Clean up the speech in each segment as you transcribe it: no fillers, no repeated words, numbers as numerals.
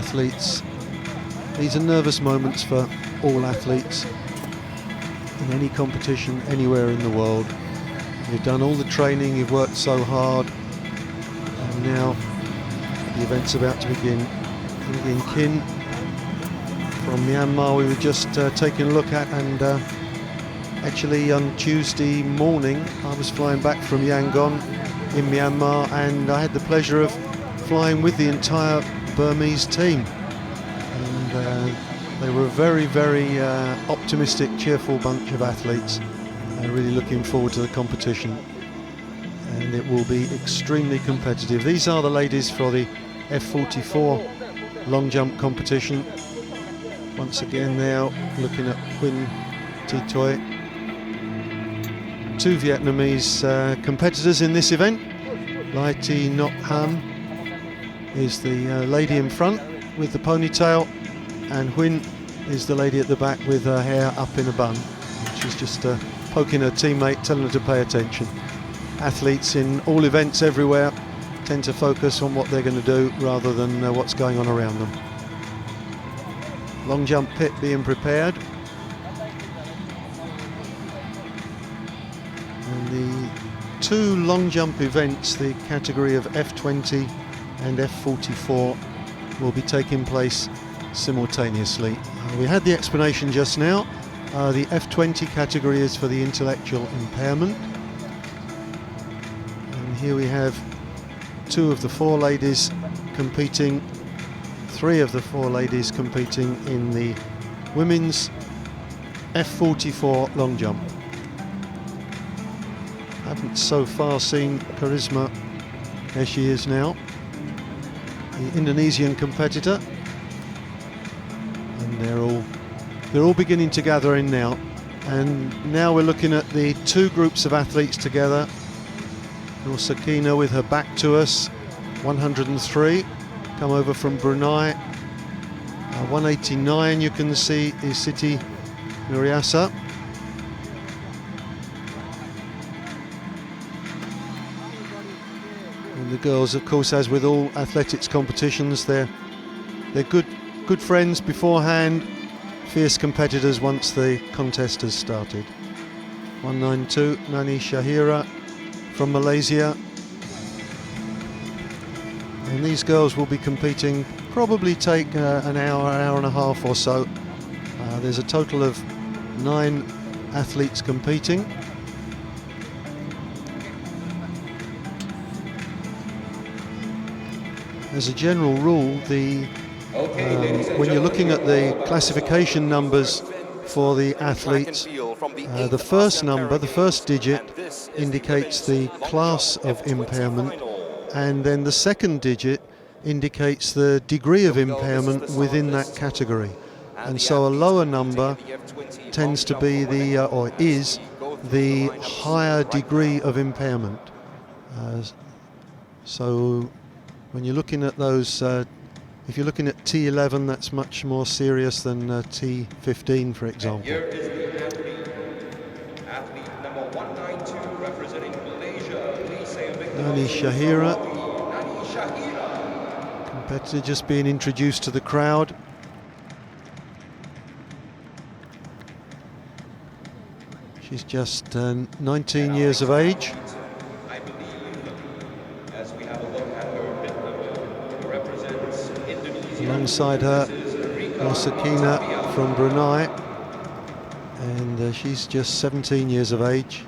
athletes. These are nervous moments for all athletes in any competition anywhere in the world. You've done all the training, you've worked so hard, and now the event's about to begin. In Kin from Myanmar we were just taking a look at, and actually on Tuesday morning I was flying back from Yangon in Myanmar, and I had the pleasure of flying with the entire Burmese team, and they were a very, very optimistic, cheerful bunch of athletes. Really looking forward to the competition, and it will be extremely competitive. These are the ladies for the F44 long jump competition. Once again now looking at Huynh Thi Toi. Two Vietnamese competitors in this event. Lai Thi Ngoc Han is the lady in front with the ponytail, and Huynh is the lady at the back with her hair up in a bun. She's just poking her teammate, telling her to pay attention. Athletes in all events everywhere tend to focus on what they're going to do rather than what's going on around them. Long jump pit being prepared. And the two long jump events, the category of F20 and F44, will be taking place simultaneously. We had the explanation just now. The F20 category is for the intellectual impairment. And here we have two of the four ladies competing, three of the four ladies competing in the women's F44 long jump. Haven't so far seen Charisma. There she is now, the Indonesian competitor, and they're all beginning to gather in now. And now we're looking at the two groups of athletes together. Nur Sakina with her back to us, 103, come over from Brunei. 189 you can see is Siti Nuriasa. And the girls, of course, as with all athletics competitions, they're good friends beforehand, fierce competitors once the contest has started. 192, Nani Shahira from Malaysia. And these girls will be competing, probably take an hour and a half or so. There's a total of 9 athletes competing. As a general rule, when you're looking at the classification numbers for the athletes, the first number, the first digit, indicates the class of impairment, and then the second digit indicates the degree of impairment within that category. And so a lower number tends to be or is the higher degree of impairment. So when you're looking at those, if you're looking at T11, that's much more serious than T15, for example. Here is the athlete number 192 representing Malaysia. Nani Shahira, competitor just being introduced to the crowd. She's just 19 years of age. Alongside her, Nur Sakina from Brunei, and she's just 17 years of age.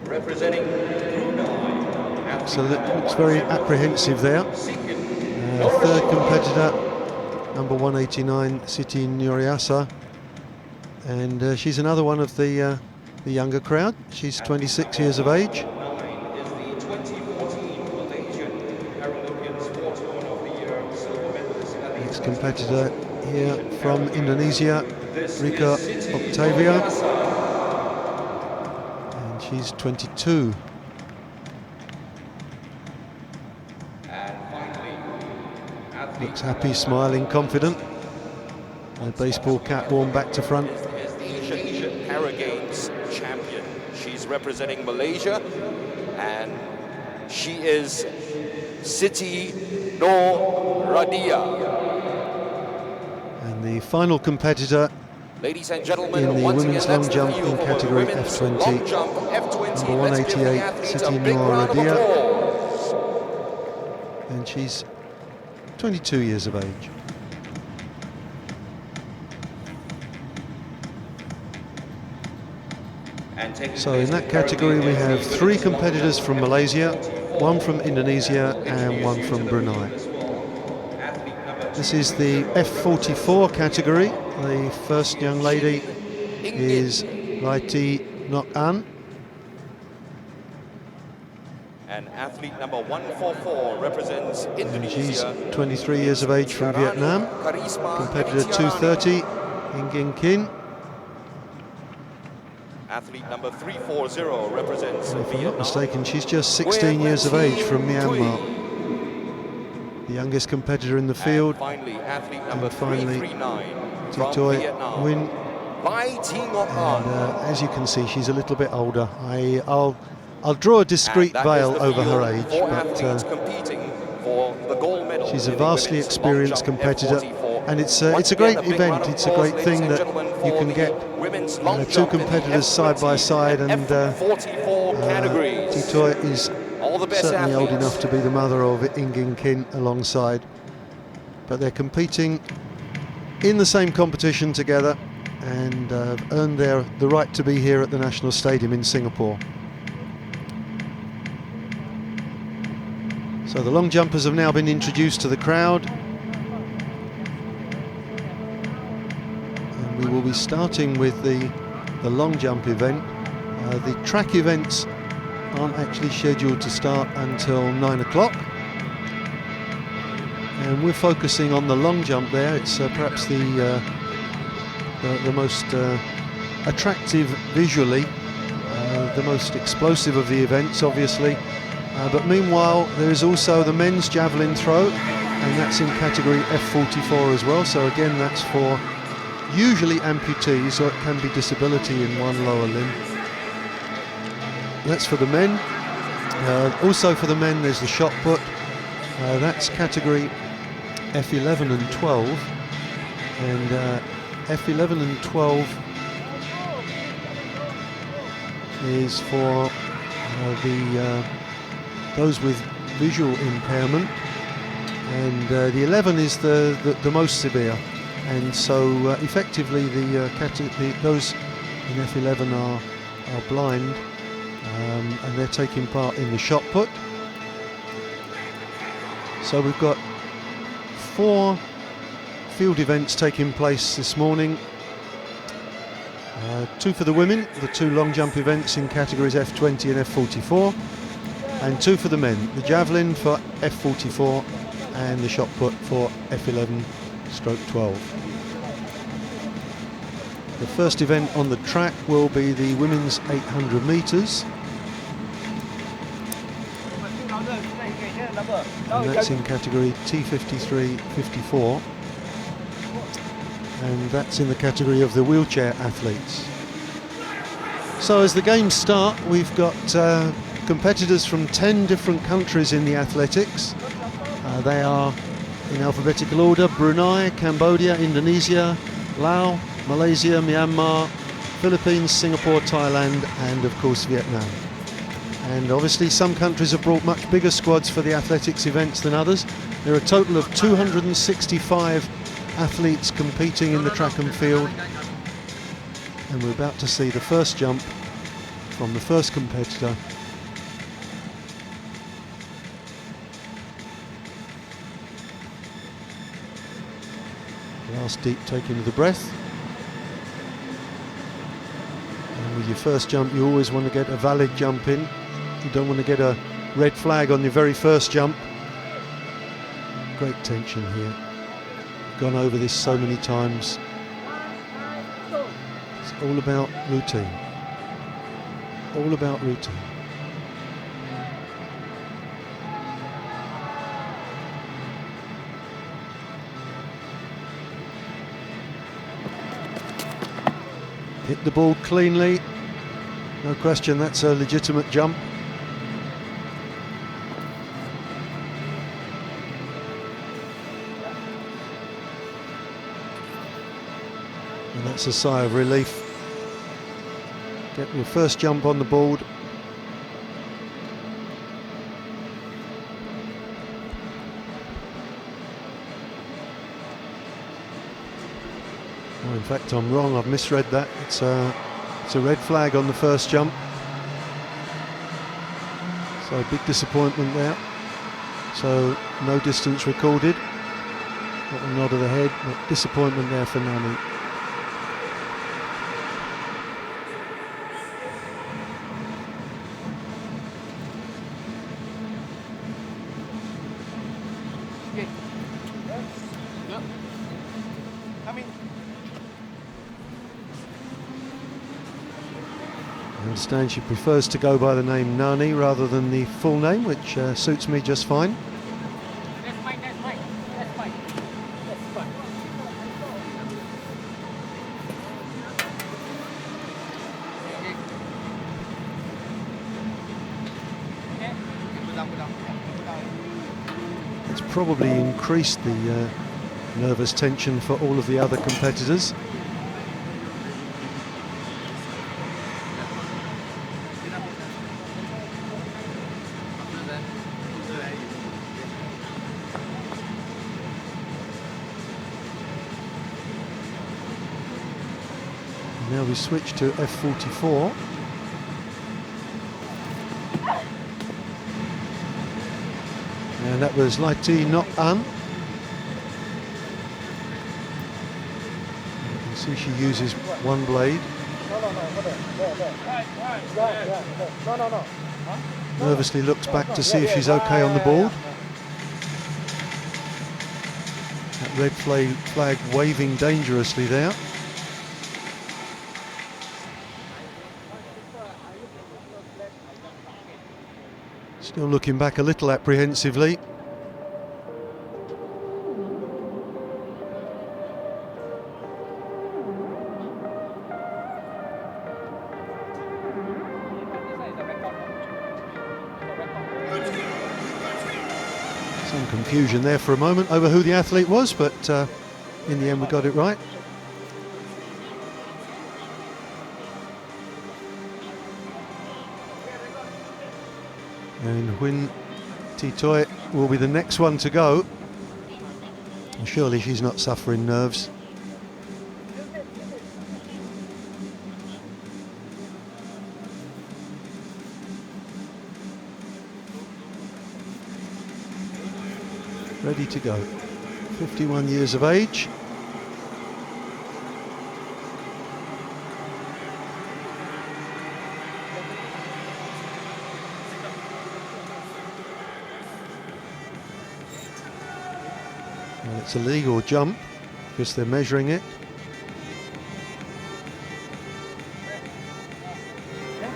Representing Brunei. So looks very apprehensive there. Third competitor, number 189, Siti Nuriasa, and she's another one of the younger crowd. She's 26 years of age. Next competitor here from Indonesia, Rika Octavia, and she's 22. Looks happy, smiling, confident. A baseball cap worn back to front. Is the Asian Para Games champion. She's representing Malaysia, and she is Siti Nur Radia. the final competitor Ladies and gentlemen, in the once women's again, long that's jump the view in for the category women's F20. long jump, F20. Number Let's give the 188, athletes Siti a big round of Noor Radia. applause. And she's 22 years of age. So in that category we have 3 competitors from Malaysia, 1 from Indonesia and 1 from Brunei. This is the F44 category. The first young lady is Laiti Nok An. And athlete number 144 represents Indonesia. She's 23 years of age from Vietnam. Competitor 230, Ingin Kin. Athlete number 340 represents And if I'm Vietnam. not mistaken, she's just 16 years of age from Myanmar. The youngest competitor in the field. And finally, athlete number finally, 339 from Titoi Vietnam. Win. And As you can see, she's a little bit older. I'll draw a discreet veil over her age, but she's a vastly experienced competitor, and it's a great event. It's a great thing that you can get 2 competitors side by side, and Titoi is certainly old enough to be the mother of Ingin Kin alongside, but they're competing in the same competition together and earned the right to be here at the National Stadium in Singapore. So the long jumpers have now been introduced to the crowd, and we will be starting with the long jump event. The track events aren't actually scheduled to start until 9 o'clock, and we're focusing on the long jump there. It's perhaps the most attractive visually, the most explosive of the events, obviously. But meanwhile, there is also the men's javelin throw, and that's in category F44 as well. So again, that's for usually amputees, so it can be disability in one lower limb. That's for the men. Also for the men, there's the shot put. That's category F11 and 12, and F11 and 12 is for those with visual impairment, and the 11 is the most severe, and so effectively those in F11 are blind, and they're taking part in the shot put. So we've got 4 field events taking place this morning. 2 for the women, the 2 long jump events in categories F20 and F44, and 2 for the men, the javelin for F44 and the shot put for F11/12. The first event on the track will be the women's 800 metres, and that's in category T53-54, and that's in the category of the wheelchair athletes. So as the games start, we've got competitors from 10 different countries in the athletics. They are in alphabetical order: Brunei, Cambodia, Indonesia, Laos, Malaysia, Myanmar, Philippines, Singapore, Thailand, and of course Vietnam. And obviously some countries have brought much bigger squads for the athletics events than others. There are a total of 265 athletes competing in the track and field, and we're about to see the first jump from the first competitor. Last deep taking of the breath. And with your first jump, you always want to get a valid jump in. You don't want to get a red flag on your very first jump. Great tension here. Gone over this so many times. It's all about routine. All about routine. Hit the ball cleanly. No question, that's a legitimate jump. And that's a sigh of relief. Get your first jump on the board. Oh, in fact, I'm wrong. I've misread that. It's a red flag on the first jump. So big disappointment there. So no distance recorded. Got a nod of the head, but disappointment there for Nani. I understand she prefers to go by the name Nani rather than the full name, which suits me just fine. That's mine. It's probably increased the nervous tension for all of the other competitors. Now we switch to F44. And that was Laiti, not An. You can see she uses one blade. Nervously looks back to see if she's okay on the board. That red flag waving dangerously there. Still looking back a little apprehensively. Some confusion there for a moment over who the athlete was, but in the end we got it right. And Huyn Titoy will be the next one to go. Surely she's not suffering nerves. Ready to go. 51 years of age. Well, it's a legal jump because they're measuring it.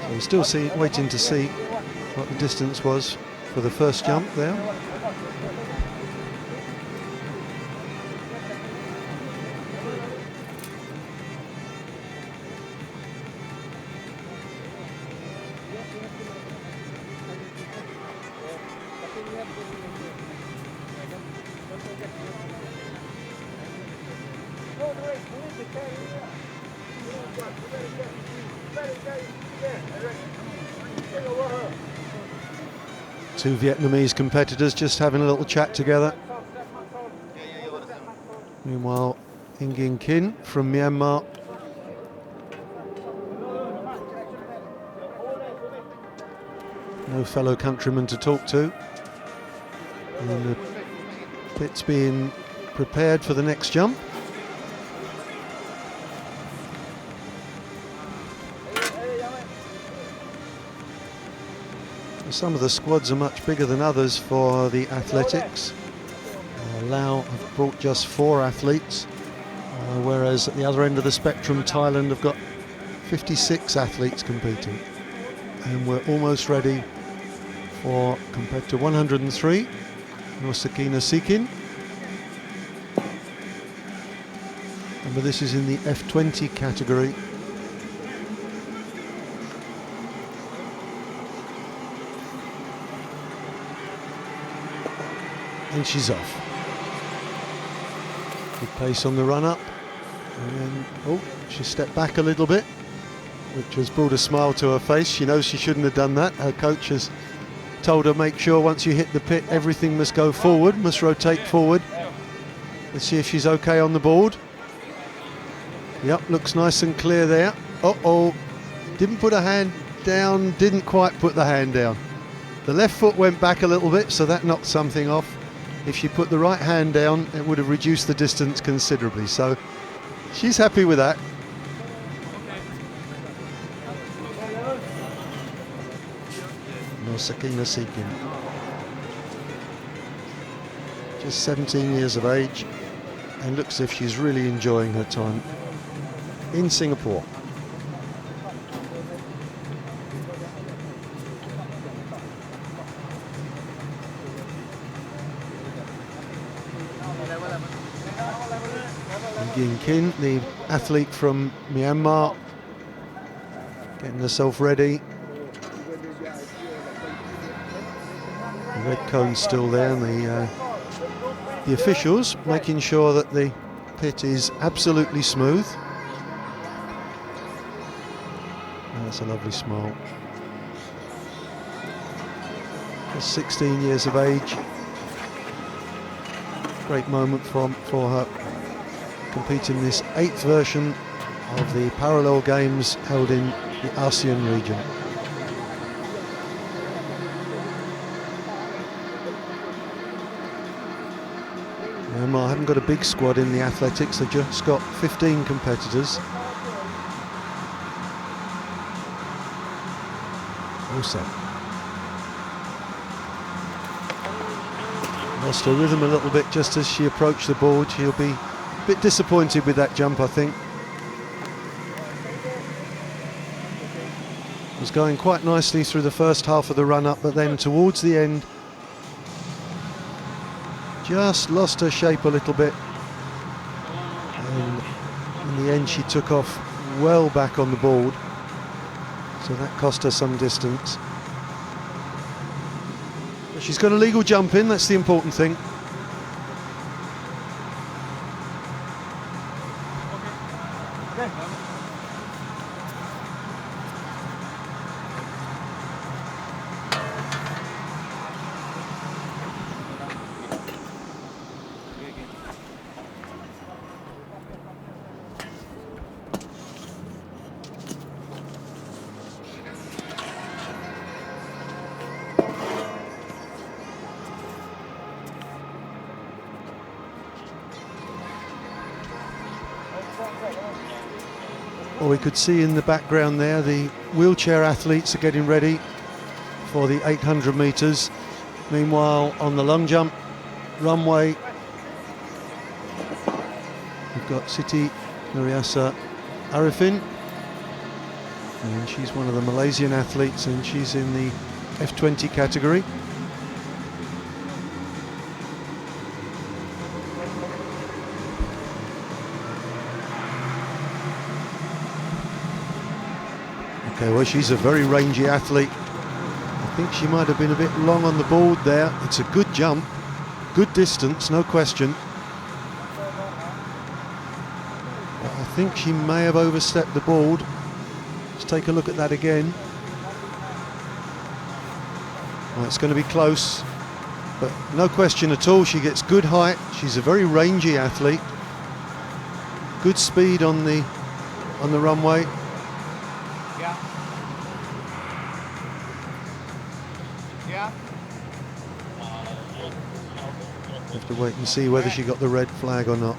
So we're still waiting to see what the distance was for the first jump there. Two Vietnamese competitors just having a little chat together. Meanwhile, Ingin Kin from Myanmar no fellow countrymen to talk to. And the pit's being prepared for the next jump. Some of the squads are much bigger than others for the athletics. Laos have brought just 4 athletes, whereas at the other end of the spectrum, Thailand have got 56 athletes competing. And we're almost ready for competitor 103, Nosakina Sikin. Remember, this is in the F20 category. And she's off. Good pace on the run up. And, oh, she stepped back a little bit, which has brought a smile to her face. She knows she shouldn't have done that. Her coach has told her, make sure once you hit the pit, everything must go forward, must rotate forward. Let's see if she's okay on the board. Yep, looks nice and clear there. Uh-oh, didn't put her hand down, didn't quite put the hand down. The left foot went back a little bit, so that knocked something off. If she put the right hand down, it would have reduced the distance considerably. So she's happy with that. No Sakina Seekin. Just 17 years of age, and looks as if she's really enjoying her time in Singapore. Yin Kin, the athlete from Myanmar, getting herself ready. The red cone's still there, and the officials making sure that the pit is absolutely smooth. That's a lovely smile. Just 16 years of age. Great moment for her, competing this 8th version of the parallel games held in the ASEAN region. Myanmar haven't got a big squad in the athletics, they've just got 15 competitors. All set. Lost her rhythm a little bit just as she approached the board. She'll be a bit disappointed with that jump, I think. Was going quite nicely through the first half of the run-up, but then towards the end just lost her shape a little bit, and in the end she took off well back on the board, so that cost her some distance. But she's got a legal jump in, that's the important thing. Well, we could see in the background there the wheelchair athletes are getting ready for the 800 metres. Meanwhile, on the long jump runway, we've got Siti Nuriasa Arifin, and she's one of the Malaysian athletes, and she's in the F20 category. Okay, well, she's a very rangy athlete. I think she might have been a bit long on the board there. It's a good jump, good distance, no question. But I think she may have overstepped the board. Let's take a look at that again. Well, it's going to be close, but no question at all, she gets good height. She's a very rangy athlete. Good speed on the runway. Have to wait and see whether she got the red flag or not.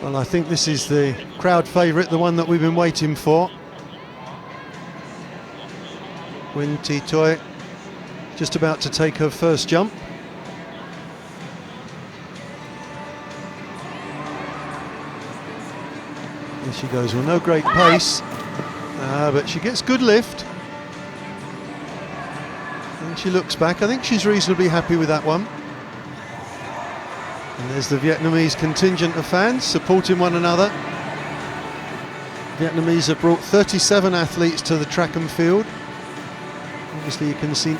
Well, I think this is the crowd favourite, the one that we've been waiting for. Win Ti Toi, just about to take her first jump. There she goes. Well, no great pace, but she gets good lift. And she looks back. I think she's reasonably happy with that one. And there's the Vietnamese contingent of fans supporting one another. Vietnamese have brought 37 athletes to the track and field. Obviously you can see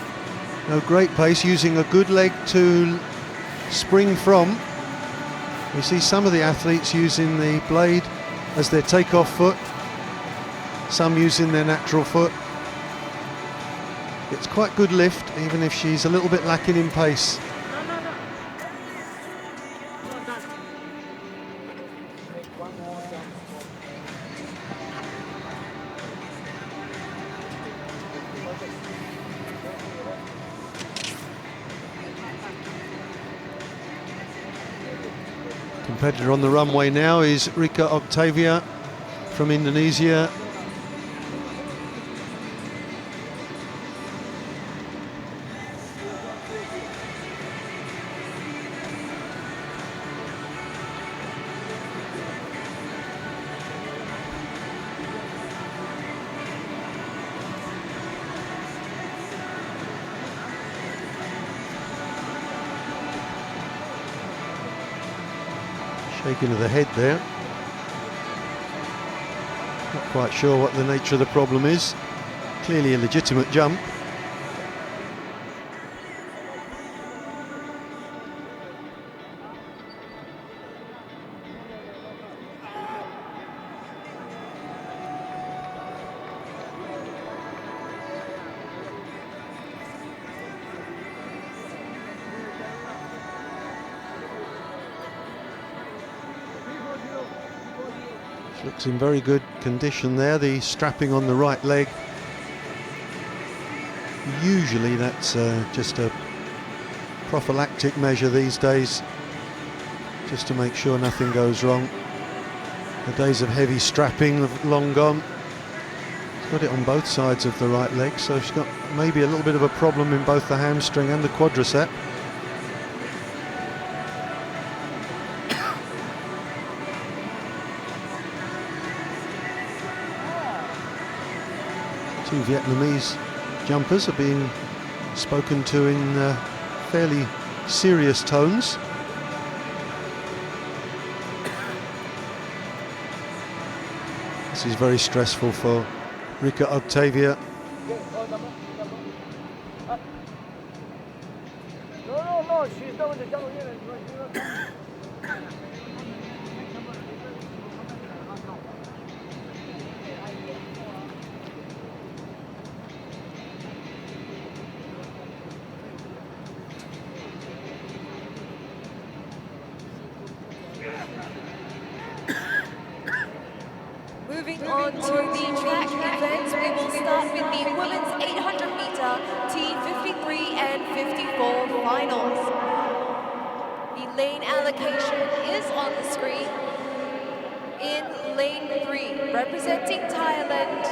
no great pace, using a good leg to spring from. We see some of the athletes using the blade as their takeoff foot, some using their natural foot. It's quite good lift, even if she's a little bit lacking in pace. Competitor on the runway now is Rika Octavia from Indonesia. Shaking of the head there. Not quite sure what the nature of the problem is. Clearly a legitimate jump. Looks in very good condition there, the strapping on the right leg. Usually that's just a prophylactic measure these days, just to make sure nothing goes wrong. The days of heavy strapping have long gone. She's got it on both sides of the right leg, so she's got maybe a little bit of a problem in both the hamstring and the quadricep. Two Vietnamese jumpers are being spoken to in fairly serious tones. This is very stressful for Rika Octavia. No, she's done with the Javelin. Moving on to the track events, we will start with the women's 800 meter T53 and 54 finals. The lane allocation is on the screen. In lane 3, representing Thailand,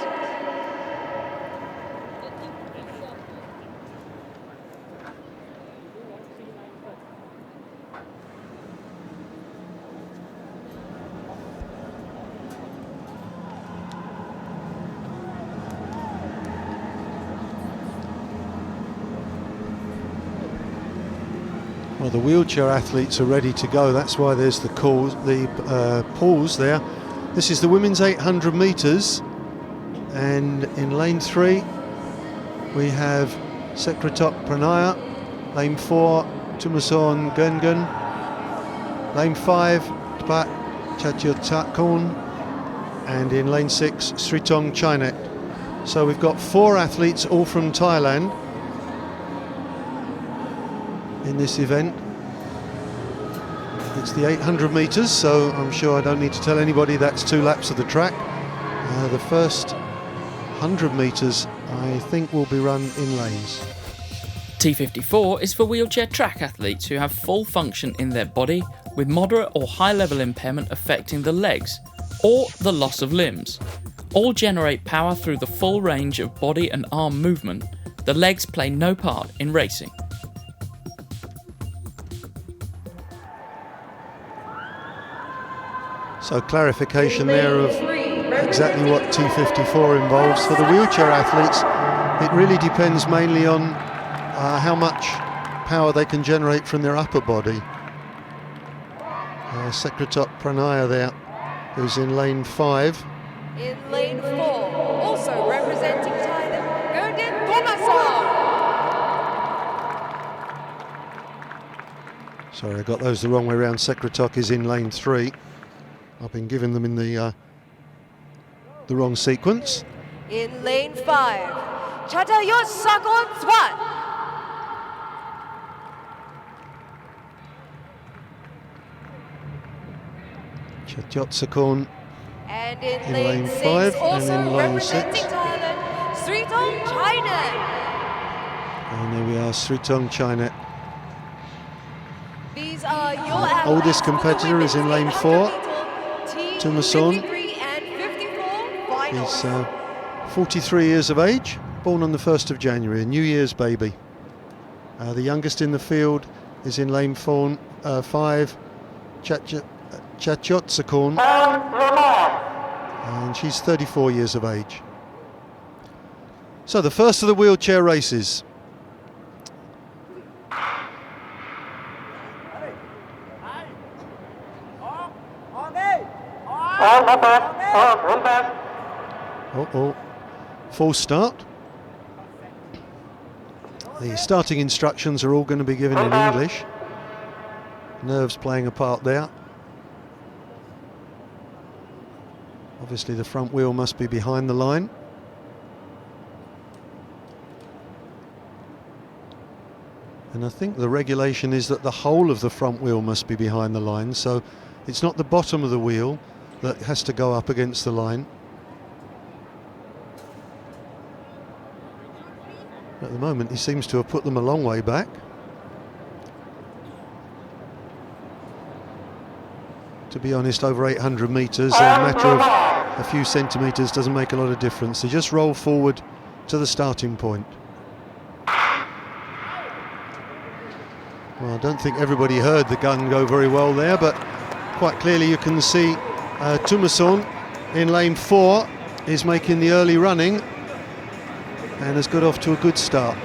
well, the wheelchair athletes are ready to go. That's why there's the pause there. This is the women's 800 metres, and in lane 3 we have Sekretop Pranaya, lane 4 Tumason Gungun, lane 5 Tpat Chachotakon, and in lane 6 Sritong Chinet. So we've got 4 athletes, all from Thailand, in this event. It's the 800 metres, so I'm sure I don't need to tell anybody that's 2 laps of the track. The first 100 metres I think will be run in lanes. T54 is for wheelchair track athletes who have full function in their body with moderate or high level impairment affecting the legs or the loss of limbs. All generate power through the full range of body and arm movement. The legs play no part in racing. So clarification there of exactly what T54 involves. For the wheelchair athletes, it really depends mainly on how much power they can generate from their upper body. Secretop Pranaya there, who's in lane 5. In lane 4, also representing Thailand, Gerdin Thomason. Sorry, I got those the wrong way around. Secretop is in lane 3. I've been giving them in the wrong sequence. In lane 5, Chatayot Sakon Swat. Chatyotsakon And in in lane lane 6, 5 and also in lane representing 6. Thailand, Sritong China. And there we are, Sritong Chainet. These are your athletes Oldest for the competitor is in lane 4. Tumason. He's 43 years of age, born on the 1st of January, a New Year's baby. The youngest in the field is in lane 5, Chatyotsakon, and she's 34 years of age. So the first of the wheelchair races. Full start. The starting instructions are all going to be given in English. Nerves playing a part there. Obviously the front wheel must be behind the line. And I think the regulation is that the whole of the front wheel must be behind the line, so it's not the bottom of the wheel that has to go up against the line. At the moment he seems to have put them a long way back. To be honest, over 800 metres, a matter of a few centimetres doesn't make a lot of difference. They just roll forward to the starting point. Well, I don't think everybody heard the gun go very well there, but quite clearly you can see Tumason in lane 4 is making the early running and has got off to a good start.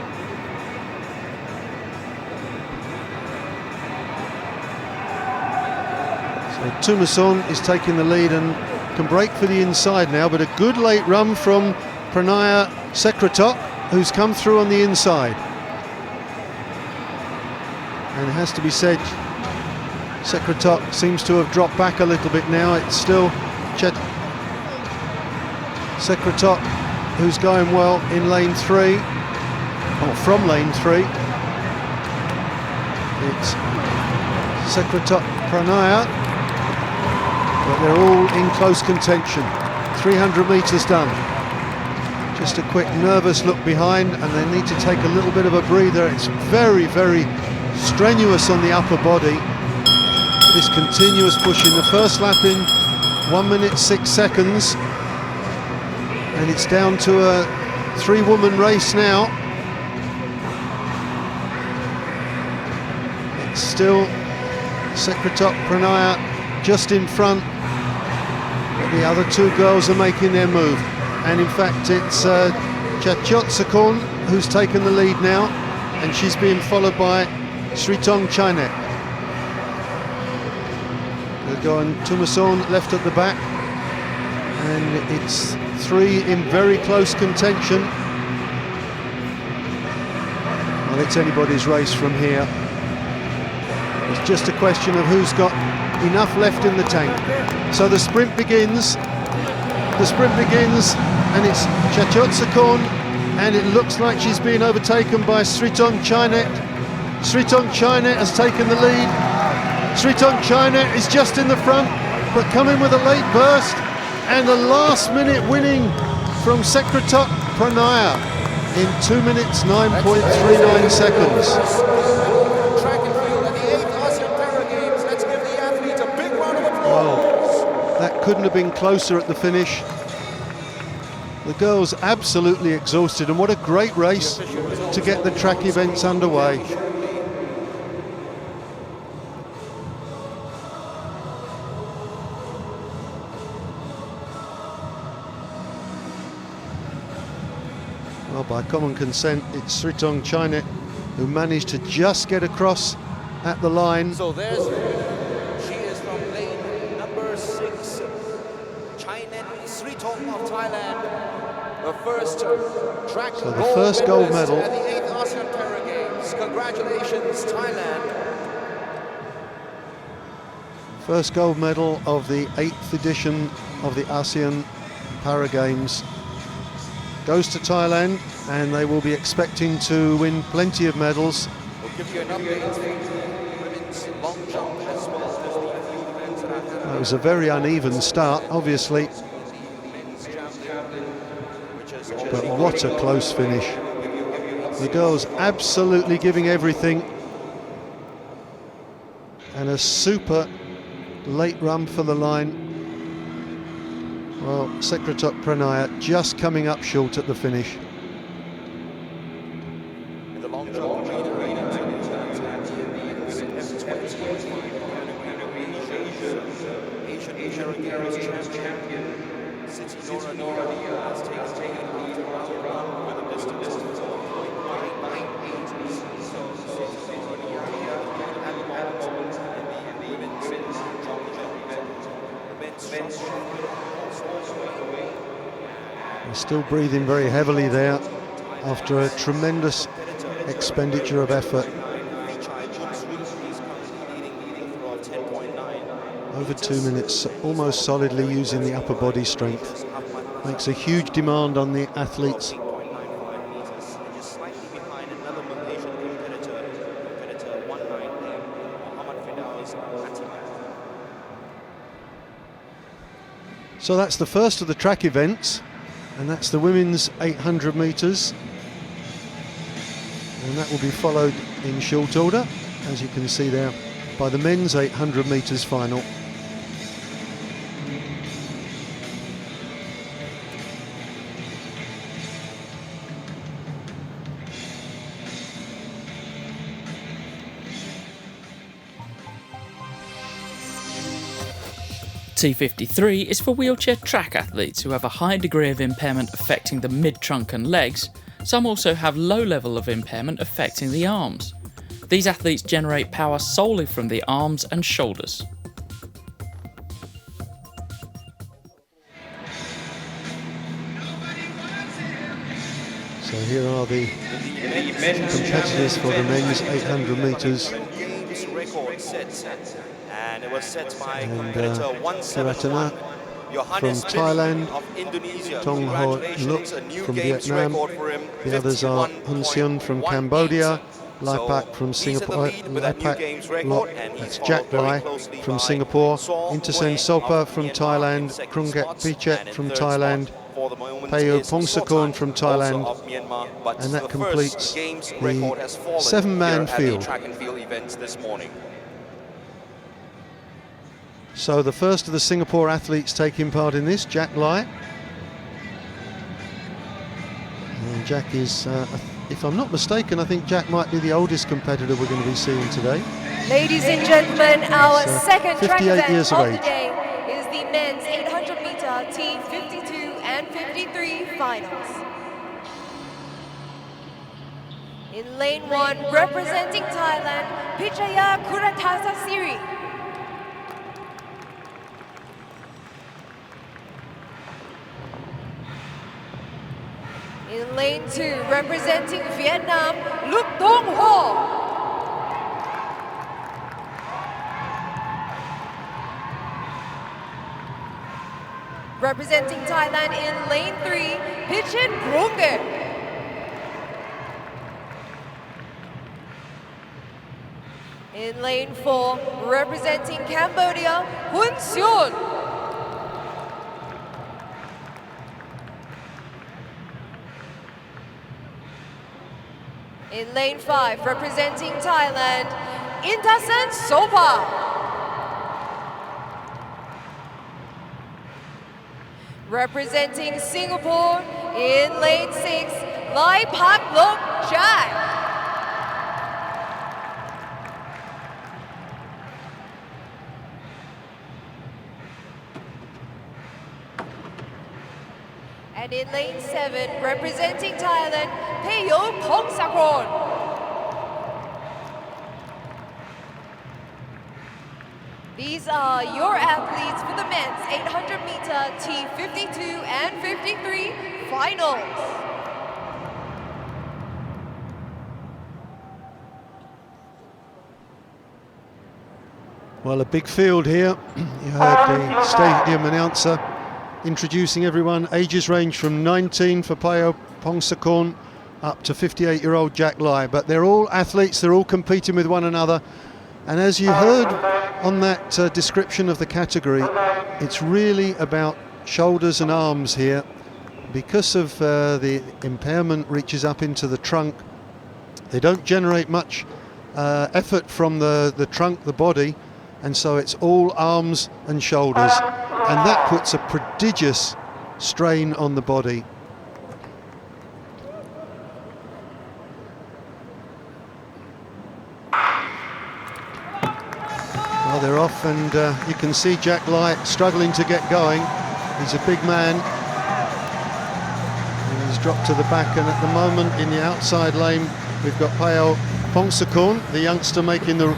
So Tumason is taking the lead and can break for the inside now, but a good late run from Pranaya Secretop, who's come through on the inside. And it has to be said, Secretop seems to have dropped back a little bit now. It's still Secretop who's going well in lane 3, or from lane 3. It's Secretop Pranaya, but they're all in close contention. 300 metres done. Just a quick nervous look behind, and they need to take a little bit of a breather. It's very, very strenuous on the upper body, this continuous push. In the first lap in 1 minute 6 seconds, and it's down to a 3-woman race now. It's still Secretop Pranaya just in front, but the other 2 girls are making their move, and in fact it's Chatyotsakon who's taken the lead now, and she's being followed by Sritong Chainet. They're going Tumason left at the back, and it's 3 in very close contention. Well, it's anybody's race from here. It's just a question of who's got enough left in the tank. So the sprint begins. The sprint begins, and it's Chatyotsakon, and it looks like she's being overtaken by Sritong Chainet. Sritong Chainet has taken the lead. Sritong Chainet is just in the front, but coming with a late burst, and the last minute winning from Secretop Pranaya in 2 minutes 9.39 seconds. Track and field at the 8th ASEAN Para Games. Let's give the athletes a big round of applause. Well, that couldn't have been closer at the finish. The girls absolutely exhausted, and what a great race to get the track events underway. Well, by common consent, it's Sritong Chainet who managed to just get across at the line. So she is from lane number 6, Chainet Sritong of Thailand. The first track So the first gold medal at the 8th ASEAN Para Games. Congratulations, Thailand. First gold medal of the 8th edition of the ASEAN Para Games goes to Thailand, and they will be expecting to win plenty of medals. We'll give you an update for women's long jump as well as the field events that are happening. It was a very uneven start, obviously, but what a close finish. The girls absolutely giving everything, and a super late run for the line. Well, Sekretok Pranaya just coming up short at the finish. In the long jump arena, Asian Games champion, City Nora has taken with a distance of 0.988. So at the moment in the women's long jump event, the men's They're still breathing very heavily there after a tremendous expenditure of effort. Over 2 minutes, almost solidly using the upper body strength. Makes a huge demand on the athletes. So that's the first of the track events, and that's the women's 800 metres. And that will be followed in short order, as you can see there, by the men's 800 metres final. T53 is for wheelchair track athletes who have a high degree of impairment affecting the mid-trunk and legs. Some also have low level of impairment affecting the arms. These athletes generate power solely from the arms and shoulders. So here are the competitors for the men's 800 metres. Games record set, and it was set by competitor Kiratana 171. from Thailand, of Indonesia. Tong Ho Luk Congratulations, a new from games Vietnam. record for him, The others are Hun Seon from 51.18. Cambodia, Lai So Pak from he's at the Singapore, lead with Lai that new Pak games record, Lok, and he's that's followed Jack very Lai closely from by Singapore, Saw Intersen Mue Sopa of from Myanmar Thailand, in second Krunget spot, Pichet and in from third Thailand, spot for the moment Peo is Pongsakorn Sortan, from also Thailand, of Myanmar, but and that the completes first games the record has fallen 7-man here field. at the track and field events this morning. So the first of the Singapore athletes taking part in this, Jack Lai. And Jack is, if I'm not mistaken, I think Jack might be the oldest competitor we're going to be seeing today. Ladies and gentlemen, our He's, second track 58 event years of of the age. day is the men's 800 meter T52 and 53 finals. In lane 1, representing Thailand, Pichaya Kuratasasiri. In lane 2, representing Vietnam, Luk Dong Ho. Representing Thailand in lane 3, Pichet Krunge. In lane 4, representing Cambodia, Hun Seon. In lane 5, representing Thailand, Intersen Sopa. Representing Singapore in lane 6, Lai Pak Lok Jack. And in lane 7, representing Thailand, Peyo Pongsakorn. These are your athletes for the men's 800-meter T52 and 53 finals. Well, a big field here. You heard the stadium announcer introducing everyone. Ages range from 19 for Peyo Pongsakorn up to 58-year-old Jack Lai. But they're all athletes, they're all competing with one another. And as you heard on that description of the category, it's really about shoulders and arms here. Because of the impairment reaches up into the trunk, they don't generate much effort from the trunk, the body, and so it's all arms and shoulders. And that puts a prodigious strain on the body. Well, they're off, and you can see Jack Lai struggling to get going. He's a big man, and he's dropped to the back, and at the moment in the outside lane we've got Peyo Pongsakorn, the youngster, making the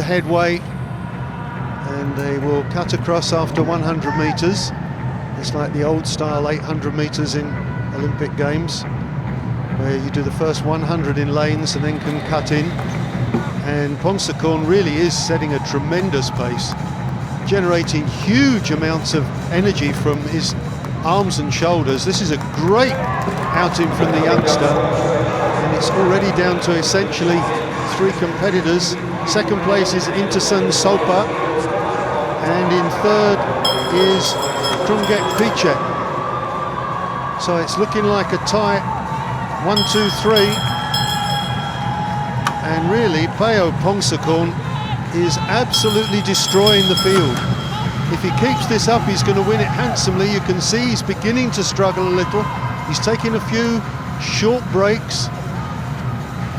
headway, and they will cut across after 100 metres. It's like the old style 800 metres in Olympic Games, where you do the first 100 in lanes and then can cut in. And Pongsakorn really is setting a tremendous pace, generating huge amounts of energy from his arms and shoulders. This is a great outing from the youngster, and it's already down to essentially 3 competitors. Second place is Intasan Sopa, and in third is Krungek Pichek. So it's looking like a tight 1, 2, 3. And really, Peyo Pongsakorn is absolutely destroying the field. If he keeps this up, he's going to win it handsomely. You can see he's beginning to struggle a little. He's taking a few short breaks.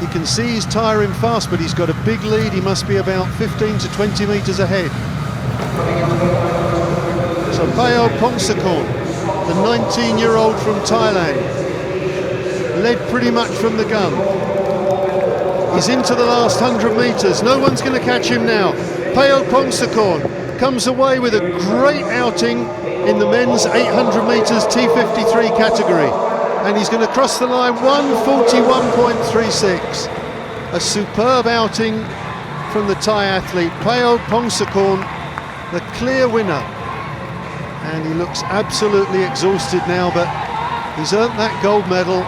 You can see he's tiring fast, but he's got a big lead. He must be about 15 to 20 metres ahead. So Peyo Pongsakorn, the 19-year-old from Thailand, led pretty much from the gun. He's into the last 100 metres. No one's going to catch him now. Peyo Pongsakorn comes away with a great outing in the men's 800 metres T53 category. And he's going to cross the line 1:41.36. A superb outing from the Thai athlete. Peyo Pongsakorn, the clear winner. And he looks absolutely exhausted now, but he's earned that gold medal.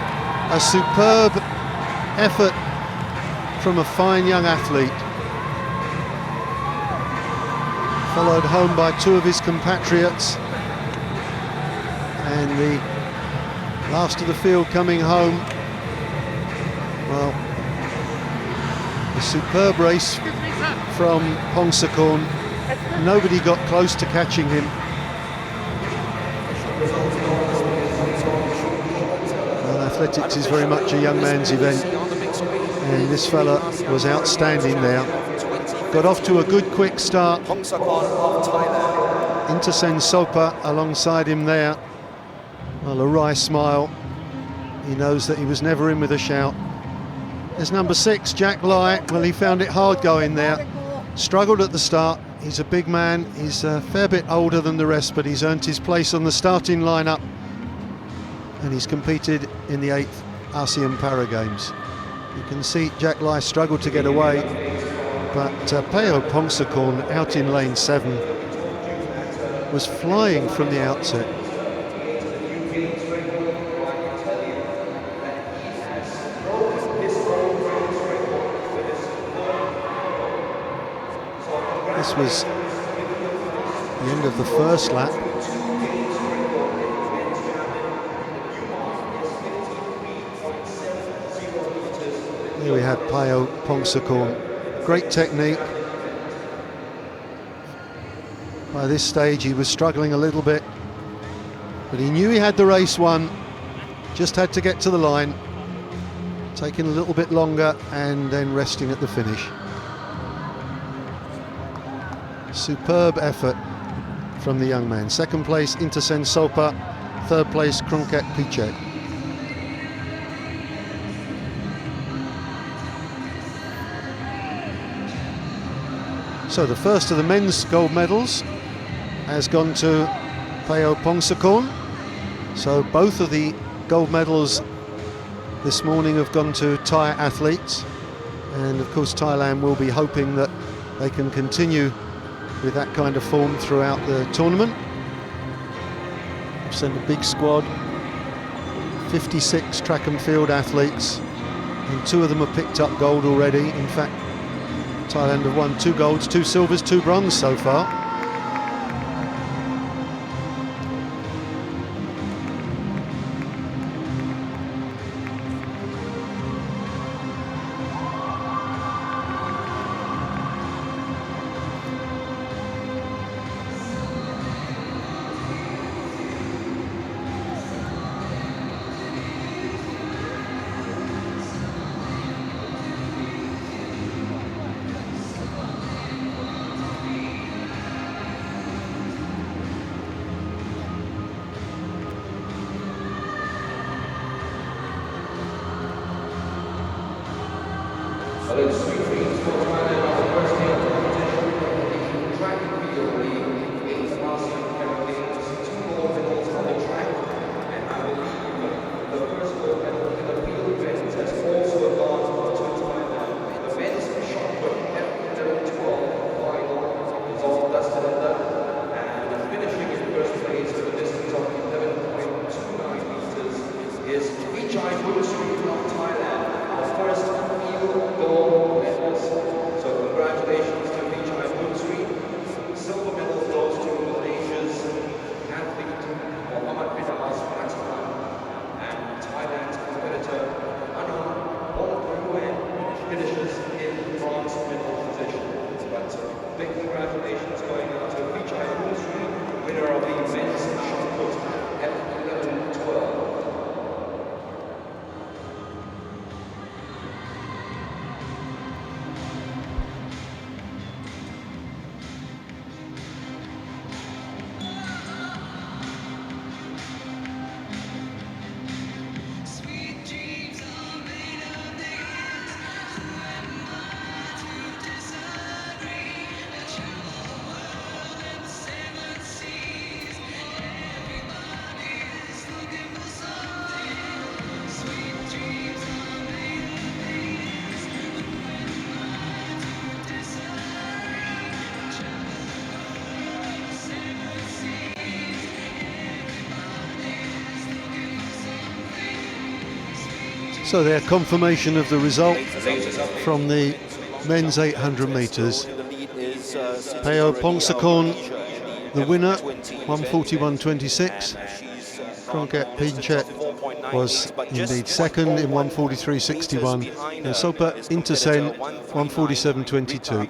A superb effort from a fine young athlete, followed home by 2 of his compatriots, and the last of the field coming home. Well, a superb race from Pongsakorn. Nobody got close to catching him. Well, athletics is very much a young man's event, and this fella was outstanding there. Got off to a good quick start. Intasen Sopa alongside him there. Well, a wry smile. He knows that he was never in with a shout. There's number 6, Jack Lai. Well, he found it hard going there. Struggled at the start. He's a big man. He's a fair bit older than the rest, but he's earned his place on the starting lineup, and he's competed in the 8th ASEAN Para Games. You can see Jack Lai struggled to get away, but Peyo Pongsakorn out in lane 7 was flying from the outset. This was the end of the first lap. Here we have Peyo Pongsakorn. Great technique. By this stage he was struggling a little bit, But he knew he had the race won, just had to get to the line, taking a little bit longer and then resting at the finish. Superb effort from the young man. Second place, Intasen Sopa. Third place, Krongket Pichet. So the first of the men's gold medals has gone to Pheo Pongsakorn. So both of the gold medals this morning have gone to Thai athletes, and of course Thailand will be hoping that they can continue with that kind of form throughout the tournament. They've sent a big squad, 56 track and field athletes, and 2 of them have picked up gold already. In fact, Thailand have won 2 golds, 2 silvers, 2 bronze so far. So their confirmation of the result from the men's 800 metres. Pheo Pongsakorn, the winner, 141.26. Krongket Pichet was indeed second in 143.61. And Sopa Intasen, 147.22.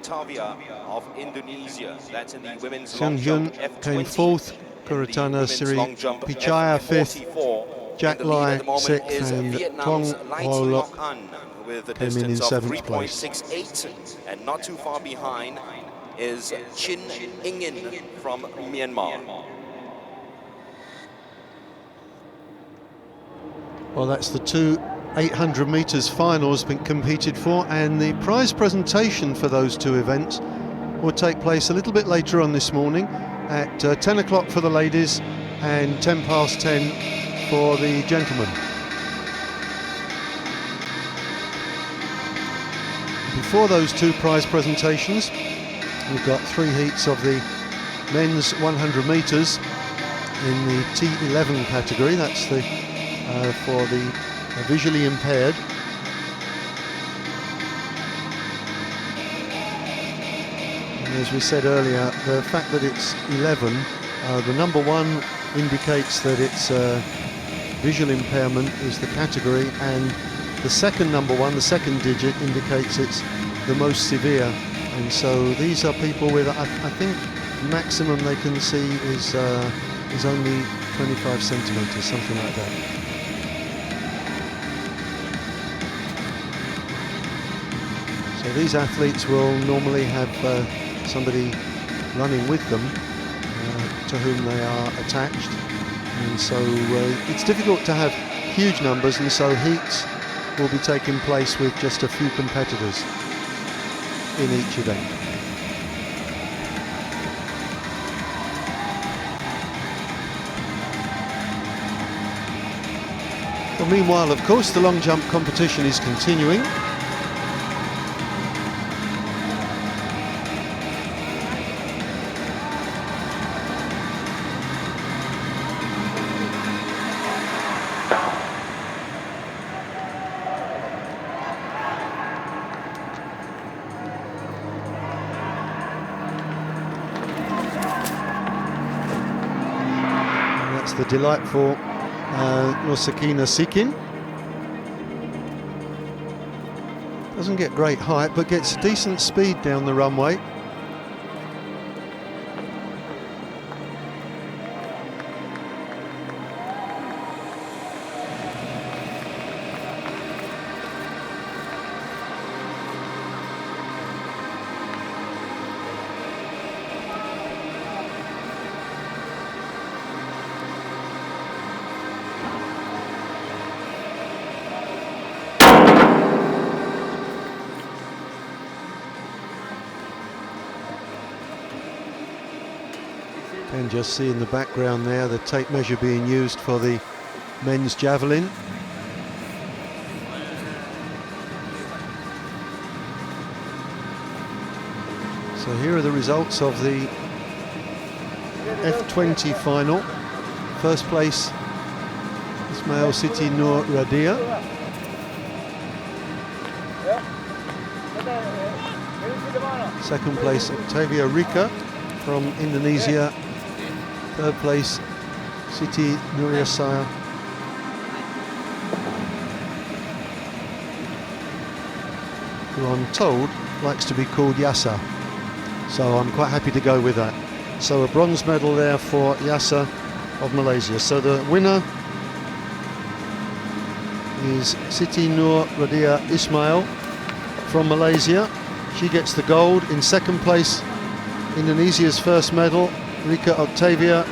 Seung Hyun came fourth. Kuratana Siri Pichaya fifth. Jack Lai sixth, and Tong Ho Lok came in seventh place. 6'8", and not too far behind is Chin Ingin from Myanmar. Well, that's the 2 800 metres finals been competed for, and the prize presentation for those 2 events will take place a little bit later on this morning at 10 o'clock for the ladies and 10 past 10 for the gentlemen. Before those 2 prize presentations, we've got 3 heats of the men's 100 metres in the T11 category. That's the for the visually impaired. And as we said earlier, the fact that it's 11, the number 1 indicates that it's visual impairment is the category, and the second number 1, the second digit, indicates it's the most severe. And so these are people with, I think, maximum they can see is only 25 centimetres, something like that. So these athletes will normally have somebody running with them to whom they are attached, and so it's difficult to have huge numbers, and so heats will be taking place with just a few competitors in each event. Well, meanwhile, of course, the long jump competition is continuing. And that's the delightful Nosakina Sikin. Doesn't get great height, but gets decent speed down the runway. And just see in the background there the tape measure being used for the men's javelin. So here are the results of the F20 final. First place, Ismail Siti Nur Radia. Second place, Octavia Rika from Indonesia. Third place, Siti Nuriyasaya. Who I'm told likes to be called Yasa. So I'm quite happy to go with that. So a bronze medal there for Yasa of Malaysia. So the winner is Siti Nur Radia Ismail from Malaysia. She gets the gold. In second place, Indonesia's first medal, Rika Octavia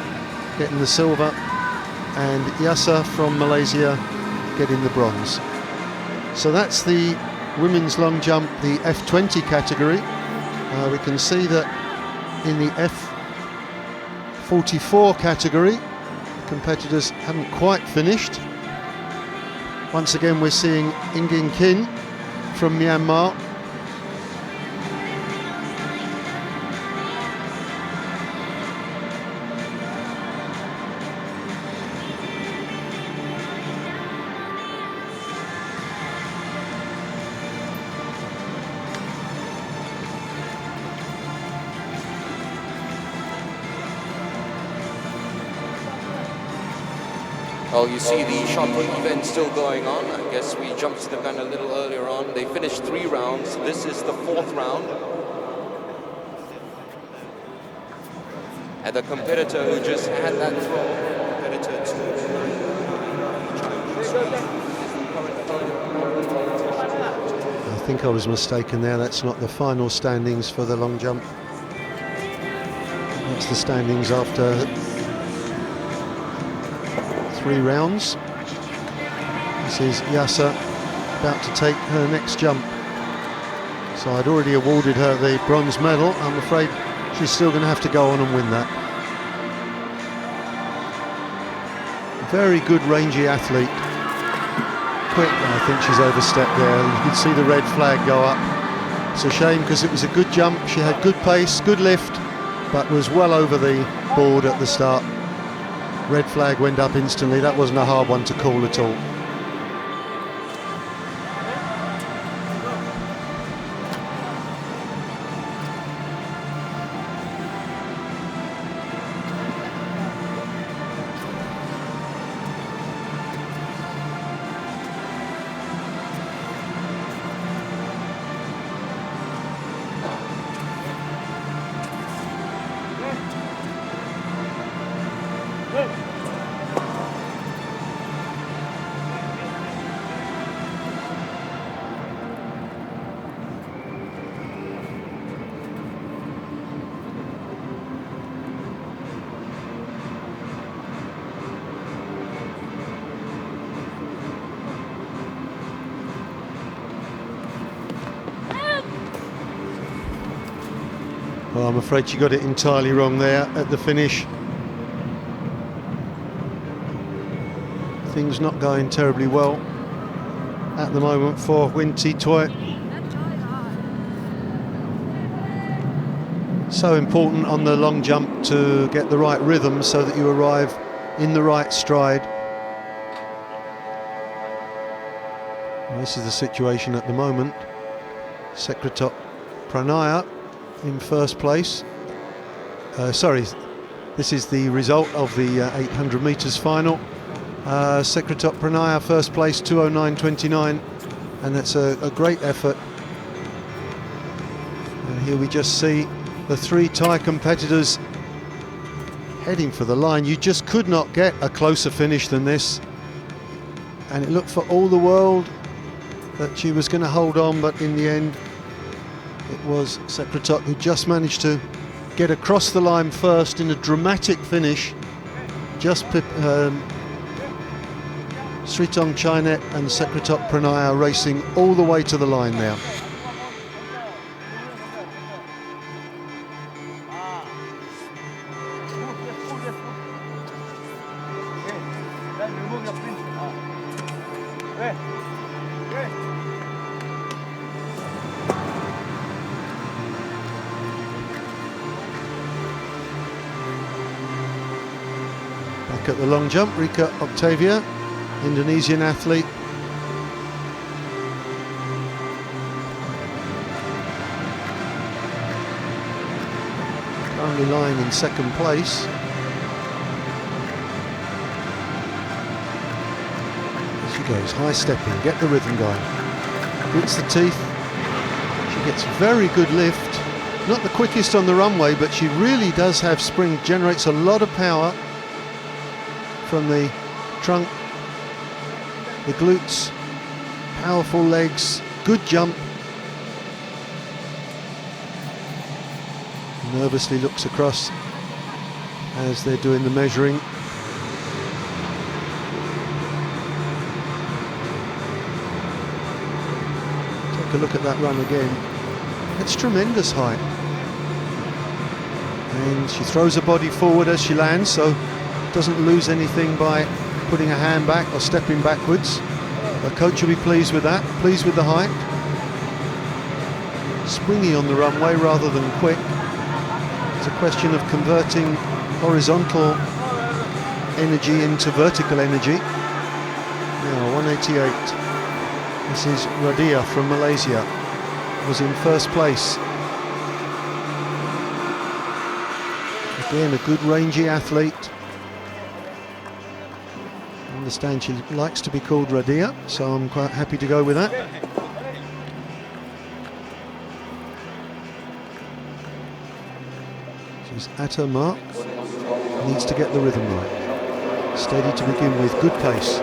getting the silver, and Yasa from Malaysia getting the bronze. So that's the women's long jump, the F20 category. We can see that in the F44 category, competitors haven't quite finished. Once again, we're seeing Ingin Kin from Myanmar. Well, you see the shot put event still going on. I guess we jumped to the gun a little earlier on. They finished 3 rounds. This is the 4th round. And the competitor who just had that throw, competitor I think I was mistaken there. That's not the final standings for the long jump. That's the standings after 3 rounds. This is Yasa about to take her next jump. So I'd already awarded her the bronze medal. I'm afraid she's still going to have to go on and win that. Very good rangy athlete. Quick, I think she's overstepped there. You can see the red flag go up. It's a shame because it was a good jump. She had good pace, good lift, but was well over the board at the start. Red flag went up instantly. That wasn't a hard one to call at all. Oh, I'm afraid she got it entirely wrong there at the finish. Things not going terribly well at the moment for Win Thi Toi. So important on the long jump to get the right rhythm so that you arrive in the right stride. And this is the situation at the moment. Secretop Pranaya in first place. This is the result of the 800 metres final. Secretop Pranaya first place, 2:09.29, and that's a great effort. And here we just see the three Thai competitors heading for the line. You just could not get a closer finish than this, and it looked for all the world that she was going to hold on, but in the end it was Secretop who just managed to get across the line first in a dramatic finish. Just Sritong Chainet and Secretop Pranaya racing all the way to the line now. Back at the long jump, Rika Octavia, Indonesian athlete. Currently lying in second place. As she goes, high stepping, get the rhythm going. Grits the teeth. She gets very good lift. Not the quickest on the runway, but she really does have spring, generates a lot of power from the trunk. The glutes, powerful legs, good jump. Nervously looks across as they're doing the measuring. Take a look at that run again. It's tremendous height. And she throws her body forward as she lands, so doesn't lose anything by putting a hand back or stepping backwards. Her coach will be pleased with that, pleased with the height. Springy on the runway rather than quick. It's a question of converting horizontal energy into vertical energy. Now 188. This is Radia from Malaysia. Was in first place. Again, a good rangy athlete. I understand she likes to be called Radia, so I'm quite happy to go with that. She's at her mark, needs to get the rhythm right. Steady to begin with, good pace.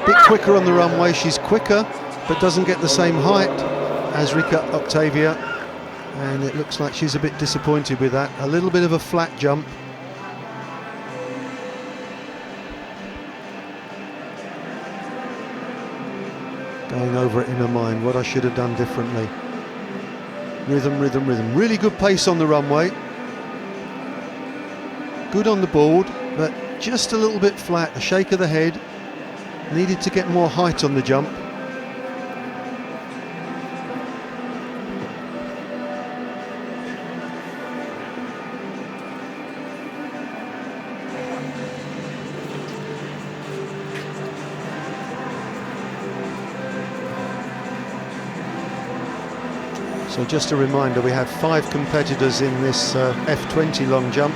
Bit quicker on the runway, she's quicker, but doesn't get the same height as Rika Octavia, and it looks like she's a bit disappointed with that. A little bit of a flat jump. Going over it in her mind, what I should have done differently. Rhythm, rhythm, rhythm. Really good pace on the runway. Good on the board, but just a little bit flat, a shake of the head. Needed to get more height on the jump. So just a reminder, we have 5 competitors in this F20 long jump.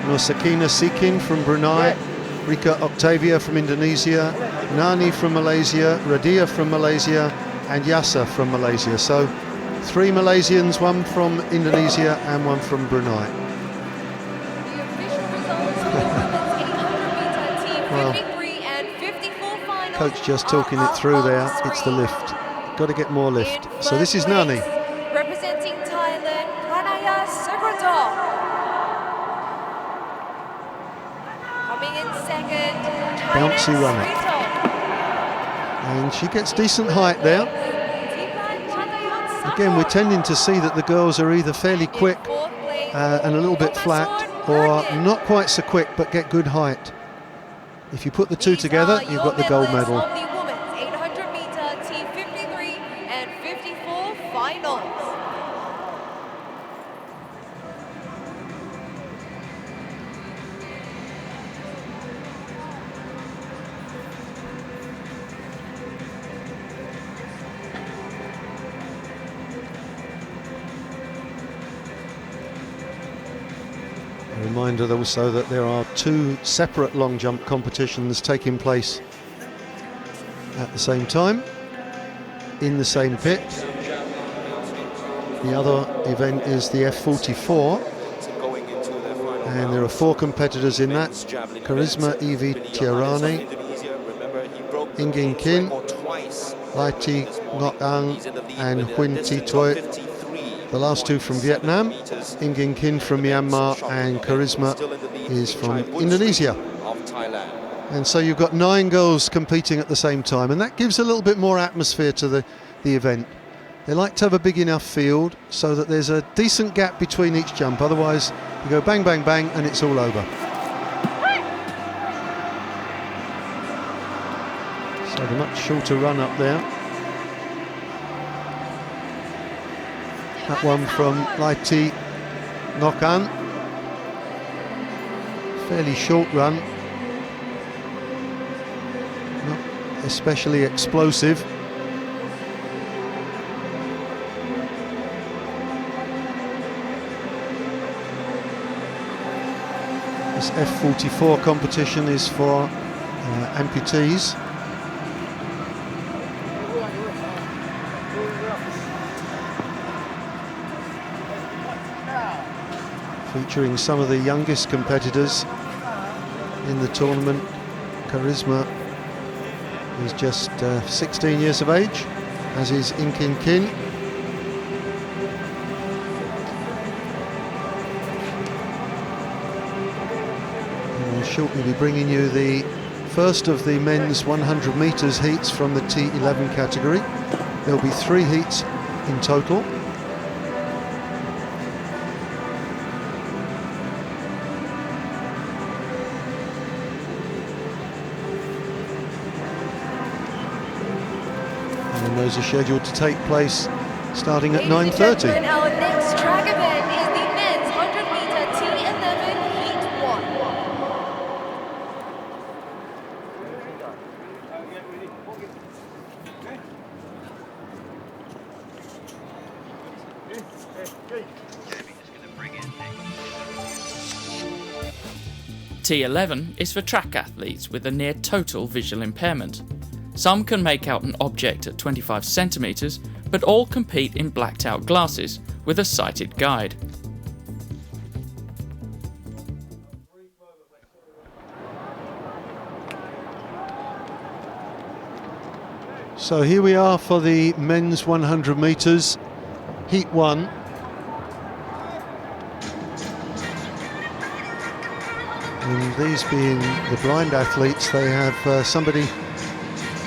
Nursakina Sikin from Brunei, Rika Octavia from Indonesia, Nani from Malaysia, Radia from Malaysia, and Yasa from Malaysia. So 3 Malaysians, 1 from Indonesia and 1 from Brunei. The official results for the women's 800 meter T53 and 54 finals. Coach just talking it through there. It's the lift. Got to get more lift. So this is Nani. Representing Thailand, Pranaya Secretop. Coming in second, Bouncy runner. And she gets decent height there. Again, we're tending to see that the girls are either fairly quick and a little bit flat, or not quite so quick but get good height. If you put the two together, you've got the gold medal. Of the women's 800 meter T53 and 54 finals. A reminder also that there are two separate long jump competitions taking place at the same time in the same pit. The other event is the F44, and there are 4 competitors in that: Charisma Evi Tiarani, Ingin Kin, Laiti Ngok Ang and Huyn Thi Toi. The last two from Vietnam, Ingin Kin from Myanmar and Charisma is from Indonesia. And so you've got 9 girls competing at the same time, and that gives a little bit more atmosphere to the event. They like to have a big enough field so that there's a decent gap between each jump, otherwise you go bang, bang, bang and it's all over. So the much shorter run up there. That one from Laiti Ngok Ang, fairly short run, not especially explosive. This F44 competition is for amputees. Featuring some of the youngest competitors in the tournament. Charisma is just 16 years of age, as is Ingin Kin. And we'll shortly be bringing you the first of the men's 100 metres heats from the T11 category. There'll be 3 heats in total. And those are scheduled to take place starting at 9:30. Our next track event is the men's 100 meter T11 Heat 1. T11 is for track athletes with a near total visual impairment. Some can make out an object at 25 centimetres, but all compete in blacked out glasses with a sighted guide. So here we are for the men's 100 metres, Heat 1. And these being the blind athletes, they have somebody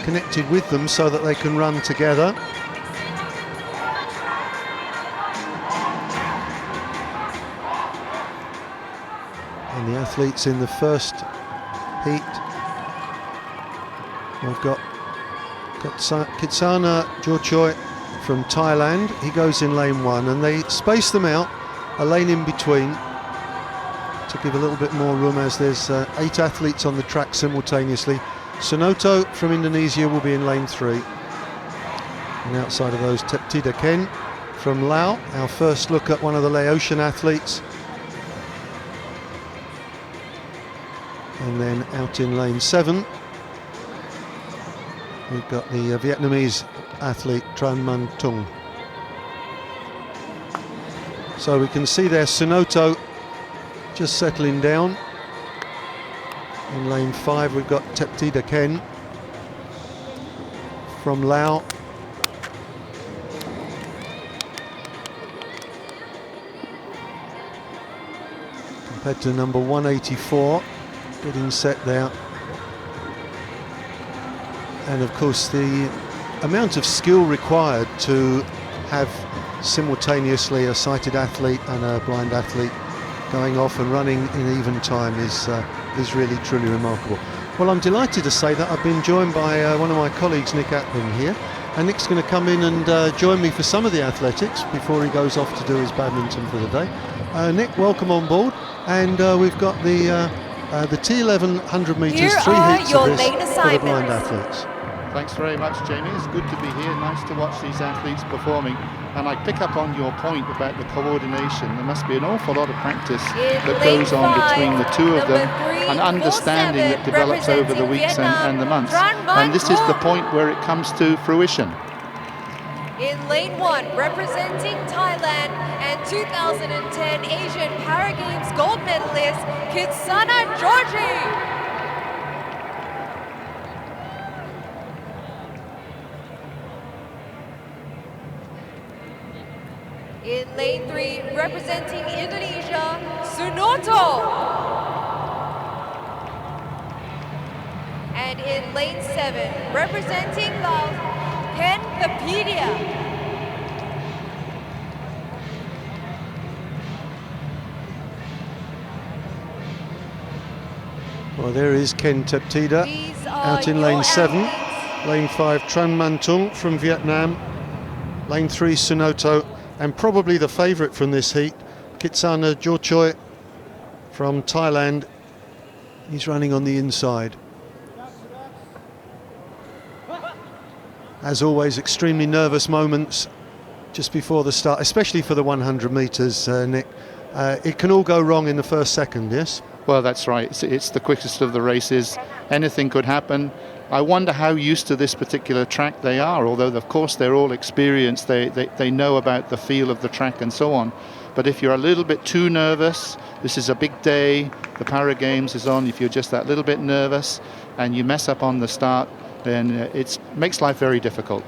connected with them so that they can run together. And the athletes in the first heat, we've got Kitsana Jorchoi from Thailand. He goes in lane 1, and they space them out, a lane in between, to give a little bit more room, as there's 8 athletes on the track simultaneously. Sunoto from Indonesia will be in lane 3. And outside of those, Teptida Ken from Laos, our first look at one of the Laotian athletes. And then out in lane 7, we've got the Vietnamese athlete Tran Man Tung. So we can see there Sunoto just settling down. In lane 5 we've got Teptida Ken from Laos. Competitor number 184 getting set there. And of course the amount of skill required to have simultaneously a sighted athlete and a blind athlete going off and running in even time is really truly remarkable. Well, I'm delighted to say that I've been joined by one of my colleagues, Nick Atling, here, and Nick's going to come in and join me for some of the athletics before he goes off to do his badminton for the day. Nick, welcome on board, and we've got the T11 100 metres, Here 3 are heats your of this lane for the blind assignments. athletes. Thanks very much, Jamie. It's good to be here. Nice to watch these athletes performing. And I pick up on your point about the coordination. There must be an awful lot of practice that goes on between the two of them, and understanding that develops over the weeks and the months. And this is the point where it comes to fruition. In lane 1, representing Thailand and 2010 Asian Para Games gold medalist, Kitsana Georgie. In lane 3, representing Indonesia, Sunoto. And in lane 7, representing Laos, Ken Thapedia. Well, there is Ken Thapedia These are out in your lane 7. athletes. Lane 5, Tran Man Tung from Vietnam. Lane 3, Sunoto. And probably the favourite from this heat, Kitsana Georgie from Thailand. He's running on the inside. As always, extremely nervous moments just before the start, especially for the 100 metres, Nick. It can all go wrong in the first second, yes? Well, that's right. It's the quickest of the races. Anything could happen. I wonder how used to this particular track they are, although of course they're all experienced, they know about the feel of the track and so on. But if you're a little bit too nervous, this is a big day, the Para Games is on, if you're just that little bit nervous and you mess up on the start, then it makes life very difficult.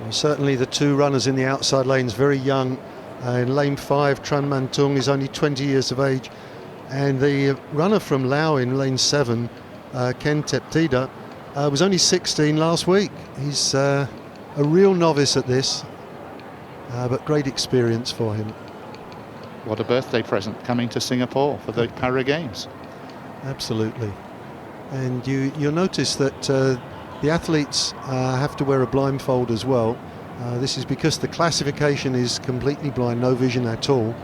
Well, certainly the two runners in the outside lanes very young. In lane 5, Tran Man Tung is only 20 years of age, and the runner from Laos in lane 7, Ken Thapedia, was only 16 last week. He's a real novice at this, but great experience for him. What a birthday present coming to Singapore for the Para Games. Absolutely. And you'll notice that the athletes have to wear a blindfold as well. This is because the classification is completely blind, no vision at all.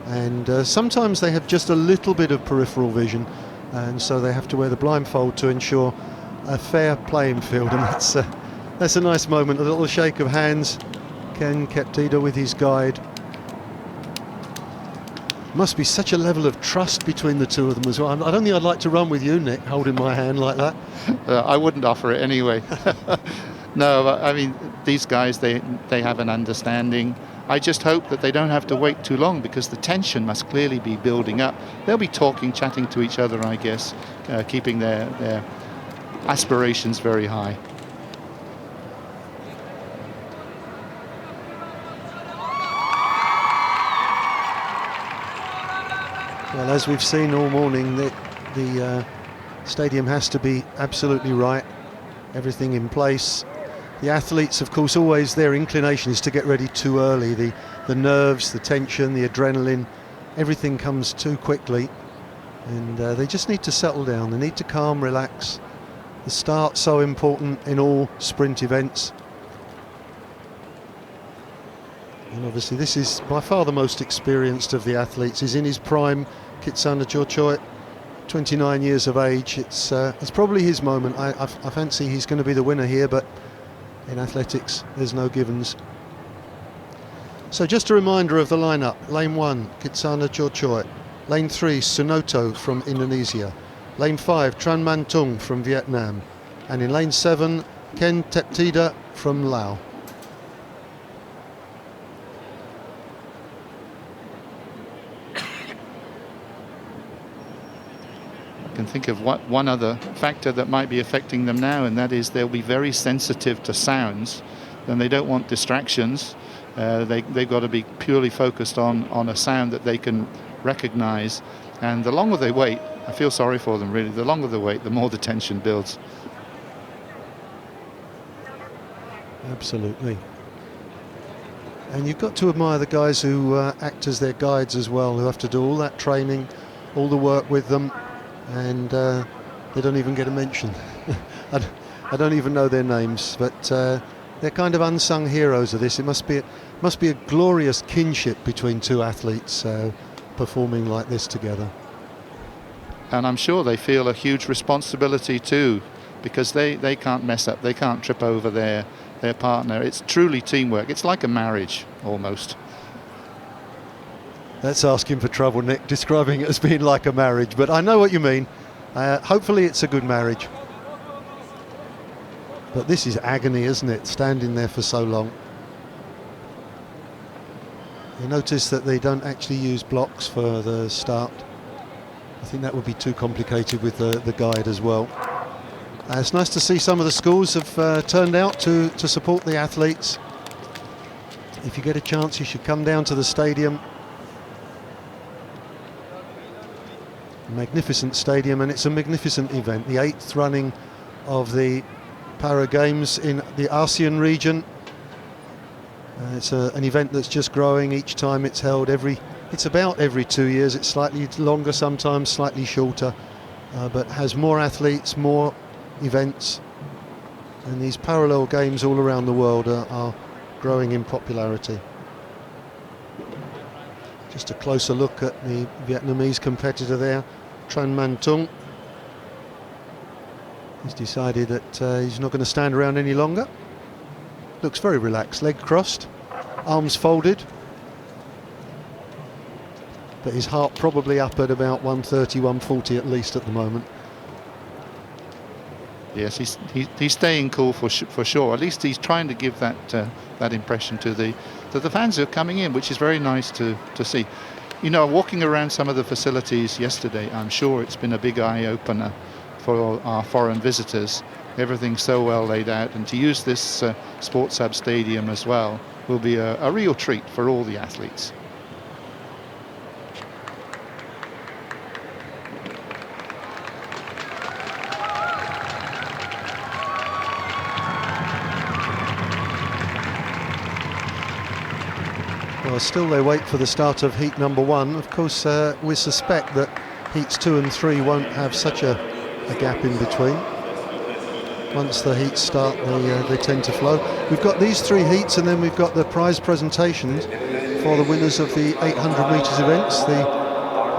And sometimes they have just a little bit of peripheral vision, and so they have to wear the blindfold to ensure a fair playing field. And that's a nice moment, a little shake of hands. Ken Thapedia with his guide. Must be such a level of trust between the two of them as well. I don't think I'd like to run with you, Nick, holding my hand like that. I wouldn't offer it anyway. No, but I mean, these guys, they have an understanding. I just hope that they don't have to wait too long, because the tension must clearly be building up. They'll be talking, chatting to each other, I guess, keeping their aspirations very high. Well, as we've seen all morning, the stadium has to be absolutely right, everything in place. The athletes, of course, always their inclination is to get ready too early. The nerves, the tension, the adrenaline, everything comes too quickly, and they just need to settle down. They need to calm, relax. The start's so important in all sprint events. And obviously this is by far the most experienced of the athletes. He's in his prime, Kitsana Georgie, 29 years of age. It's probably his moment. I fancy he's going to be the winner here, but in athletics there's no givens. So just a reminder of the lineup. Lane 1, Kitsana Georgie. Lane 3, Sunoto from Indonesia. Lane 5, Tran Man Tung from Vietnam. And in lane 7, Ken Thapedia from Laos. I can think of one other factor that might be affecting them now, and that is they'll be very sensitive to sounds, and they don't want distractions. They've got to be purely focused on a sound that they can recognize. And the longer they wait, I feel sorry for them really, the longer they wait, the more the tension builds. Absolutely. And you've got to admire the guys who act as their guides as well, who have to do all that training, all the work with them, and they don't even get a mention. I don't even know their names, but they're kind of unsung heroes of this. It must be a glorious kinship between two athletes performing like this together. And I'm sure they feel a huge responsibility too, because they can't mess up, they can't trip over their partner. It's truly teamwork. It's like a marriage almost. That's asking for trouble, Nick, describing it as being like a marriage, but I know what you mean. Hopefully it's a good marriage. But this is agony, isn't it, standing there for so long. You notice that they don't actually use blocks for the start. I think that would be too complicated with the guide as well. It's nice to see some of the schools have turned out to support the athletes. If you get a chance, you should come down to the stadium. A magnificent stadium, and it's a magnificent event. The 8th running of the Para Games in the ASEAN region. It's an event that's just growing each time it's held. It's about every 2 years. It's slightly longer sometimes, slightly shorter, but has more athletes, more events, and these parallel games all around the world are growing in popularity. Just a closer look at the Vietnamese competitor there, Tran Man Tung. He's decided that he's not going to stand around any longer. Looks very relaxed, leg crossed, arms folded, but his heart probably up at about 130, 140 at least at the moment. Yes, he's staying cool for sure. At least he's trying to give that impression to the fans who are coming in, which is very nice to see. You know, walking around some of the facilities yesterday, I'm sure it's been a big eye-opener for our foreign visitors. Everything's so well laid out, and to use this Sports Hub Stadium as well will be a real treat for all the athletes. Well, still they wait for the start of heat number 1. Of course, we suspect that heats 2 and 3 won't have such a gap in between. Once the heats start, they tend to flow. We've got these 3 heats, and then we've got the prize presentations for the winners of the 800 metres events. The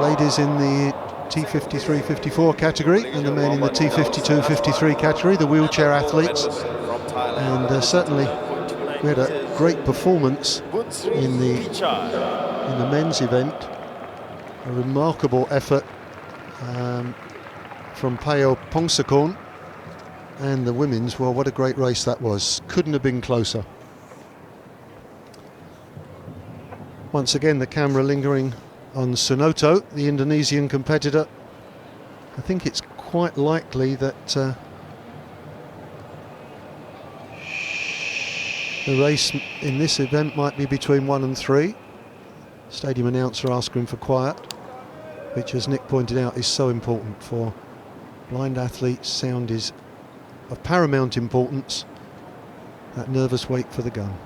ladies in the T53-54 category, and the men in the T52-53 category, the wheelchair athletes. And certainly we had a great performance in the men's event. A remarkable effort from Peo Pongsakorn. And the women's, well, what a great race that was. Couldn't have been closer. Once again, the camera lingering on Sunoto, the Indonesian competitor. I think it's quite likely that the race in this event might be between 1 and 3. Stadium announcer asking for quiet, which, as Nick pointed out, is so important for blind athletes. Sound is of paramount importance. That nervous wait for the gun.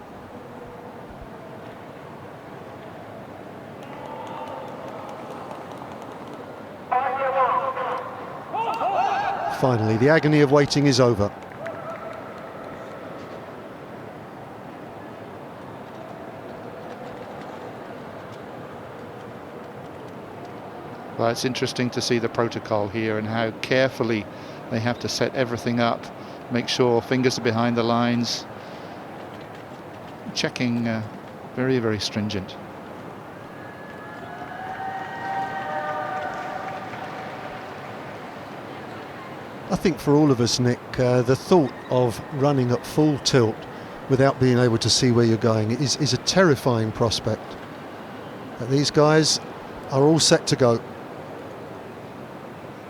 Finally, the agony of waiting is over. Well, it's interesting to see the protocol here and how carefully they have to set everything up, make sure fingers are behind the lines, checking very, very stringent. I think for all of us, Nick, the thought of running at full tilt without being able to see where you're going is a terrifying prospect. But these guys are all set to go.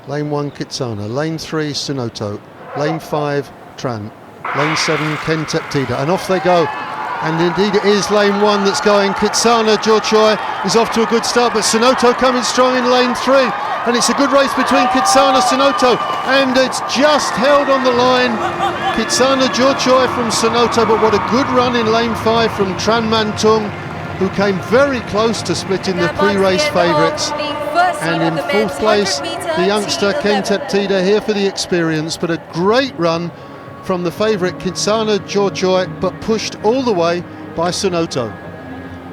Lane 1, Kitsana. Lane 3, Sunoto. Lane 5, Tran. Lane 7, Ken Teptida. And off they go. And indeed it is lane 1 that's going. Kitsana, Jorchoy is off to a good start, but Sunoto coming strong in lane 3. And it's a good race between Kitsana and Sunoto. and it's just held on the line. Kitsana Jorchoi from Sonoto, but what a good run in lane 5 from Tran Man Tung, who came very close to splitting the pre-race favourites. And in fourth place, the youngster Ken Teptida, here for the experience, but a great run from the favourite Kitsana Jorchoi, but pushed all the way by Sonoto.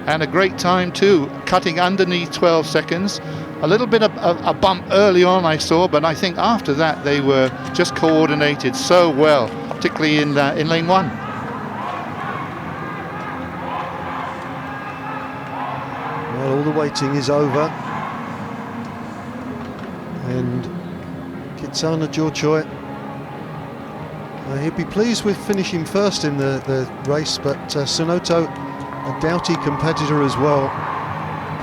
And a great time too, cutting underneath 12 seconds. A little bit of a bump early on I saw, but I think after that they were just coordinated so well, particularly in lane 1. Well, all the waiting is over, and Kitsana Jorchoi, he'd be pleased with finishing first in the race, but Sonoto, a doughty competitor as well,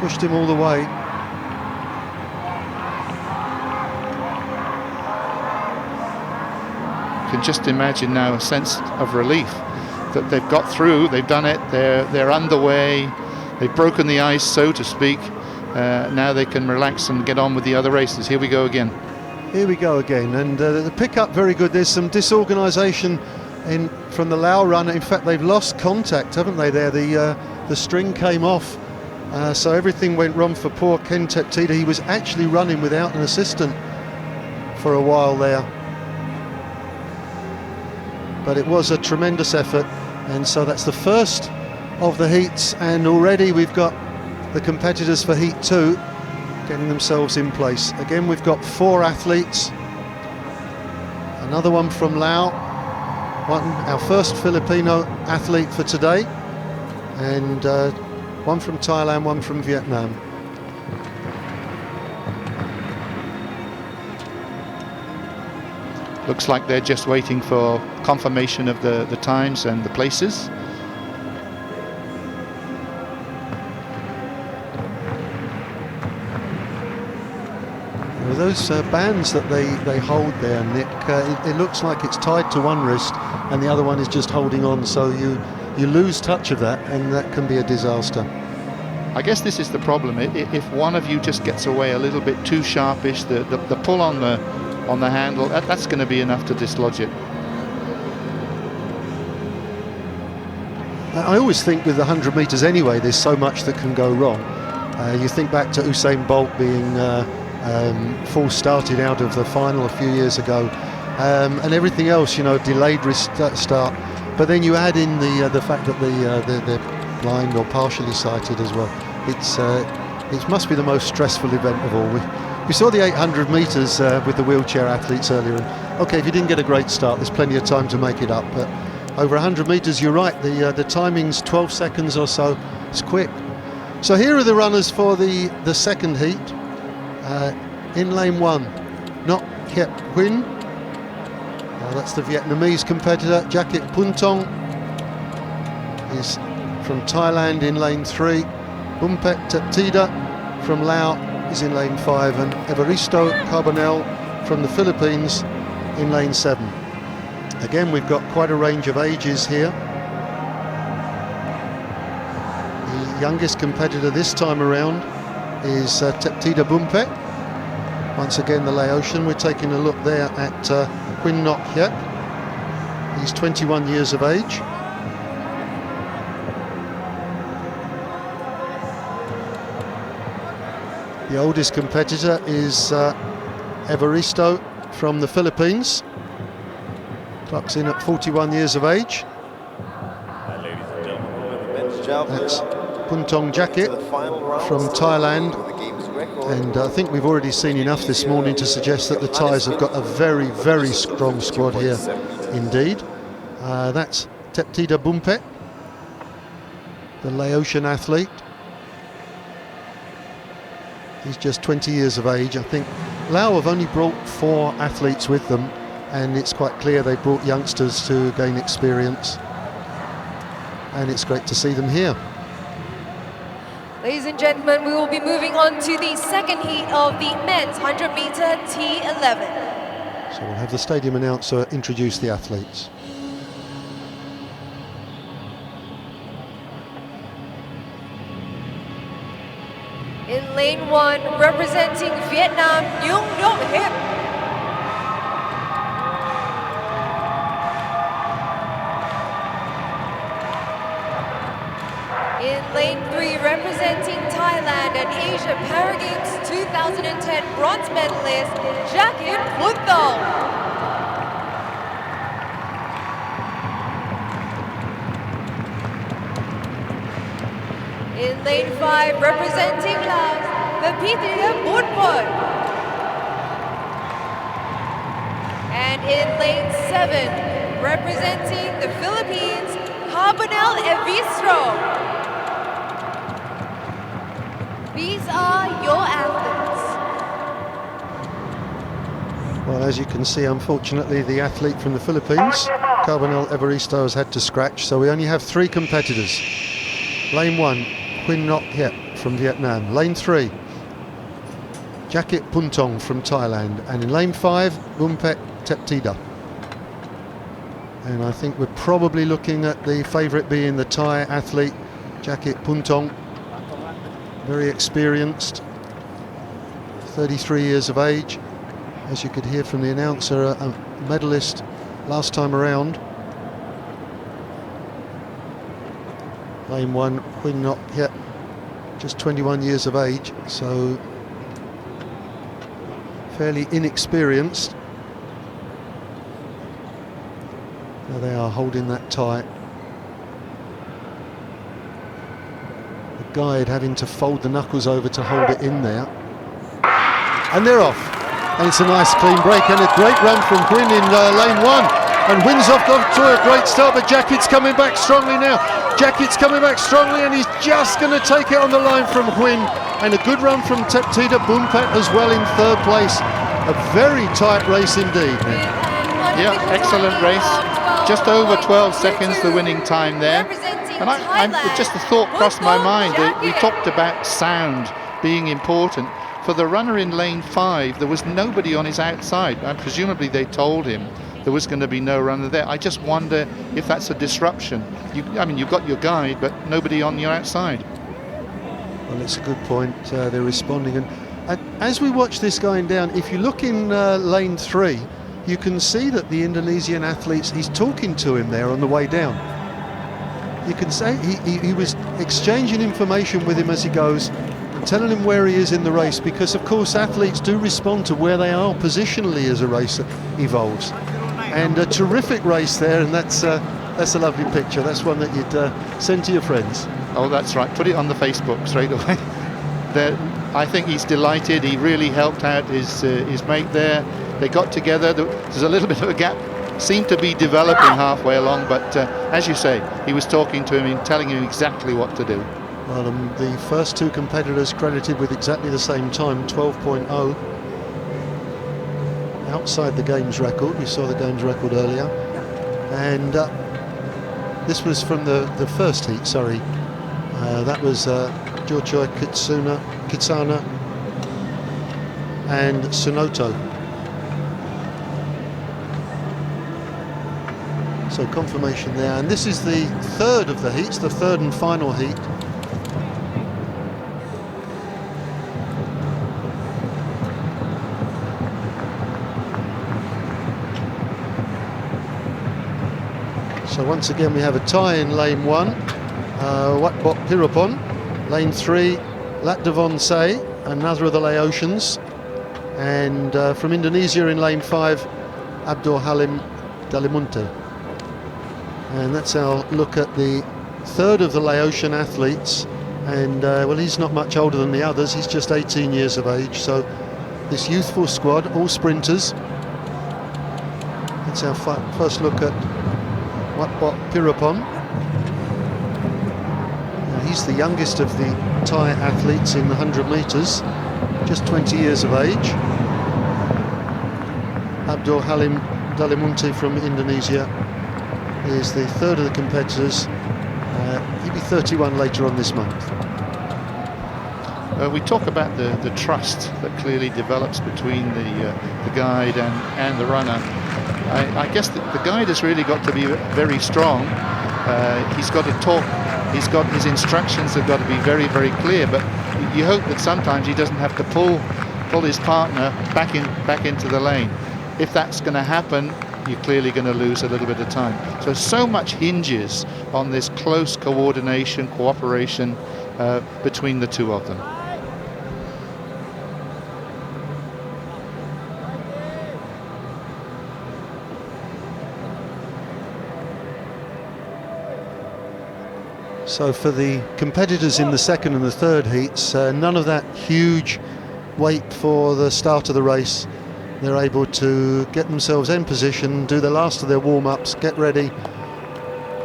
pushed him all the way. You can just imagine now a sense of relief that they've got through, they've done it, they're underway, they've broken the ice, so to speak. Now they can relax and get on with the other races. Here we go again. Here we go again, and the pickup very good. There's some disorganisation from the Lao runner. In fact, they've lost contact, haven't they? There, the string came off, so everything went wrong for poor Ken Teptida. He was actually running without an assistant for a while there, but it was a tremendous effort, and so that's the first of the heats, and already we've got the competitors for Heat 2 getting themselves in place. Again, we've got 4 athletes, another one from Laos, our first Filipino athlete for today, and one from Thailand, one from Vietnam. Looks like they're just waiting for confirmation of the times and the places. Those bands that they hold there, Nick, it looks like it's tied to one wrist and the other one is just holding on, so you lose touch of that, and that can be a disaster. I guess this is the problem. If one of you just gets away a little bit too sharpish, the pull on the handle, that's going to be enough to dislodge it. I always think with the 100 metres anyway, there's so much that can go wrong. You think back to Usain Bolt being false started out of the final a few years ago, and everything else, delayed start. But then you add in the fact that they're blind or partially sighted as well. It must be the most stressful event of all. We saw the 800 metres with the wheelchair athletes earlier, and okay, if you didn't get a great start, there's plenty of time to make it up. But over 100 metres, you're right. The timing's 12 seconds or so. It's quick. So here are the runners for the second heat. In lane 1, Nok Hiep Huynh, that's the Vietnamese competitor. Jakit Puntong is from Thailand in lane 3. Bumpet Teptida from Laos is in lane 5, and Evaristo Carbonell from the Philippines in lane 7. Again, we've got quite a range of ages here. The youngest competitor this time around is Teptida Bumpet. Once again, the Laotian. We're taking a look there at Huynh Nok Hiep. He's 21 years of age. The oldest competitor is Evaristo from the Philippines. Clocks in at 41 years of age. That's Puntong Jakit from Thailand. And I think we've already seen enough this morning to suggest that the Thais have got a very, very strong squad here indeed. That's Teptida Bumpet, the Laotian athlete. He's just 20 years of age. I think Lao have only brought 4 athletes with them, and it's quite clear they brought youngsters to gain experience. And it's great to see them here. Ladies and gentlemen, we will be moving on to the second heat of the men's 100-meter T11. So we'll have the stadium announcer introduce the athletes. In lane 1, representing Vietnam, Nhung Nok Hiep. In lane 3, representing Thailand and Asia Paragames 2010 bronze medalist, Jacket Puntong. In lane 5, representing Laos, Vipitya Bunpon. And in lane 7, representing the Philippines, Carbonel Evistro. These are your athletes. Well, as you can see, unfortunately, the athlete from the Philippines, Carbonel Evaristo, has had to scratch, so we only have 3 competitors. Lane 1, Quinn Ngoc Hiep from Vietnam. Lane 3, Jacket Puntong from Thailand. And in lane 5, Bumpet Teptida. And I think we're probably looking at the favourite being the Thai athlete, Jacket Puntong. Very experienced, 33 years of age. As you could hear from the announcer, a medalist last time around. Lane 1, Quinn Ngoc Hiep, just 21 years of age, so fairly inexperienced. There they are, holding that tight. The guide having to fold the knuckles over to hold it in there. And they're off. And it's a nice clean break and a great run from Quinn in lane 1. And Winsoff got to a great start, but Jacket's coming back strongly now. Jacket's coming back strongly, and he's just going to take it on the line from Quinn. And a good run from Teptida Bumpet as well in 3rd place. A very tight race indeed. Yeah, excellent race. Just over 12 seconds the winning time there. And I'm just a thought crossed my mind that we talked about sound being important. For the runner in lane 5, there was nobody on his outside. And presumably they told him there was going to be no runner there. I just wonder if that's a disruption. I mean, you've got your guide, but nobody on your outside. Well, it's a good point. They're responding. And as we watch this going down, if you look in lane 3, you can see that the Indonesian athletes, he's talking to him there on the way down. You can say he was exchanging information with him as he goes, and telling him where he is in the race, because of course athletes do respond to where they are positionally as a race evolves. And a terrific race there, and that's a lovely picture. That's one that you'd send to your friends. Oh, that's right. Put it on the Facebook straight away. I think he's delighted. He really helped out his mate there. They got together. There's a little bit of a gap. Seemed to be developing halfway along, but as you say, he was talking to him and telling him exactly what to do. Well, the first 2 competitors credited with exactly the same time, 12.0. Outside the games record. We saw the games record earlier. And this was from the first heat, sorry. That was Jochoi Kitsana and Sunoto. So confirmation there. And this is the 3rd of the heats, the 3rd and final heat. So once again we have a tie in lane 1, Watbok Pirapon. Lane 3, Latdavon Say, another of the Laotians. And from Indonesia in lane 5, Abdul Halim Dalimunte. And that's our look at the 3rd of the Laotian athletes. And well, he's not much older than the others, he's just 18 years of age. So this youthful squad, all sprinters. That's our first look at Watbok Pirapon. He's the youngest of the Thai athletes in the 100 metres, just 20 years of age. Abdul Halim Dalimunte from Indonesia is the 3rd of the competitors. He'll be 31 later on this month. We talk about the trust that clearly develops between the guide and the runner. I guess the guide has really got to be very strong. He's got to talk. He's got his instructions have got to be very, very clear. But you hope that sometimes he doesn't have to pull his partner back into the lane. If that's going to happen, you're clearly going to lose a little bit of time. So much hinges on this close coordination, cooperation between the two of them. So for the competitors in the second and the third heats, none of that huge wait for the start of the race. They're able to get themselves in position, do the last of their warm-ups, get ready,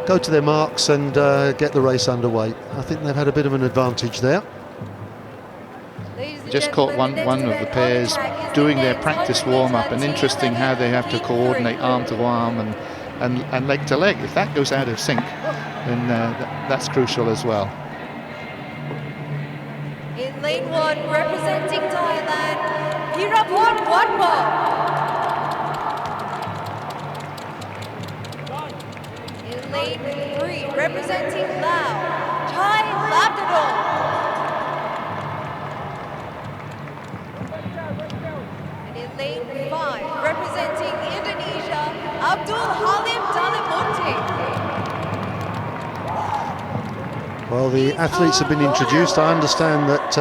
go to their marks and get the race underway. I think they've had a bit of an advantage there. Just caught one of the pairs doing their practice warm-up, and interesting how they have to coordinate arm to arm and leg to leg. If that goes out of sync, then that's crucial as well. In lane 1, representing Thailand, Pirapon Watpa. In lane 3, representing Laos, Chai Labdadol. And in lane 5, representing Indonesia, Abdul Halim Dalimunti. Well, the athletes have been introduced. I understand that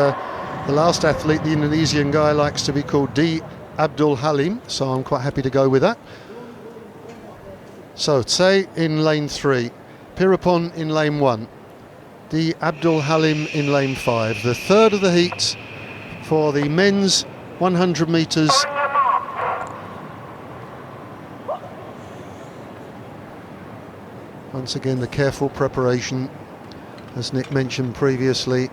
the last athlete, the Indonesian guy, likes to be called D. Abdul Halim, so I'm quite happy to go with that. So, Tse in lane 3, Pirapon in lane 1, D. Abdul Halim in lane 5. The third of the heats for the men's 100 metres. Once again, the careful preparation. As Nick mentioned previously,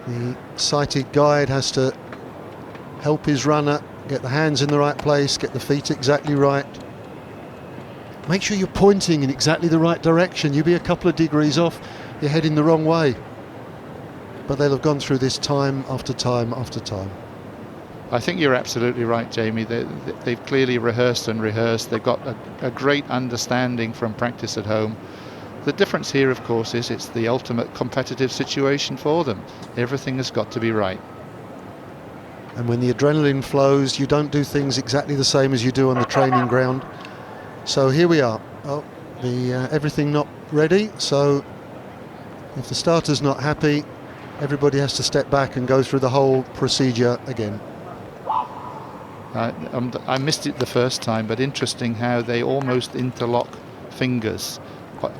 the sighted guide has to help his runner get the hands in the right place, get the feet exactly right. Make sure you're pointing in exactly the right direction. You'll be a couple of degrees off, you're heading the wrong way. But they'll have gone through this time after time after time. I think you're absolutely right, Jamie. They've clearly rehearsed and rehearsed. They've got a great understanding from practice at home. The difference here, of course, is it's the ultimate competitive situation for them. Everything has got to be right. And when the adrenaline flows, you don't do things exactly the same as you do on the training ground. So here we are. Oh, everything not ready. So if the starter's not happy, everybody has to step back and go through the whole procedure again. I missed it the first time, but interesting how they almost interlock fingers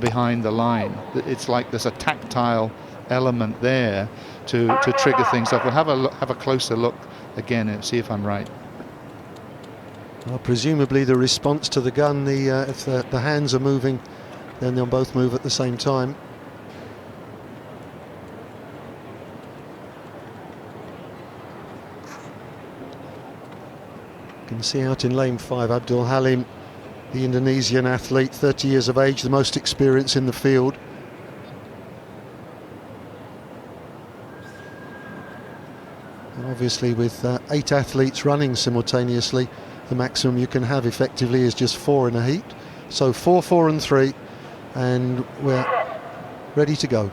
behind the line. It's like there's a tactile element there to trigger things off. We'll have a closer look again and see if I'm right. Well, presumably the response to the gun, if the hands are moving, then they'll both move at the same time. You can see out in lane 5, Abdul Halim, the Indonesian athlete, 30 years of age, the most experience in the field. And obviously with 8 athletes running simultaneously, the maximum you can have effectively is just 4 in a heat. So 4, 4 and 3, and we're ready to go.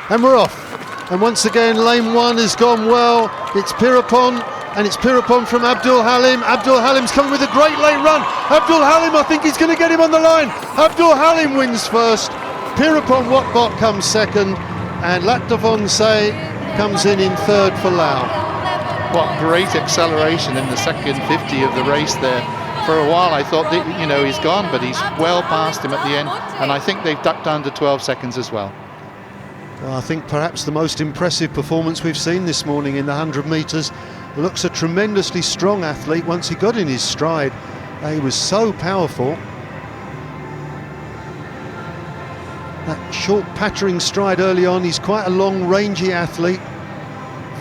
And we're off. And once again, lane 1 has gone well. It's Pirapon, and it's Pirapon from Abdul Halim. Abdul Halim's coming with a great late run. Abdul Halim, I think he's going to get him on the line. Abdul Halim wins first. Pirapon Watbot comes second, and Latdavon Say comes in third for Laos. What great acceleration in the second 50 of the race there. For a while I thought that, he's gone, but he's well past him at the end, and I think they've ducked down to 12 seconds as well. Well, I think perhaps the most impressive performance we've seen this morning in the 100 metres. Looks a tremendously strong athlete once he got in his stride. He was so powerful. That short pattering stride early on. He's quite a long rangy athlete.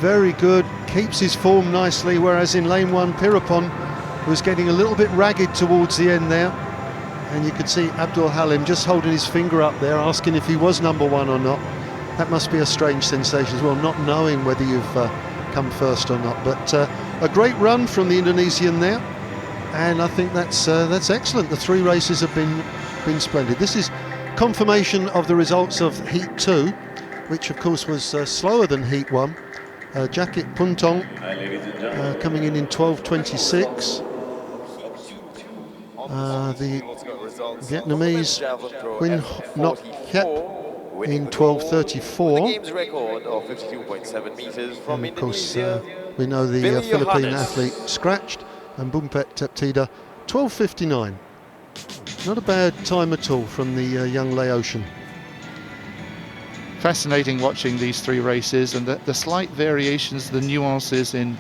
Very good, keeps his form nicely, whereas in lane 1 Pirapon was getting a little bit ragged towards the end there. And you could see Abdul Halim just holding his finger up there, asking if he was number 1 or not. That must be a strange sensation as well, not knowing whether you've come first or not. But a great run from the Indonesian there, and I think that's excellent. The 3 races have been splendid. This is confirmation of the results of Heat 2, which of course was slower than Heat 1. Jacket Puntong coming in 12:26. The results. Vietnamese Nguyen Ngoc Hiet in 12:34. Games record of 52.7 meters from And of course, Indonesia. we know the Billy Philippine Johannes. athlete scratched, and Bumpet Teptida 12:59. Not a bad time at all from the young Laotian. Fascinating watching these three races, and the slight variations, the nuances in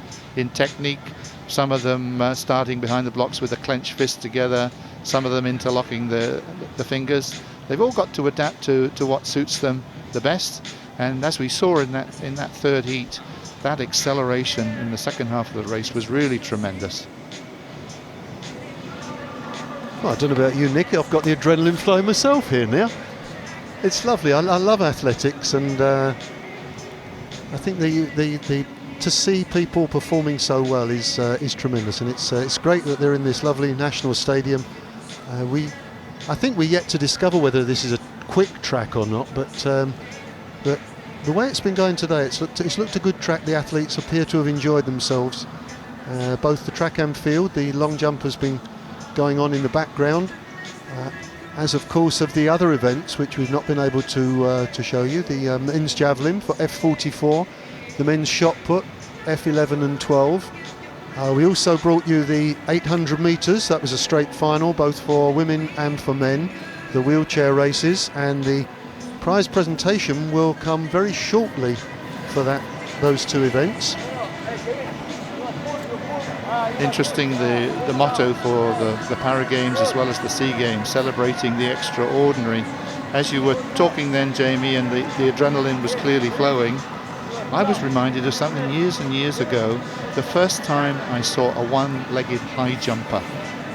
technique. Some of them starting behind the blocks with a clenched fist together, some of them interlocking the fingers. They've all got to adapt to what suits them the best, and as we saw in that third heat, that acceleration in the second half of the race was really tremendous. Well, I don't know about you, Nick, I've got the adrenaline flow myself here now. It's lovely. I love athletics, and I think the to see people performing so well is tremendous, and it's great that they're in this lovely national stadium. I think we're yet to discover whether this is a quick track or not, but the way it's been going today, it's looked a good track. The athletes appear to have enjoyed themselves, both the track and field. The long jump has been going on in the background, as of course of the other events which we've not been able to show you. The men's javelin for F44, the men's shot put F11 and 12. We also brought you the 800 metres. That was a straight final both for women and for men, the wheelchair races, and the prize presentation will come very shortly for those two events. Interesting, the motto for the Para Games as well as the Sea Games, celebrating the extraordinary. As you were talking then, Jamie, and the adrenaline was clearly flowing, I was reminded of something years and years ago. The first time I saw a one-legged high jumper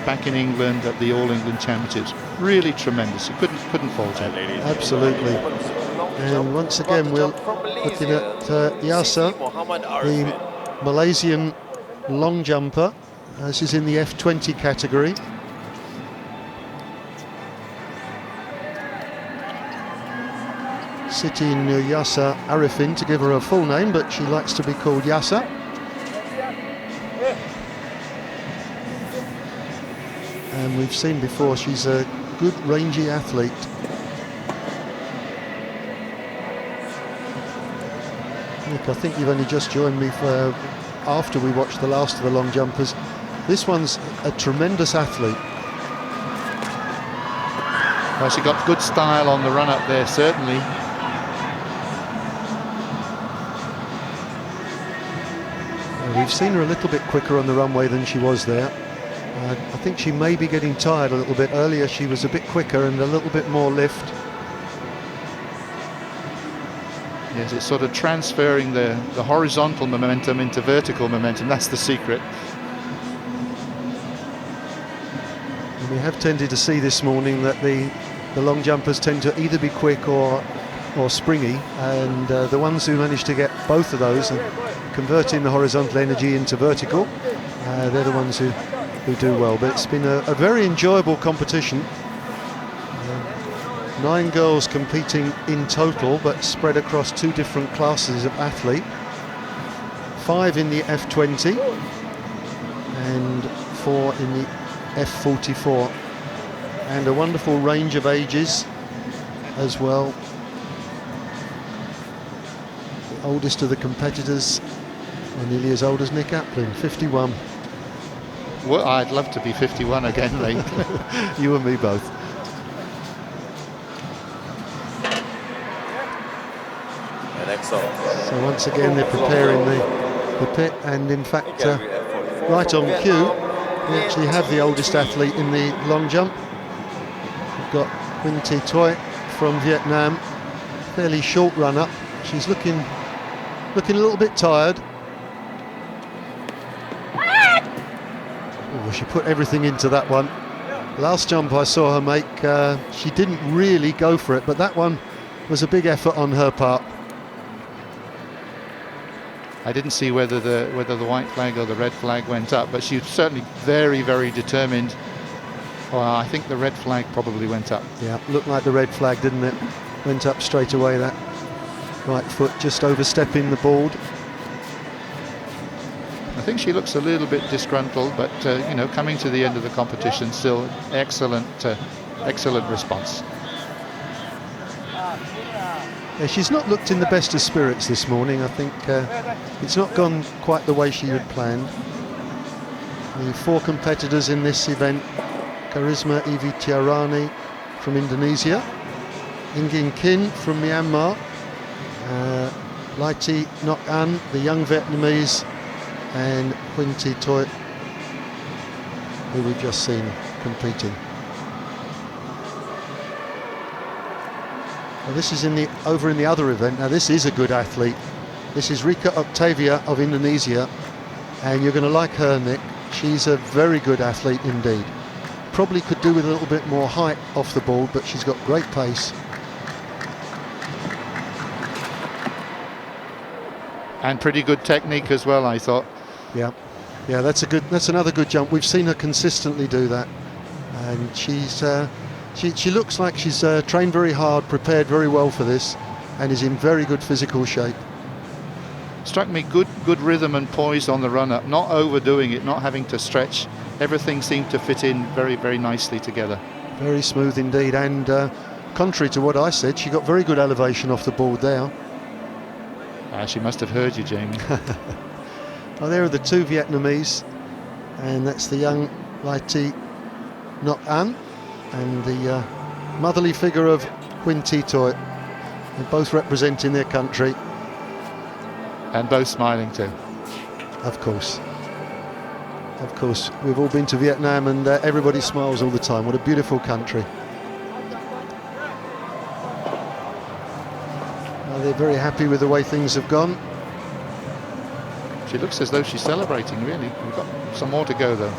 back in England at the All England Championships. Really tremendous. You couldn't fault it. Absolutely. And once again, we're looking at Yasa, the Malaysian long jumper. This is in the F20 category. Siti Yasa Arifin, to give her a full name, but she likes to be called Yasa. And we've seen before, she's a good rangy athlete. Nick, I think you've only just joined me for after we watched the last of the long jumpers. This one's a tremendous athlete. Well, she got good style on the run up there, certainly. We've seen her a little bit quicker on the runway than she was there. I think she may be getting tired a little bit. Earlier she was a bit quicker and a little bit more lift. Yes, it's sort of transferring the horizontal momentum into vertical momentum. That's the secret. And we have tended to see this morning that the long jumpers tend to either be quick or springy, and the ones who manage to get both of those and converting the horizontal energy into vertical, they're the ones who do well. But it's been a very enjoyable competition. 9 girls competing in total, but spread across 2 different classes of athlete. 5 in the F20 and 4 in the F44, and a wonderful range of ages as well. The oldest of the competitors are nearly as old as Nick Applin, 51. Well, I'd love to be 51 again, mate. You and me both. So once again they're preparing the pit, and in fact right on cue we actually have the oldest athlete in the long jump. We've got Nguyen Thi Toi from Vietnam, fairly short run up. She's looking a little bit tired. Oh, she put everything into that one. Last jump I saw her make, she didn't really go for it, but that one was a big effort on her part. I didn't see whether the white flag or the red flag went up, but she was certainly very, very determined. Well, I think the red flag probably went up. Yeah, looked like the red flag, didn't it? Went up straight away, that right foot just overstepping the board. I think she looks a little bit disgruntled, but you know, coming to the end of the competition, still excellent excellent response. Yeah, she's not looked in the best of spirits this morning. I think it's not gone quite the way she had planned. The 4 competitors in this event: Karisma Ivitiarani from Indonesia, Ingin Kin from Myanmar, Laiti Nok An, the young Vietnamese, and Huyn Thi Toi, who we've just seen competing. Now this is over in the other event. Now this is a good athlete. This is Rika Octavia of Indonesia, and you're going to like her, Nick. She's a very good athlete indeed. Probably could do with a little bit more height off the board, but she's got great pace. And pretty good technique as well, I thought. Yeah, that's another good jump. We've seen her consistently do that, and she looks like she's trained very hard, prepared very well for this, and is in very good physical shape. Struck me good rhythm and poise on the run up, not overdoing it, not having to stretch. Everything seemed to fit in very, very nicely together. Very smooth indeed, and contrary to what I said, she got very good elevation off the board there. She must have heard you, Jamie. Well, there are the 2 Vietnamese, and that's the young Laiti Nok An and the motherly figure of Huyn Thi Toi. They're both representing their country. And both smiling too. Of course. Of course. We've all been to Vietnam, and everybody smiles all the time. What a beautiful country. They're very happy with the way things have gone. She looks as though she's celebrating, really. We've got some more to go, though.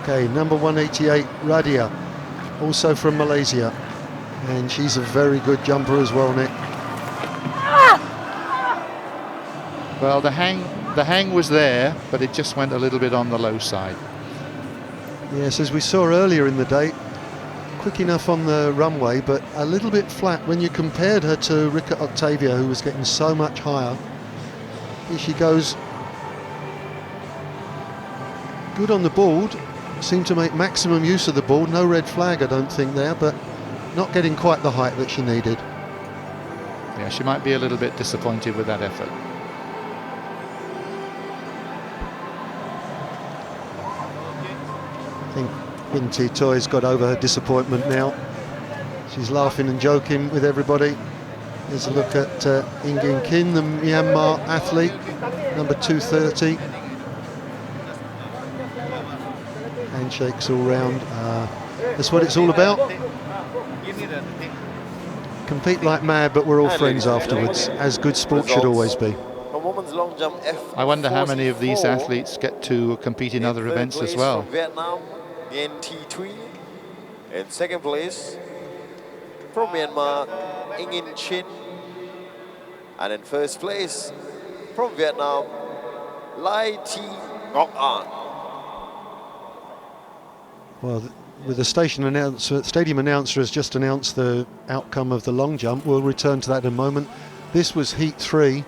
Okay, number 188, Radia, also from Malaysia. And she's a very good jumper as well, Nick. Well, the hang was there, but it just went a little bit on the low side. Yes, as we saw earlier in the day, quick enough on the runway, but a little bit flat when you compared her to Rika Octavia, who was getting so much higher. Here she goes. Good on the board. Seemed to make maximum use of the board. No red flag, I don't think, there, but not getting quite the height that she needed. Yeah, she might be a little bit disappointed with that effort. I think Huyn Thi Toi's got over her disappointment now. She's laughing and joking with everybody. Here's a look at Ingin Kin, the Myanmar athlete, number 230. Handshakes all round. That's what it's all about. Compete like mad, but we're all friends afterwards, as good sport should always be. I wonder how many of these athletes get to compete in other events as well. Vietnam, Nguyen Thi Thuy. In second place, from Myanmar, Ingin Chin. And in first place, from Vietnam, Laiti Nok An. Well, with the stadium announcer has just announced the outcome of the long jump. We'll return to that in a moment. This was Heat 3.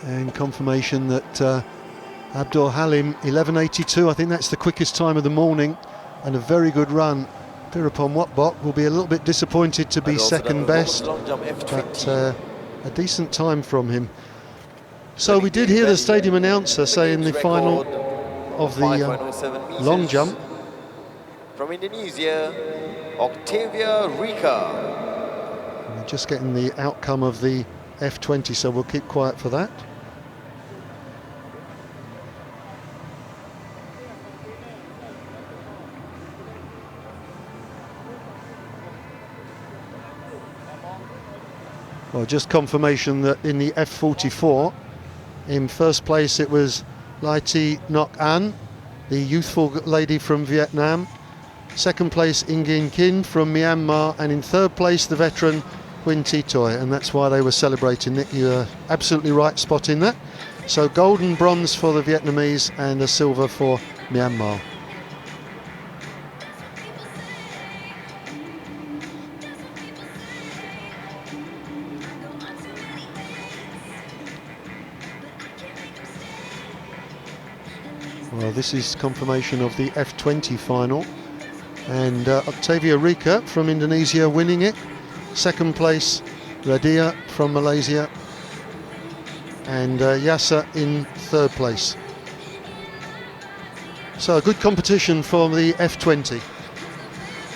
And confirmation that Abdul Halim, 11.82, I think that's the quickest time of the morning, and a very good run. Pirapon Watbok will be a little bit disappointed to be second best, but a decent time from him. So we did hear the stadium announcer say in the final of the long jump. From Indonesia, Octavia Rika. We're just getting the outcome of the F20, so we'll keep quiet for that. Well, just confirmation that in the F44, in first place it was Laiti Nok An, the youthful lady from Vietnam. Second place, Ingin Kin from Myanmar, and in third place, the veteran Huyn Thi Toi, and that's why they were celebrating. Nick, you're absolutely right spotting that. So gold and bronze for the Vietnamese and a silver for Myanmar. Well, this is confirmation of the F20 final, and Octavia Rika from Indonesia winning it. Second place, Radia from Malaysia, and Yasa in third place. So a good competition for the F20.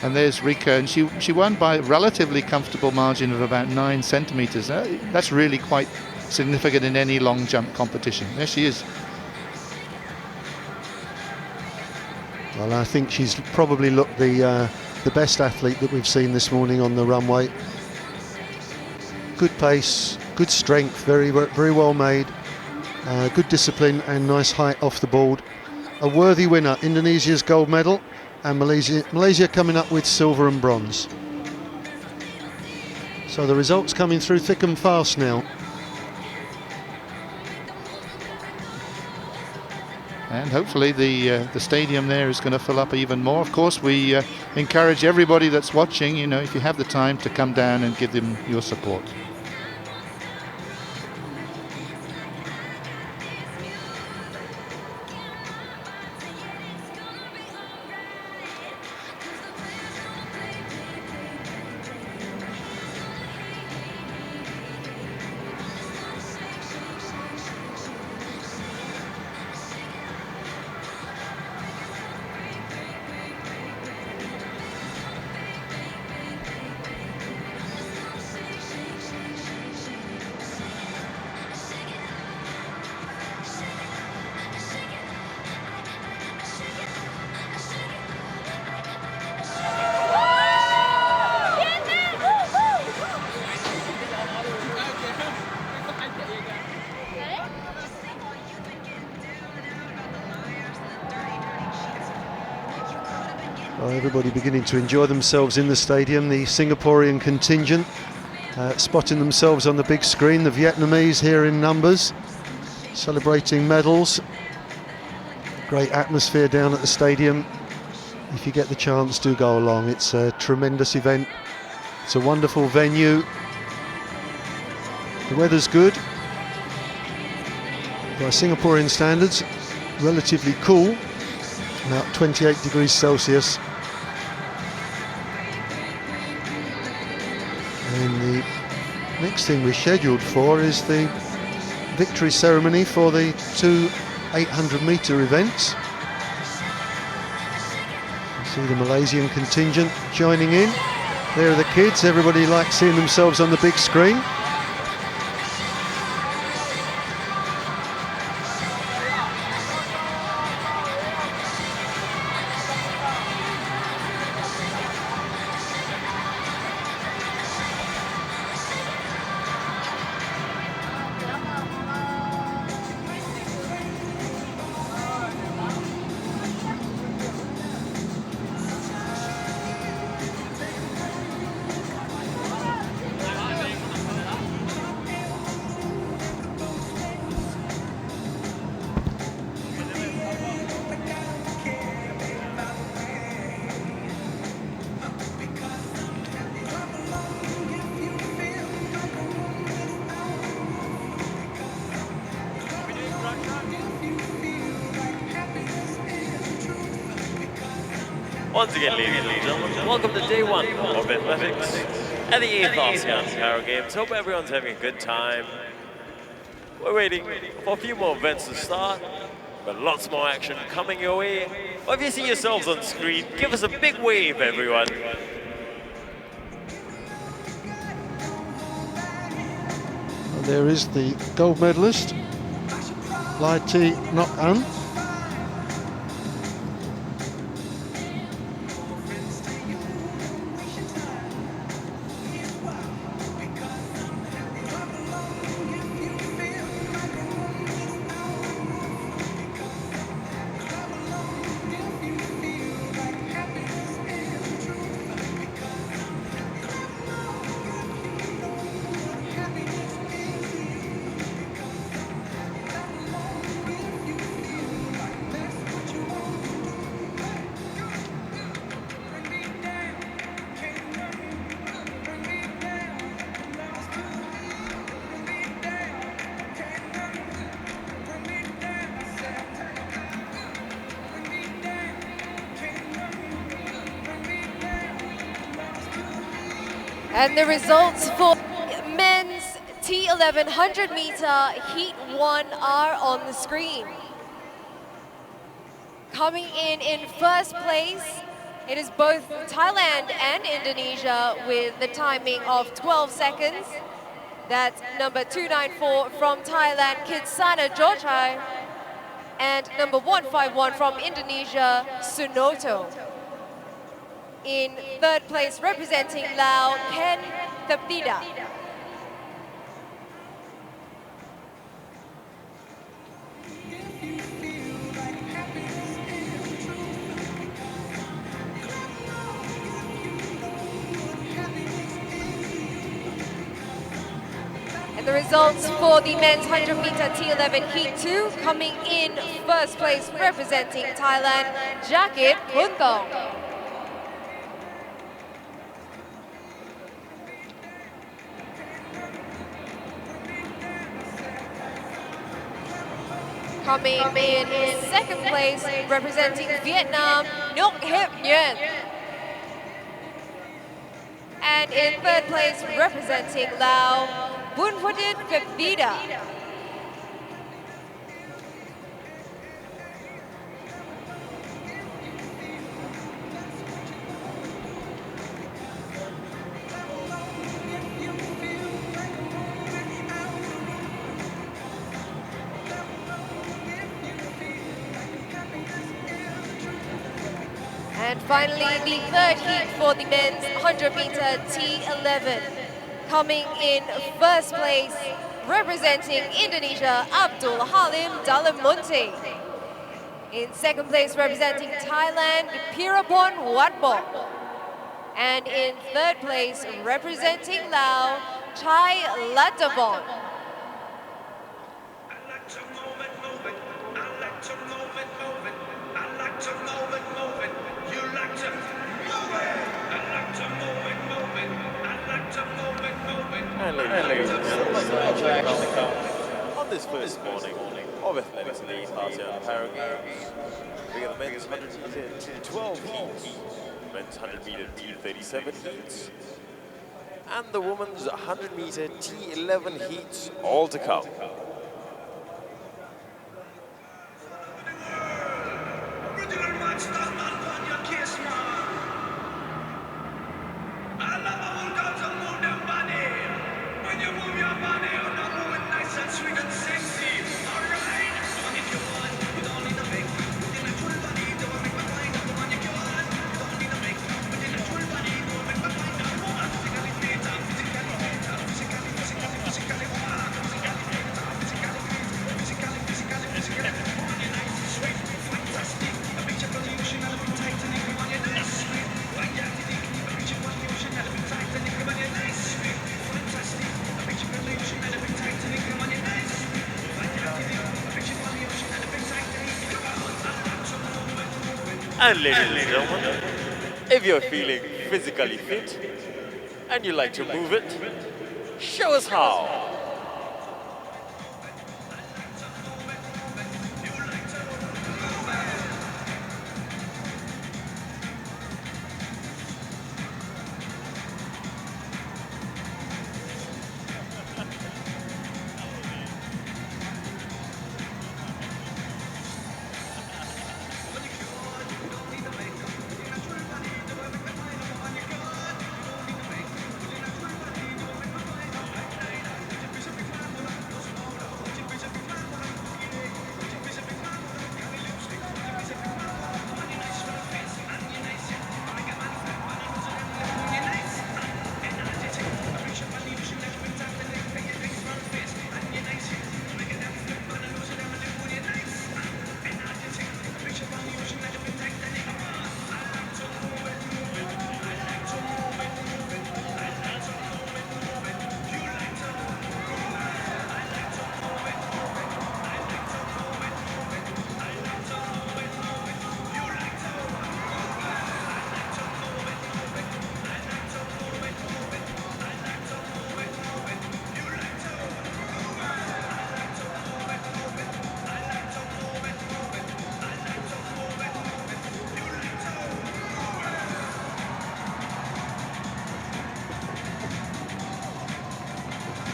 And there's Rika, and she won by a relatively comfortable margin of about 9 centimetres. That's really quite significant in any long jump competition. There she is. Well, I think she's probably looked the best athlete that we've seen this morning on the runway. Good pace, good strength, very well made, good discipline and nice height off the board. A worthy winner, Indonesia's gold medal, and Malaysia coming up with silver and bronze. So the results coming through thick and fast now. And hopefully the stadium there is going to fill up even more. Of course, we encourage everybody that's watching, you know, if you have the time, to come down and give them your support. Well, everybody beginning to enjoy themselves in the stadium. The Singaporean contingent spotting themselves on the big screen. The Vietnamese here in numbers, celebrating medals. Great atmosphere down at the stadium. If you get the chance, do go along. It's a tremendous event. It's a wonderful venue. The weather's good. By Singaporean standards, relatively cool, about 28 degrees Celsius. And the next thing we're scheduled for is the victory ceremony for the two 800-metre events. You see the Malaysian contingent joining in. There are the kids. Everybody likes seeing themselves on the big screen. Once again, ladies and gentlemen, welcome to day one of athletics at the 8th ASEAN Para Games. Hope everyone's having a good time. We're waiting for a few more events to start, but lots more action coming your way. Well, if you see yourselves on screen, give us a big wave, everyone. And there is the gold medalist, Lai T. Nok An. And the results for men's T11 100-meter Heat 1 are on the screen. Coming in first place, it is both Thailand and Indonesia with the timing of 12 seconds. That's number 294 from Thailand, Kitsana Jochai, and number 151 from Indonesia, Sunoto. In third place, representing Laos, Ken Thapida. And the results for the men's 100-meter T11 Heat 2, coming in first place, representing Thailand, Jakit Puntong. Coming in second place, representing Vietnam, Ngoc Hep Nguyen. And in third place, representing Laos, Bunpudit Phepdida. And finally, the third heat for the men's 100-meter T11. Coming in first place, representing Indonesia, Abdul Halim Dalamunti. In second place, representing Thailand, Pirapon Watbok. And in third place, representing Laos, Chai Lattabon. And ladies and gentlemen, on this first morning of athletics in the 8th ASEAN Para Games, we got the men's 100-meter T12 heats, men's 100-meter T37 heats, and the women's 100-meter T11 heats all to come. And ladies and gentlemen, if you're feeling physically fit and you like to move it, show us how.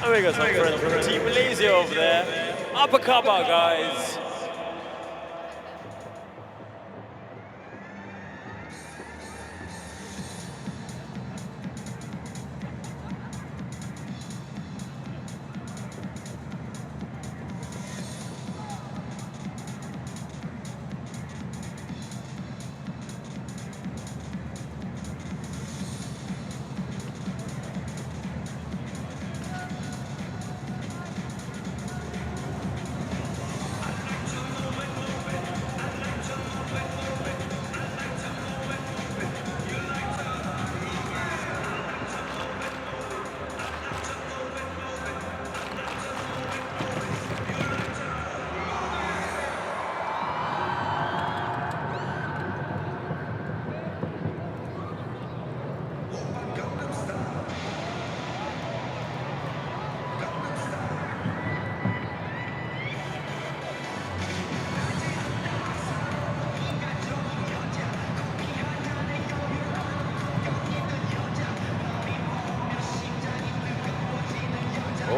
And we got some friends from Team Malaysia over there. Apa khabar, guys?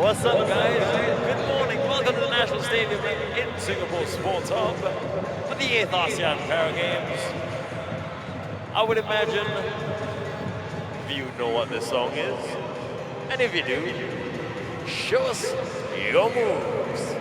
What's up, guys? Good morning. Welcome to the National Stadium in Singapore Sports Hub for the 8th ASEAN Para Games. I would imagine you know what this song is. And if you do, show us your moves.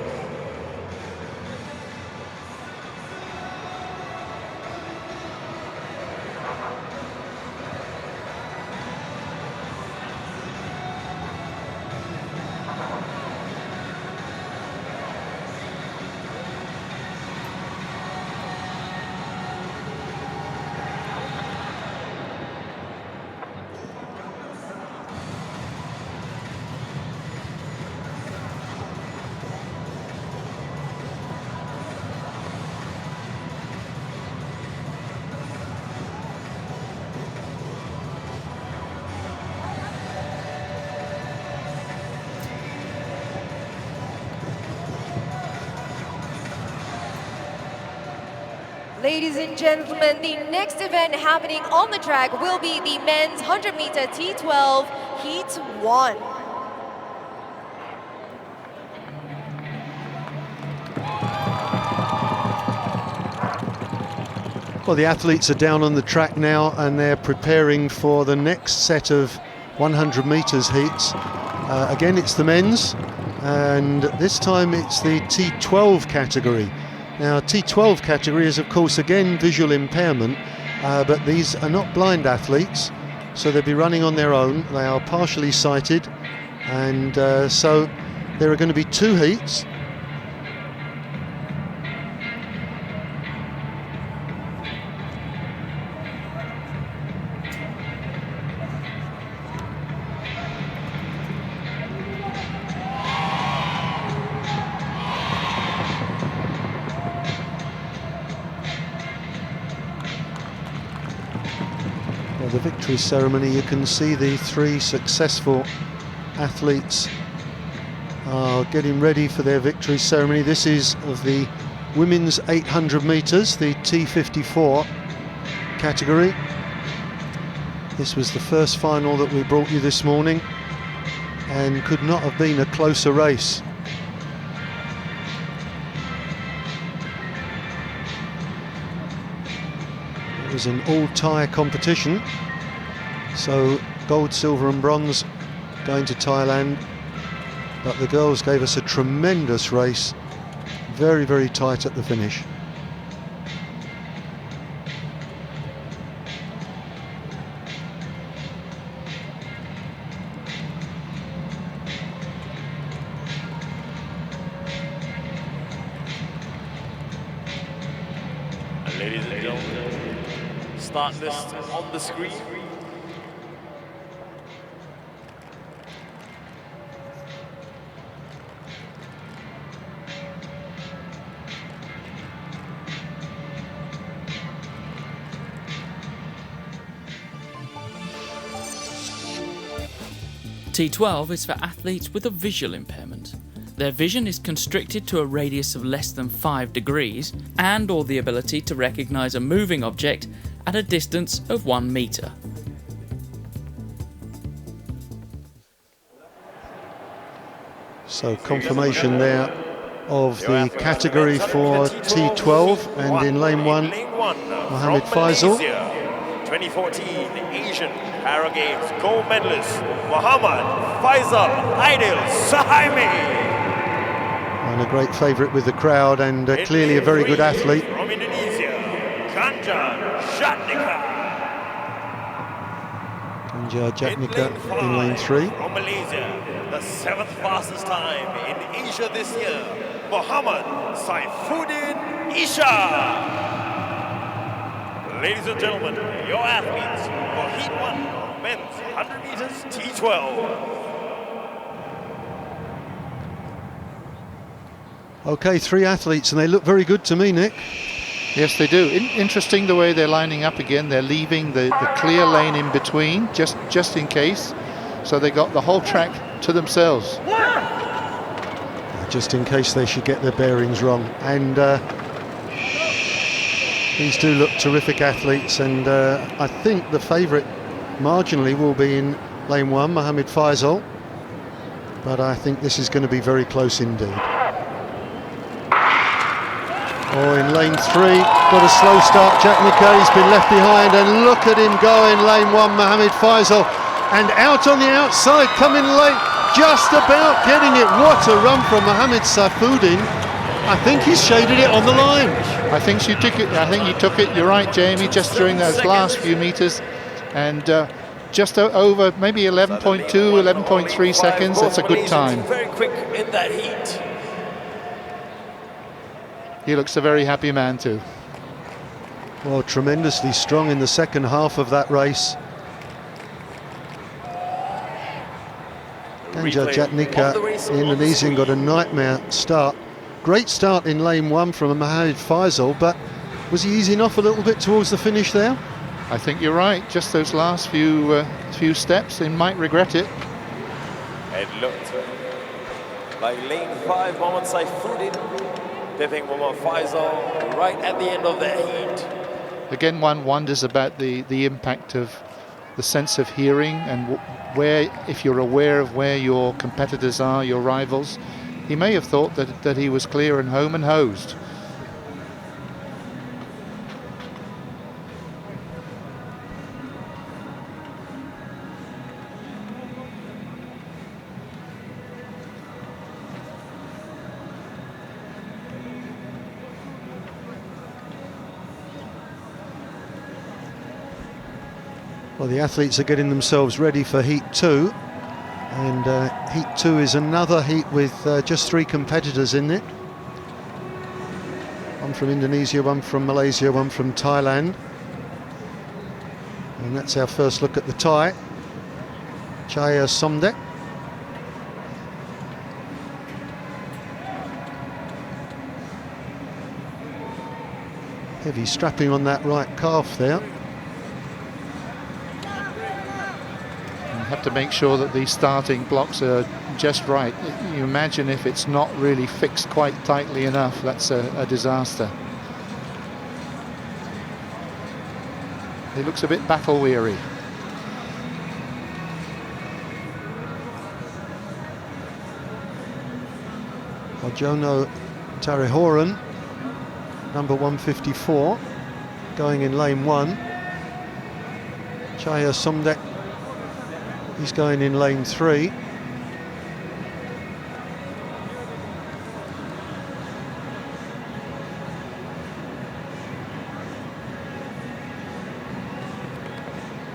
Ladies and gentlemen, the next event happening on the track will be the men's 100-meter T12 Heat 1. Well, the athletes are down on the track now and they're preparing for the next set of 100 metres heats. Again, it's the men's, and this time it's the T12 category. Now, T12 category is, of course, again visual impairment, but these are not blind athletes, so they'll be running on their own. They are partially sighted, and so there are going to be 2 heats. The victory ceremony, you can see the 3 successful athletes are getting ready for their victory ceremony. This is of the women's 800 metres, the T54 category. This was the first final that we brought you this morning and could not have been a closer race. It was an all-tie competition, so gold, silver and bronze going to Thailand, but the girls gave us a tremendous race, very, very tight at the finish. Ladies and gentlemen, start list on the screen. T12 is for athletes with a visual impairment. Their vision is constricted to a radius of less than 5 degrees and or the ability to recognise a moving object at a distance of 1 metre. So confirmation there of the category for T12, and in lane 1, Mohammed Faisal. 2014 Asian Para Games gold medalist Muhammad Faisal Aidil Suhaimi. And a great favourite with the crowd, and clearly a very good athlete. From Indonesia, Ganja Jatnika. Ganja Jatnika in lane 3. From Malaysia, the 7th fastest time in Asia this year, Muhammad Saifuddin Isha. Ladies and gentlemen, your athletes for Heat 1, men's 100 meters T12. Okay, 3 athletes, and they look very good to me, Nick. Yes, they do. Interesting the way they're lining up again. They're leaving the clear lane in between, just in case. So they got the whole track to themselves. Just in case they should get their bearings wrong. And these do look terrific athletes, and I think the favourite marginally will be in lane 1, Mohammed Faisal. But I think this is going to be very close indeed. Oh, in lane 3, got a slow start, Jatnika. He's been left behind, and look at him go in lane 1, Mohammed Faisal. And out on the outside, coming late, just about getting it. What a run from Mohammed Saifuddin. I think he's shaded it on the line. I think you took it. I think you took it. You're right, Jamie. Just during those last few meters, and just over maybe 11.2, 11.3 seconds. That's a good time. Very quick in that heat. He looks a very happy man too. Well, tremendously strong in the second half of that race. Ganja Jatnika, the Indonesian, got a nightmare start. Great start in lane 1 from Mohammed Faisal, but was he easing off a little bit towards the finish there? I think you're right. Just those last few steps, they might regret it. It looked like lane 5, Mohammed Saifuddin, dipping Mohammed Faisal right at the end of the heat. Again, one wonders about the impact of the sense of hearing, and where, if you're aware of where your competitors are, your rivals, he may have thought that he was clear and home and hosed. Well, the athletes are getting themselves ready for Heat 2, and Heat 2 is another heat with just 3 competitors in it. One from Indonesia, one from Malaysia, one from Thailand. And that's our first look at the Thai. Chaya Somdek. Heavy strapping on that right calf there. Have to make sure that these starting blocks are just right. You imagine if it's not really fixed quite tightly enough, that's a disaster. He looks a bit battle weary. Jono Tarihoran, number 154, going in lane 1. Chaya Somdek, he's going in lane 3.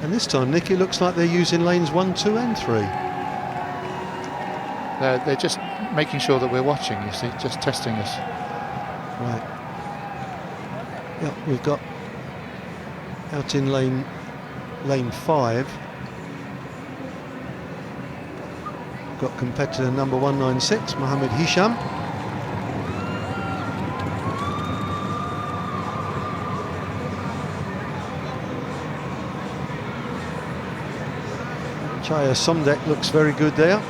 And this time, Nick, it looks like they're using lanes 1, 2 and 3. They're just making sure that we're watching, you see, just testing us. Right. Yeah, we've got out in lane 5. Got competitor number 196, Mohammed Hisham. Chaya Somdek looks very good there.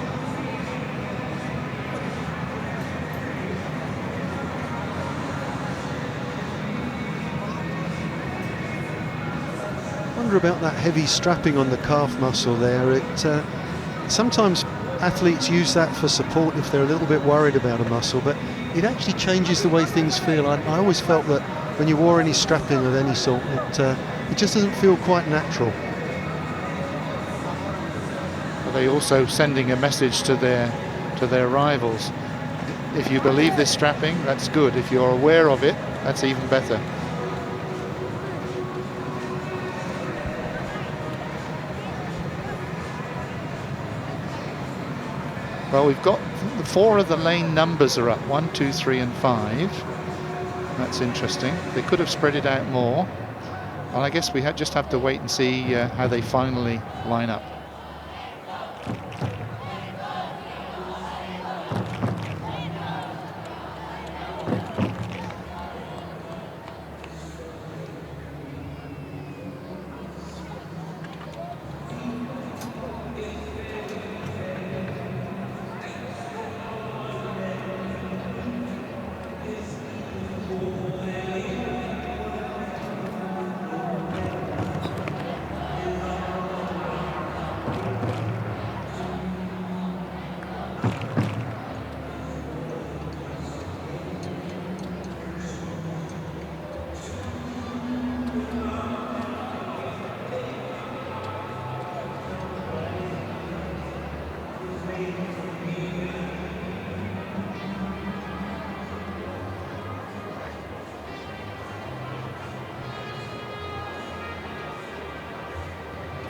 Wonder about that heavy strapping on the calf muscle there. It sometimes athletes use that for support if they're a little bit worried about a muscle, but it actually changes the way things feel. I always felt that when you wore any strapping of any sort, it just doesn't feel quite natural. Are they also sending a message to their rivals? If you believe this strapping, that's good. If you're aware of it, that's even better. Well, we've got 4 of the lane numbers are up, 1, 2, 3 and 5. That's interesting. They could have spread it out more. Well, I guess we just have to wait and see how they finally line up.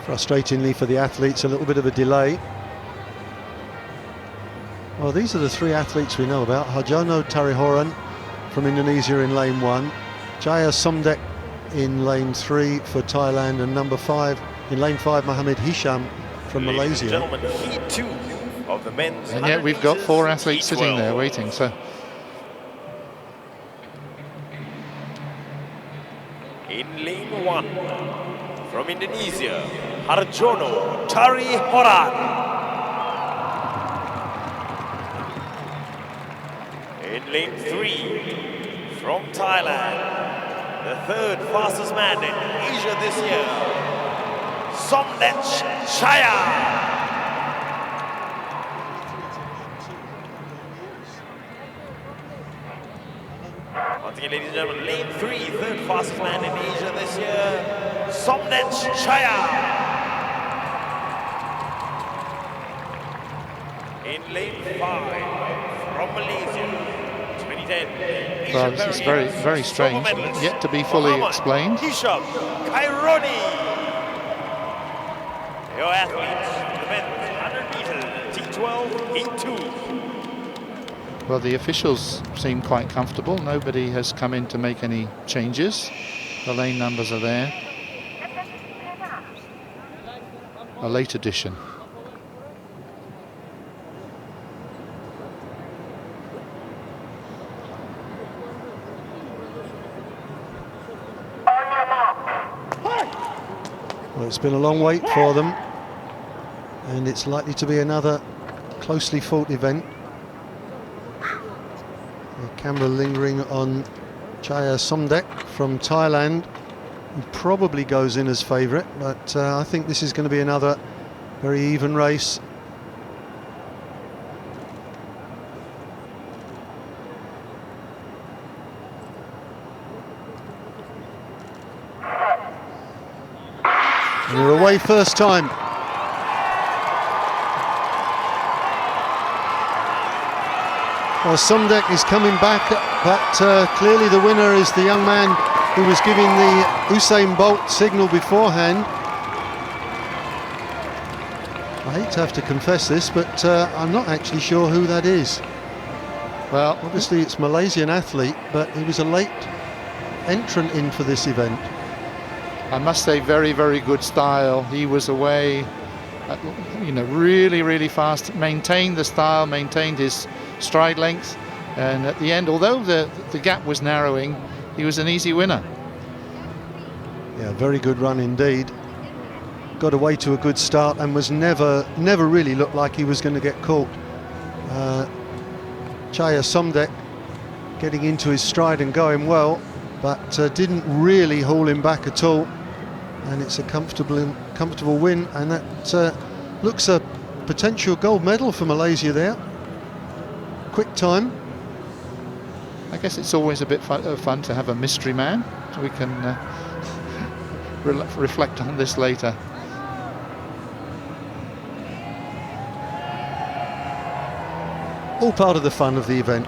Frustratingly for the athletes, a little bit of a delay. Well, these are the 3 athletes we know about. Harjono Tarihoran from Indonesia in lane 1, Jaya Somdek in lane 3 for Thailand, and number 5 in lane 5, Mohammed Hisham from Malaysia. Ladies and gentlemen, heat 2 of the men's. And yet we've got 4 athletes sitting there waiting. So in lane 1 from Indonesia, Harjono Tarihoran. In lane 3 from Thailand, the 3rd fastest man in Asia this year, Somdek Chaya. Once again, ladies and gentlemen, lane 3, 3rd fastest man in Asia this year, Somdek Chaya. In lane 5 from Malaysia, 2010. well, this is very, very strange. Yet to be fully explained. Hisham Kaironi. Your athletes, the men's 100 meters, T12, Heat 2. Well, the officials seem quite comfortable. Nobody has come in to make any changes. The lane numbers are there. A late addition. Well, it's been a long wait for them, and it's likely to be another closely fought event. The camera lingering on Chaya Somdek from Thailand, who probably goes in as favourite, but I think this is going to be another very even race. And they're away first time. Well, Somdek is coming back, but clearly the winner is the young man who was giving the Usain Bolt signal beforehand. I hate to have to confess this, but I'm not actually sure who that is. Well, obviously it's Malaysian athlete, but he was a late entrant in for this event. I must say, very, very good style. He was away, really, really fast. Maintained the style, maintained his stride length, and at the end, although the gap was narrowing, he was an easy winner. Yeah, very good run indeed. Got away to a good start and was never really looked like he was going to get caught. Chaya Somdek getting into his stride and going well, but didn't really haul him back at all. And it's a comfortable win, and that looks a potential gold medal for Malaysia there. Quick time. I guess it's always a bit fun to have a mystery man, so we can reflect on this later. All part of the fun of the event.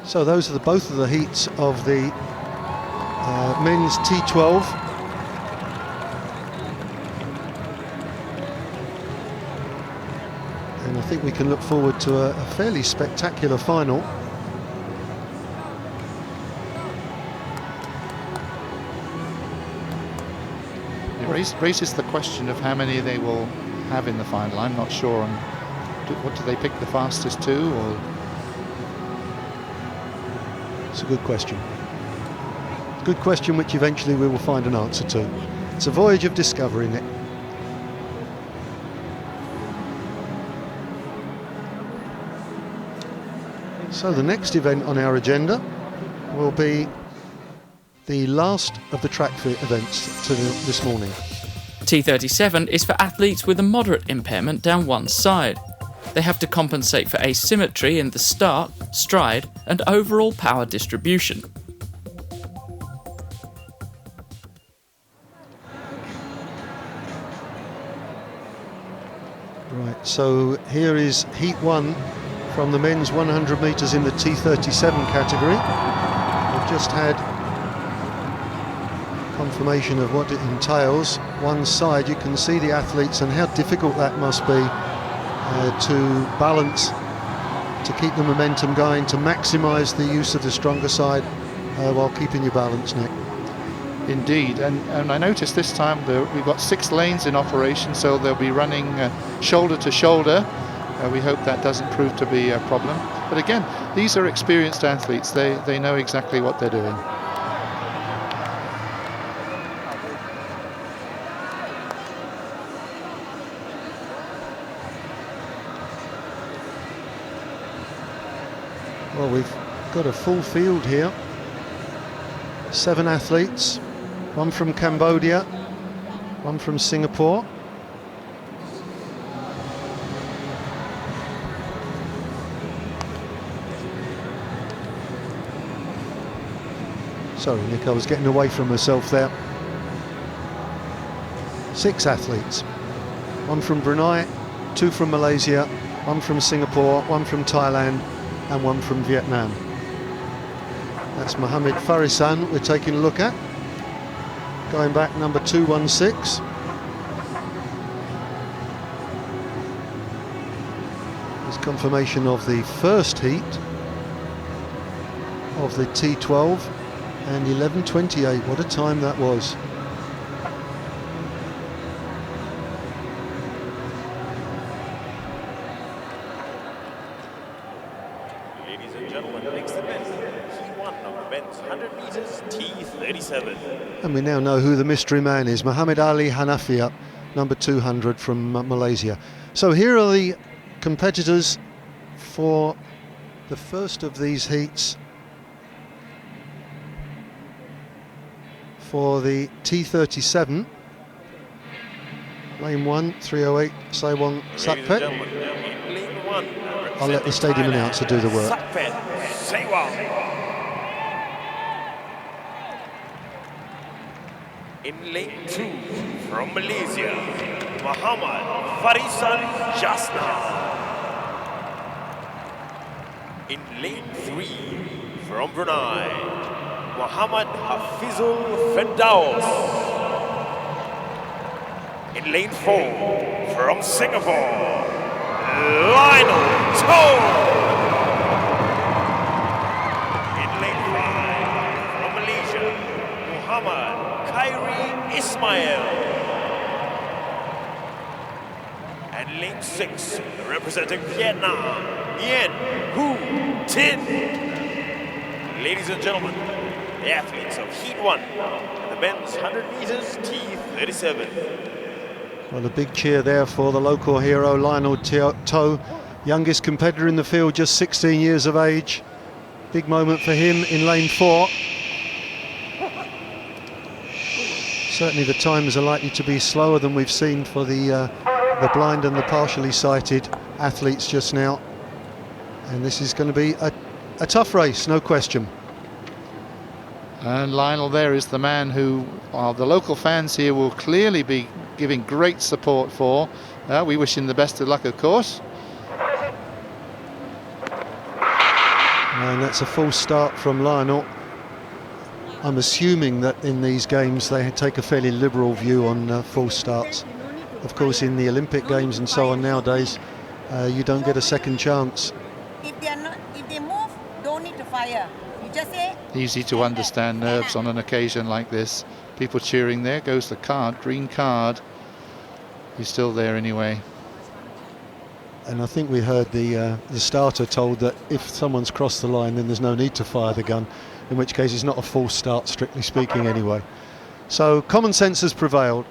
So those are both of the heats of the men's T12. And I think we can look forward to a fairly spectacular final. It raises the question of how many they will have in the final. I'm not sure on what do they pick the fastest to, or... It's a good question. Good question which eventually we will find an answer to. It's a voyage of discovering it. So the next event on our agenda will be the last of the track fit events this morning. T37 is for athletes with a moderate impairment down one side. They have to compensate for asymmetry in the start, stride and overall power distribution. Right, so here is Heat 1 from the men's 100 metres in the T37 category. We've just had confirmation of what it entails. One side, you can see the athletes and how difficult that must be to balance, to keep the momentum going, to maximise the use of the stronger side while keeping your balance, Nick. Indeed, and I noticed this time we've got 6 lanes in operation, so they'll be running shoulder to shoulder. We hope that doesn't prove to be a problem. But again, these are experienced athletes. They know exactly what they're doing. Well, we've got a full field here. 7 athletes, one from Cambodia, one from Singapore. Sorry, Nick, I was getting away from myself there. 6 athletes, one from Brunei, 2 from Malaysia, 1 from Singapore, 1 from Thailand, and 1 from Vietnam. That's Mohammed Farisan we're taking a look at. Going back, number 216. There's confirmation of the first heat of the T12 and 11:28. What a time that was. Ladies and gentlemen, next event, T1 of men's 100 meters, T37. And we now know who the mystery man is, Muhammad Ali Hanafia, number 200 from Malaysia. So here are the competitors for the first of these heats for the T37. Lane 1, 308, Saiwong Sakpet. Lane 1. I'll let the stadium announcer do the work. Sakpet Saiwong. In lane 2, from Malaysia, Muhammad Farisan Jasna. In lane 3, from Brunei, Muhammad Hafizul Firdaus. In lane 4, from Singapore, Lionel Toh. In lane 5, from Malaysia, Muhammad Khairi Ismail. And lane 6, representing Vietnam, Nguyen Hu Tin. Ladies and gentlemen, the athletes of Heat 1 and the men's 100 meters T37. Well, a big cheer there for the local hero, Lionel Toh, youngest competitor in the field, just 16 years of age. Big moment for him in lane 4. Certainly the times are likely to be slower than we've seen for the blind and the partially sighted athletes just now. And this is going to be a tough race, no question. And Lionel there is the man who the local fans here will clearly be giving great support for. We wish him the best of luck, of course. And that's a false start from Lionel. I'm assuming that in these games they take a fairly liberal view on false starts. Of course, in the Olympic Games and so on nowadays, you don't get a second chance. If they move, don't need to fire. You just say. Easy to understand nerves on an occasion like this. People cheering. There goes the card, green card. He's still there anyway. And I think we heard the starter told that if someone's crossed the line, then there's no need to fire the gun, in which case it's not a false start, strictly speaking, anyway. So common sense has prevailed.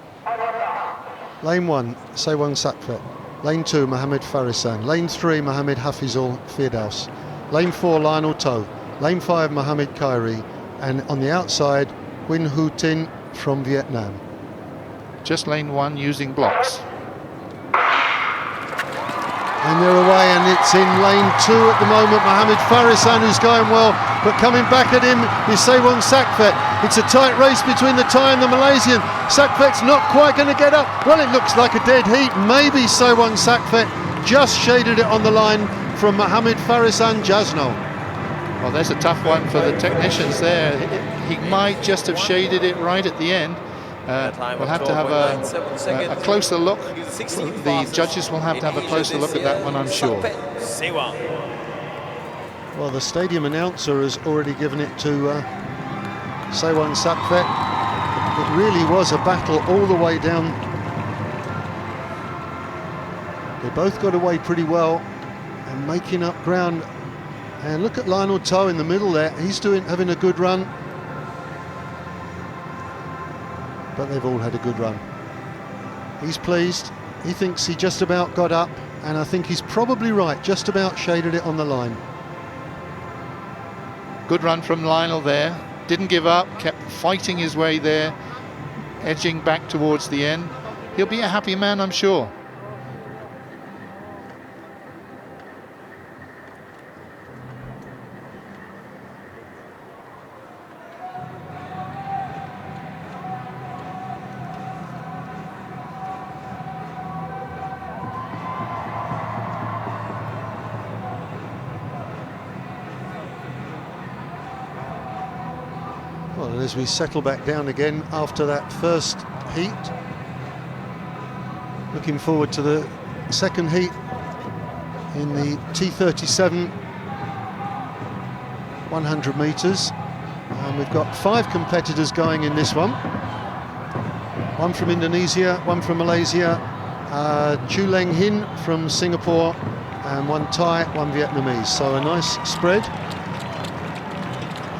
Lane 1, Sewang Sakphet. Lane 2, Mohamed Farisan. Lane 3, Mohamed Hafizul Firdaus. Lane 4, Lionel To. Lane 5, Mohamed Khairi. And on the outside, Nguyen Hu Tin from Vietnam. Just lane 1 using blocks. And they're away, and it's in lane 2 at the moment. Mohamed Farisan, who's going well, but coming back at him is Sewang Sakphet. It's a tight race between the Thai and the Malaysian. Sakphet's not quite going to get up. Well, it looks like a dead heat. Maybe Sewang Sakphet just shaded it on the line from Mohamed Farisan Jasno. Well, there's a tough one for the technicians there. He might just have shaded it right at the end. We'll have to have a closer look. The judges will have to have a closer look at that one, I'm sure. Well, the stadium announcer has already given it to Sewang Sakphet. It really was a battle all the way down. They both got away pretty well and making up ground. And look at Lionel To in the middle there. He's having a good run. But they've all had a good run. He's pleased. He thinks he just about got up, and I think he's probably right, just about shaded it on the line. Good run from Lionel there. Didn't give up, kept fighting his way there, edging back towards the end. He'll be a happy man, I'm sure. Well, as we settle back down again after that first heat, looking forward to the second heat in the T37 100 metres, and we've got 5 competitors going in this one. One from Indonesia, one from Malaysia, Chu Leng Hin from Singapore, and one Thai, one Vietnamese. So a nice spread.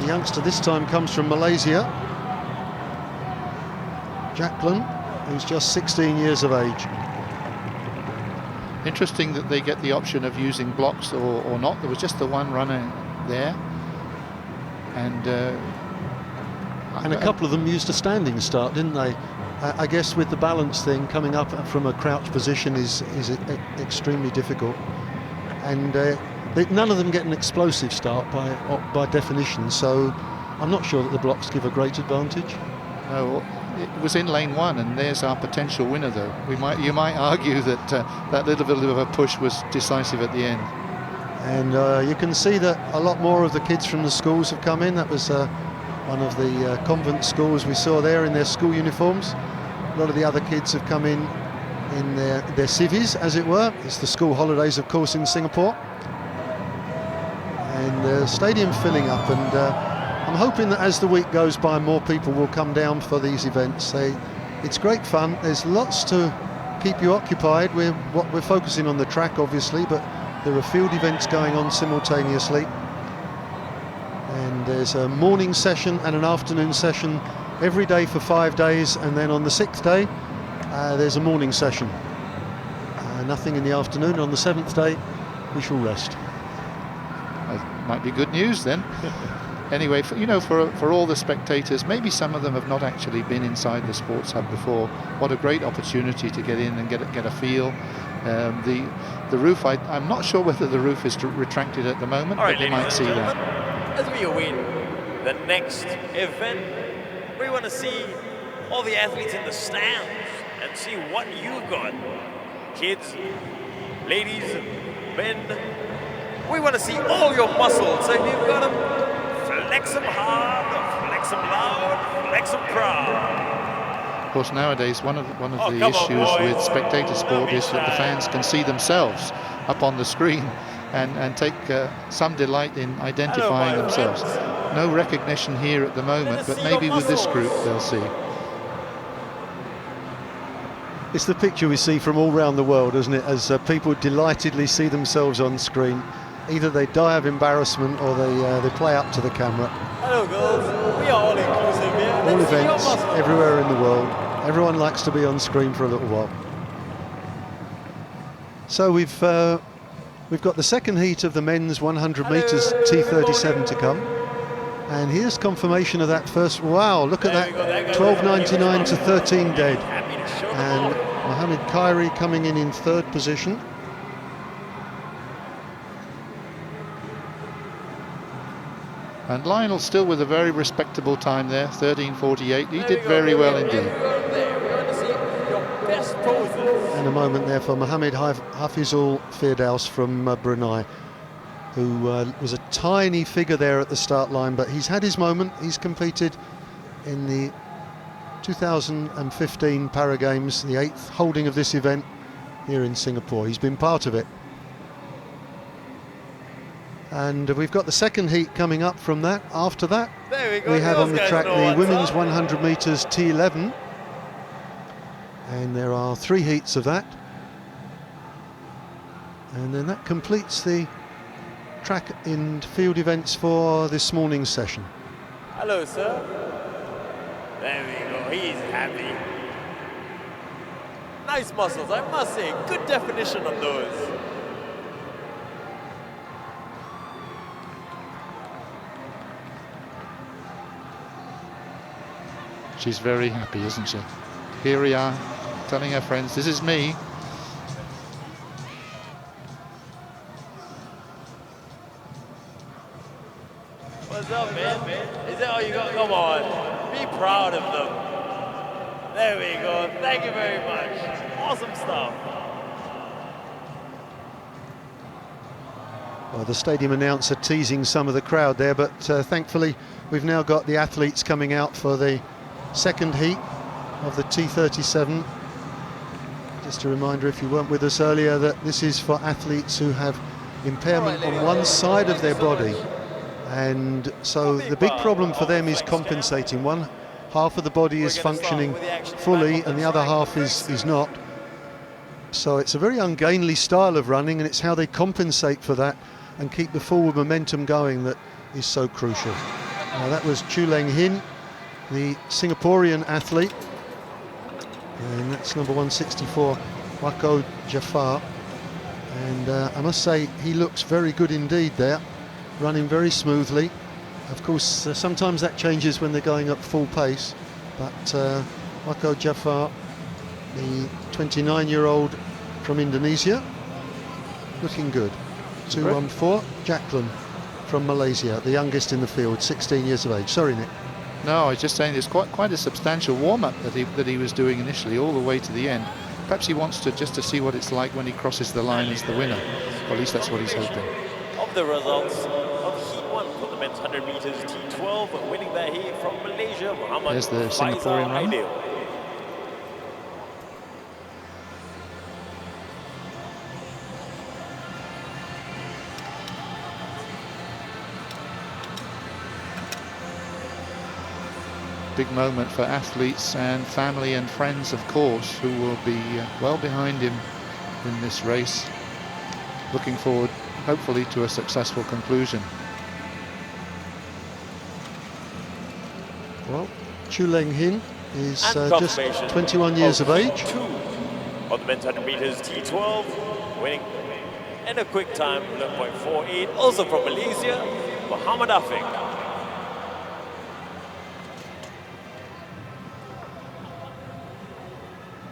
The youngster this time comes from Malaysia, Javelin, who's just 16 years of age. Interesting that they get the option of using blocks or not. There was just the one runner there, and a couple of them used a standing start, didn't they? I guess with the balance thing, coming up from a crouch position is extremely difficult, and none of them get an explosive start by definition, so I'm not sure that the blocks give a great advantage. No, it was in lane 1, and there's our potential winner, though. You might argue that that little bit of a push was decisive at the end. And you can see that a lot more of the kids from the schools have come in. That was one of the convent schools we saw there in their school uniforms. A lot of the other kids have come in their civies, as it were. It's the school holidays, of course, in Singapore. And the stadium filling up, and I'm hoping that as the week goes by, more people will come down for these events. It's great fun. There's lots to keep you occupied. We're focusing on the track, obviously, but there are field events going on simultaneously. And there's a morning session and an afternoon session every day for 5 days, and then on the 6th day there's a morning session. Nothing in the afternoon. On the 7th day we shall rest. Might be good news then. Anyway, for all the spectators, maybe some of them have not actually been inside the sports hub before. What a great opportunity to get in and get a feel. The roof, I'm not sure whether the roof is retracted at the moment, but you might see that. As we await the next event, we want to see all the athletes in the stands and see what you got. Kids, ladies, men, we want to see all your muscles. So you've got them. Flex them hard, flex them loud, flex them proud. Of course, nowadays one of the issues with spectator sport is that the fans can see themselves up on the screen and take some delight in identifying themselves. No recognition here at the moment, but maybe with this group they'll see. It's the picture we see from all around the world, isn't it? As people delightedly see themselves on screen. Either they die of embarrassment or they play up to the camera. Hello girls, we are all inclusive here. All events, everywhere in the world. Everyone likes to be on screen for a little while. So we've got the second heat of the men's 100 metres T37 to come. And here's confirmation of that first. Wow, look at that, 12.99 to 13 dead. And Mohammed Khairi coming in third position. And Lionel still with a very respectable time there, 13.48. He did very well indeed. And a moment there for Mohammed Hafizul Firdaus from Brunei, who was a tiny figure there at the start line, but he's had his moment. He's competed in the 2015 Para Games, the 8th holding of this event here in Singapore. He's been part of it. And we've got the second heat coming up from that. After that, we have on the track the women's 100 metres T11. And there are 3 heats of that. And then that completes the track and field events for this morning's session. Hello, sir. There we go, he's happy. Nice muscles, I must say. Good definition on those. She's very happy, isn't she? Here we are, telling her friends, this is me. What's up, man? Is that all you got? Come on, be proud of them. There we go, thank you very much. Awesome stuff. Well, the stadium announcer teasing some of the crowd there, but thankfully we've now got the athletes coming out for the second heat of the T37. Just a reminder, if you weren't with us earlier, that this is for athletes who have impairment on one side of their body, and so the big problem for them is compensating. One half of the body is functioning fully and the other half is not, so it's a very ungainly style of running, and it's how they compensate for that and keep the forward momentum going that is so crucial. Now that was Chu Leng Hin, the Singaporean athlete, and that's number 164, Wako Jafar, and I must say he looks very good indeed there, running very smoothly. Of course, sometimes that changes when they're going up full pace, but Wako Jafar, the 29-year-old from Indonesia, looking good. 214, Javelin from Malaysia, the youngest in the field, 16 years of age. Sorry, Nick. No, I was just saying there's quite a substantial warm-up that he was doing initially, all the way to the end. Perhaps he wants to see what it's like when he crosses the line as the winner. Or at least that's what he's hoping. Of the results of Heat 1 for the men's 100 meters T12, winning that heat from Malaysia, Muhammad There's the Singaporean runner. Big moment for athletes and family and friends, of course, who will be well behind him in this race, looking forward hopefully to a successful conclusion. Well, Chu Leng Hin is just 21 years of age. On the men's 100 meters T12, winning And a quick time, 11.48, also from Malaysia, Muhammad Afiq.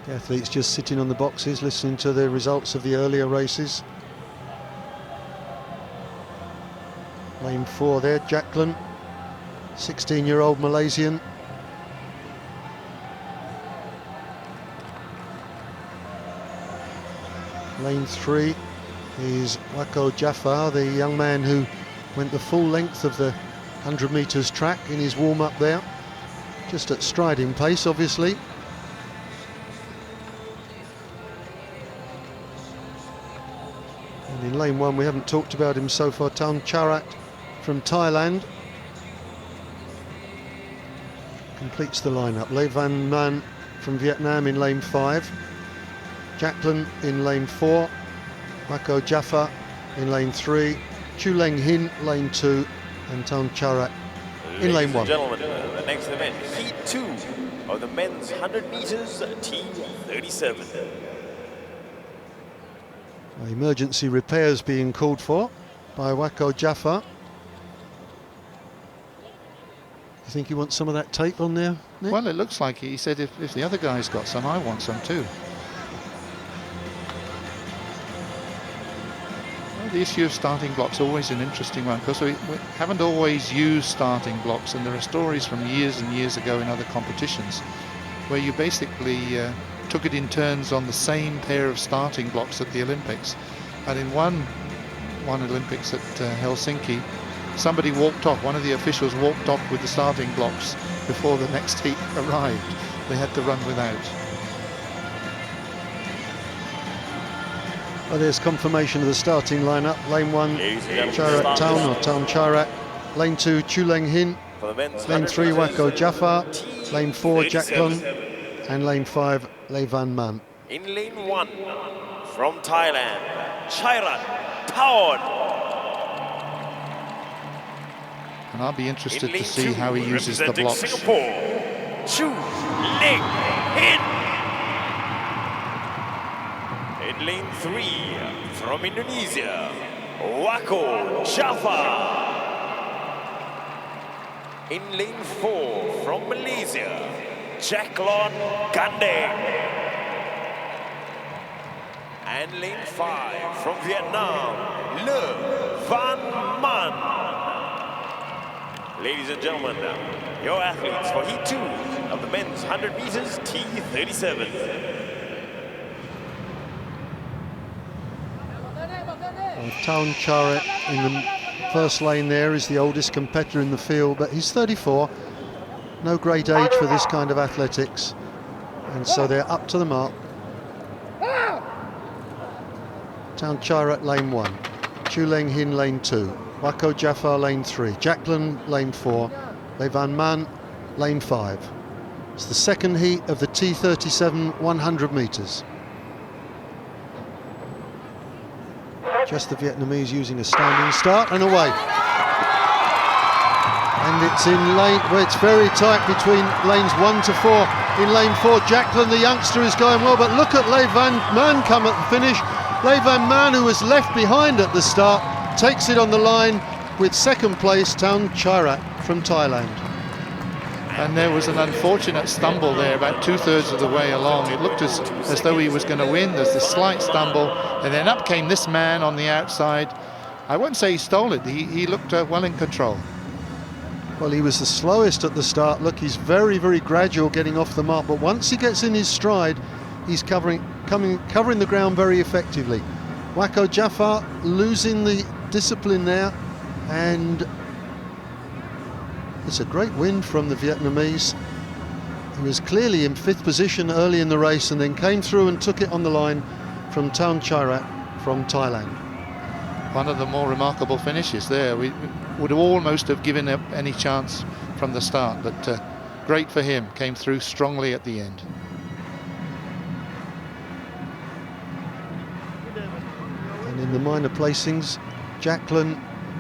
The athletes just sitting on the boxes listening to the results of the earlier races. Lane 4 there, Javelin, 16-year-old Malaysian. Lane 3 is Wako Jafar, the young man who went the full length of the 100 metres track in his warm-up there. Just at striding pace, obviously. And in lane 1, we haven't talked about him so far, Taun Charat from Thailand. Completes the lineup. Le Van Man from Vietnam in lane 5. Javelin in lane 4. Wako Jafar in lane 3. Chu Leng Hin lane 2. And Taun Charat in lane 1. Ladies and gentlemen, the next event, Heat 2 of the men's 100 meters T37. Emergency repairs being called for by Wako Jafar. You think you want some of that tape on there, Nick? Well, it looks like he said if the other guy's got some, I want some too. Well, the issue of starting blocks is always an interesting one, because we haven't always used starting blocks, and there are stories from years and years ago in other competitions where you basically took it in turns on the same pair of starting blocks at the Olympics. And in one Olympics at Helsinki, somebody walked off, one of the officials walked off with the starting blocks before the next heat arrived. They had to run without. Well, there's confirmation of the starting lineup. Lane 1, Charat Taun or Taun Charat. Lane 2, Chu Leng Hin. Lane 3, Wako Jafar. Lane 4, Javelin. And lane 5, Le Van Man. In lane 1, from Thailand, Charat Taun. And I'll be interested to see how he uses the blocks. Singapore, Chu Leng Hin. In lane 3, from Indonesia, Wako Jafar. In lane 4, from Malaysia, Javelin Gandeng. And lane 5, from Vietnam, Le Van Man. Ladies and gentlemen, your athletes for Heat 2 of the men's 100 meters T37. Taun Charat in the first lane there is the oldest competitor in the field, but he's 34. No great age for this kind of athletics. And so they're up to the mark. Taun Charat lane 1. Chu Leng Hin lane 2. Wako Jafar lane 3, Javelin lane 4, Le Van Man lane 5. It's the second heat of the T37 100 metres. Just the Vietnamese using a standing start and away. And it's in lane, well, it's very tight between lanes 1 to 4. In lane 4, Javelin, the youngster, is going well, but look at Le Van Man come at the finish. Le Van Man, who was left behind at the start, takes it on the line with second place, Taun Charat from Thailand. And there was an unfortunate stumble there about 2/3 of the way along. It looked as though he was going to win. There's this slight stumble, and then up came this man on the outside. I won't say he stole it. He looked well in control. Well, he was the slowest at the start. Look, he's very, very gradual getting off the mark, but once he gets in his stride, he's covering the ground very effectively. Wako Jafar losing the discipline there, and it's a great win from the Vietnamese. He was clearly in 5th position early in the race and then came through and took it on the line from Taun Charat from Thailand. One of the more remarkable finishes there. We would almost have given up any chance from the start, but great for him, came through strongly at the end. And in the minor placings, Javelin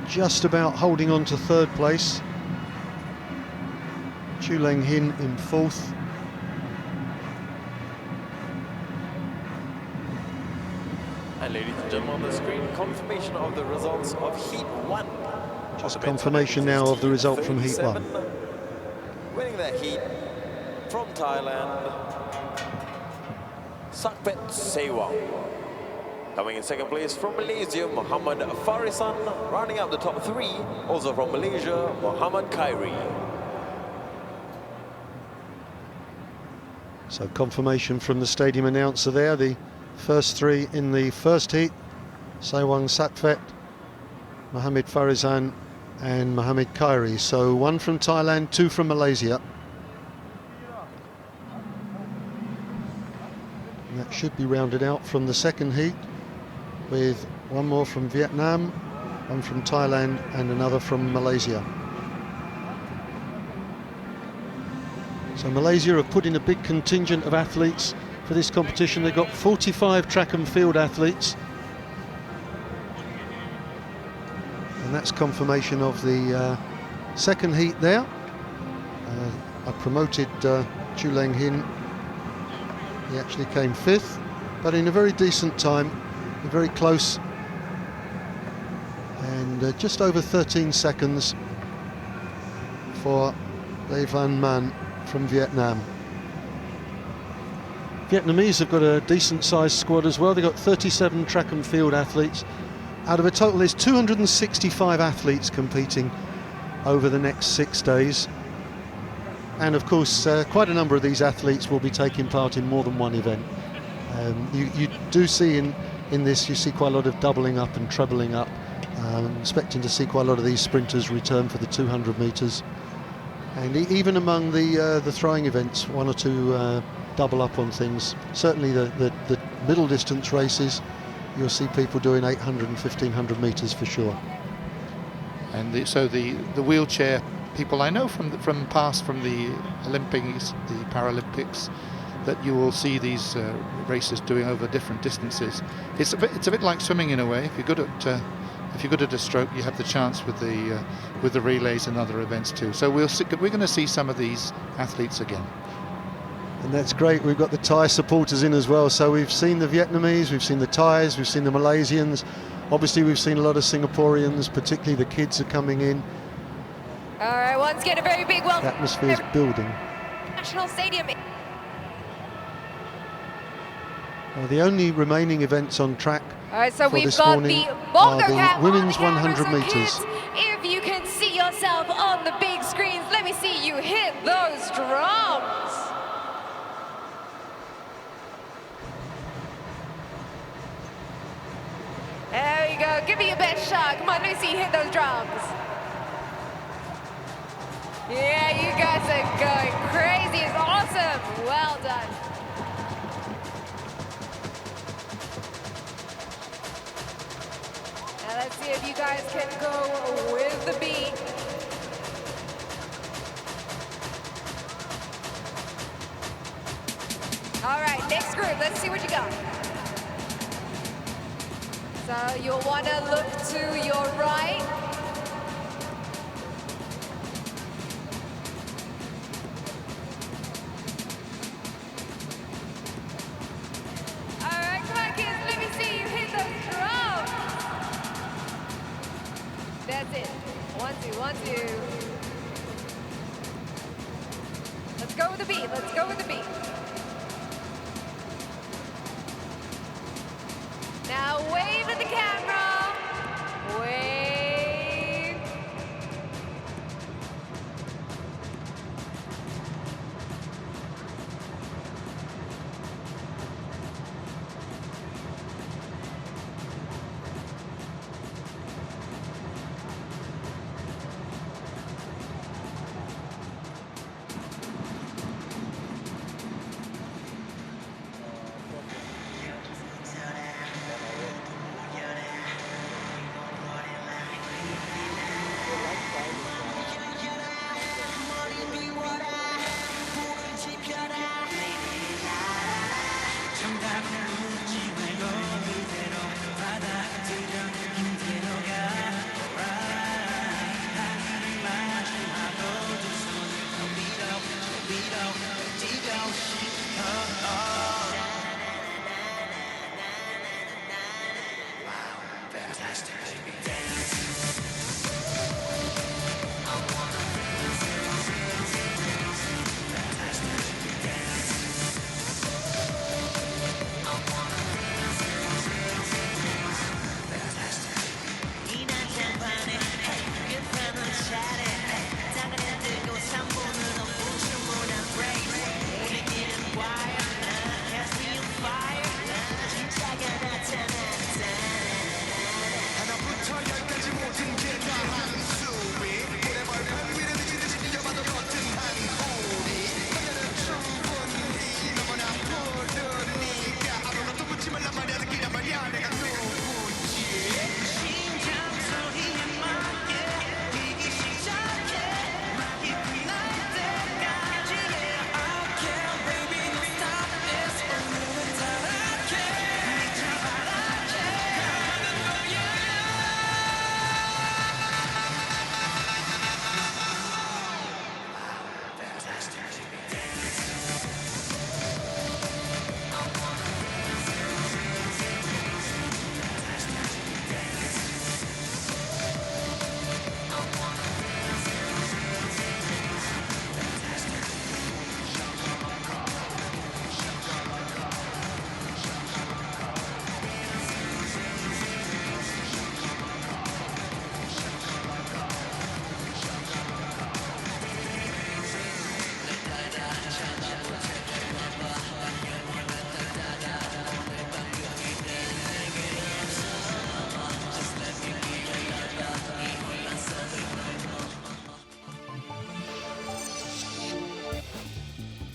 just about holding on to 3rd place. Chu Leng Hin in 4th. And ladies and gentlemen, on the screen, confirmation of the results of Heat 1. Just confirmation now of the result from Heat 1. Winning that heat from Thailand, Sakpet Sewang. Coming in second place from Malaysia, Muhammad Farisan. Rounding up the top 3, also from Malaysia, Muhammad Khairi. So confirmation from the stadium announcer there, the first 3 in the first heat, Sewang Sakpet, Muhammad Farizan and Muhammad Khairi. So 1 from Thailand, 2 from Malaysia. And that should be rounded out from the second heat with 1 more from Vietnam, 1 from Thailand and another from Malaysia. So Malaysia have put in a big contingent of athletes for this competition. They've got 45 track and field athletes. And that's confirmation of the second heat there. I promoted Chu Leng Hin. He actually came 5th, but in a very decent time, very close. And just over 13 seconds for Le Van Man from Vietnam. Vietnamese have got a decent sized squad as well. They've got 37 track and field athletes. Out of a total, there's 265 athletes competing over the next 6 days. And of course, quite a number of these athletes will be taking part in more than one event. You do see in this, you see quite a lot of doubling up and trebling up. Expecting to see quite a lot of these sprinters return for the 200 metres. And even among the throwing events, 1 or 2 double up on things. Certainly the middle distance races, you'll see people doing 800 and 1500 metres for sure. And so the wheelchair people, I know from past from the Olympics, the Paralympics, that you will see these races doing over different distances. It's a bit like swimming in a way. If you're good at a stroke, you have the chance with the relays and other events too. So we're going to see some of these athletes again. And that's great. We've got the Thai supporters in as well. So we've seen the Vietnamese, we've seen the Thais, we've seen the Malaysians. Obviously, we've seen a lot of Singaporeans, particularly the kids are coming in. All right, once again, a very big welcome. The atmosphere's building. National Stadium. Well, the only remaining events on track All right, so for we've this got morning the are bongo the cap women's on the 100 camera. So metres. kids, if you can see yourself on the big screens, let me see you hit those drums. There you go. Give me your best shot. Come on, let me see you hit those drums. Yeah, you guys are going crazy. It's awesome. Well done. Now let's see if you guys can go with the beat. All right, next group. Let's see what you got. So you'll want to look to your right. All right, come on, kids. Let me see you hit those drums. That's it. 1, 2, 1, 2. Let's go with the beat. Let's go with the beat. Now wave at the camera. Wave.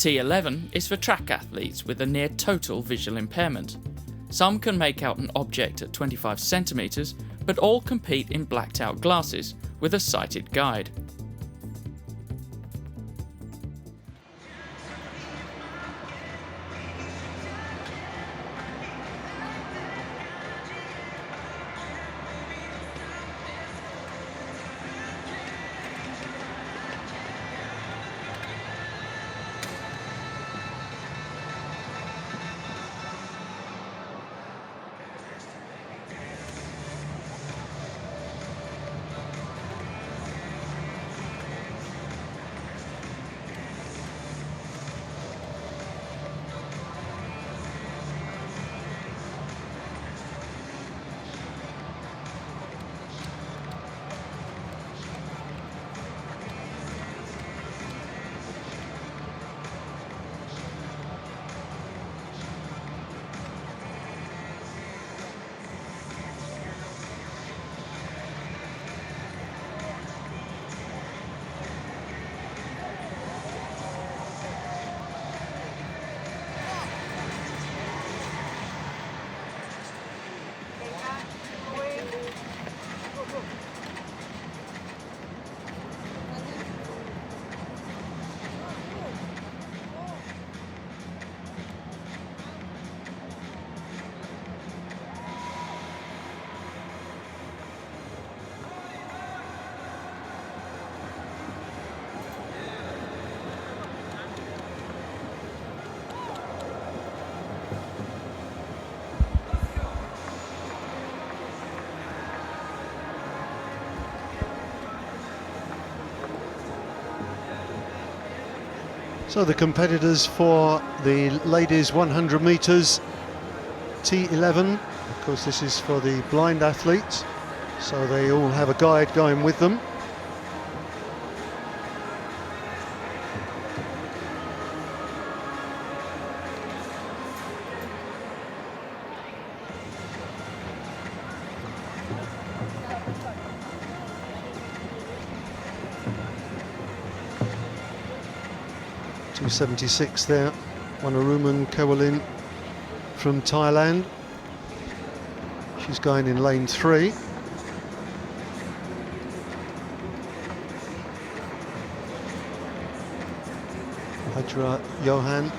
T11 is for track athletes with a near total visual impairment. Some can make out an object at 25 centimetres, but all compete in blacked out glasses with a sighted guide. So the competitors for the ladies 100 metres T11, of course this is for the blind athletes, so they all have a guide going with them. .276 there, Wanaruman Kewalin from Thailand. She's going in lane 3. Hajra Johan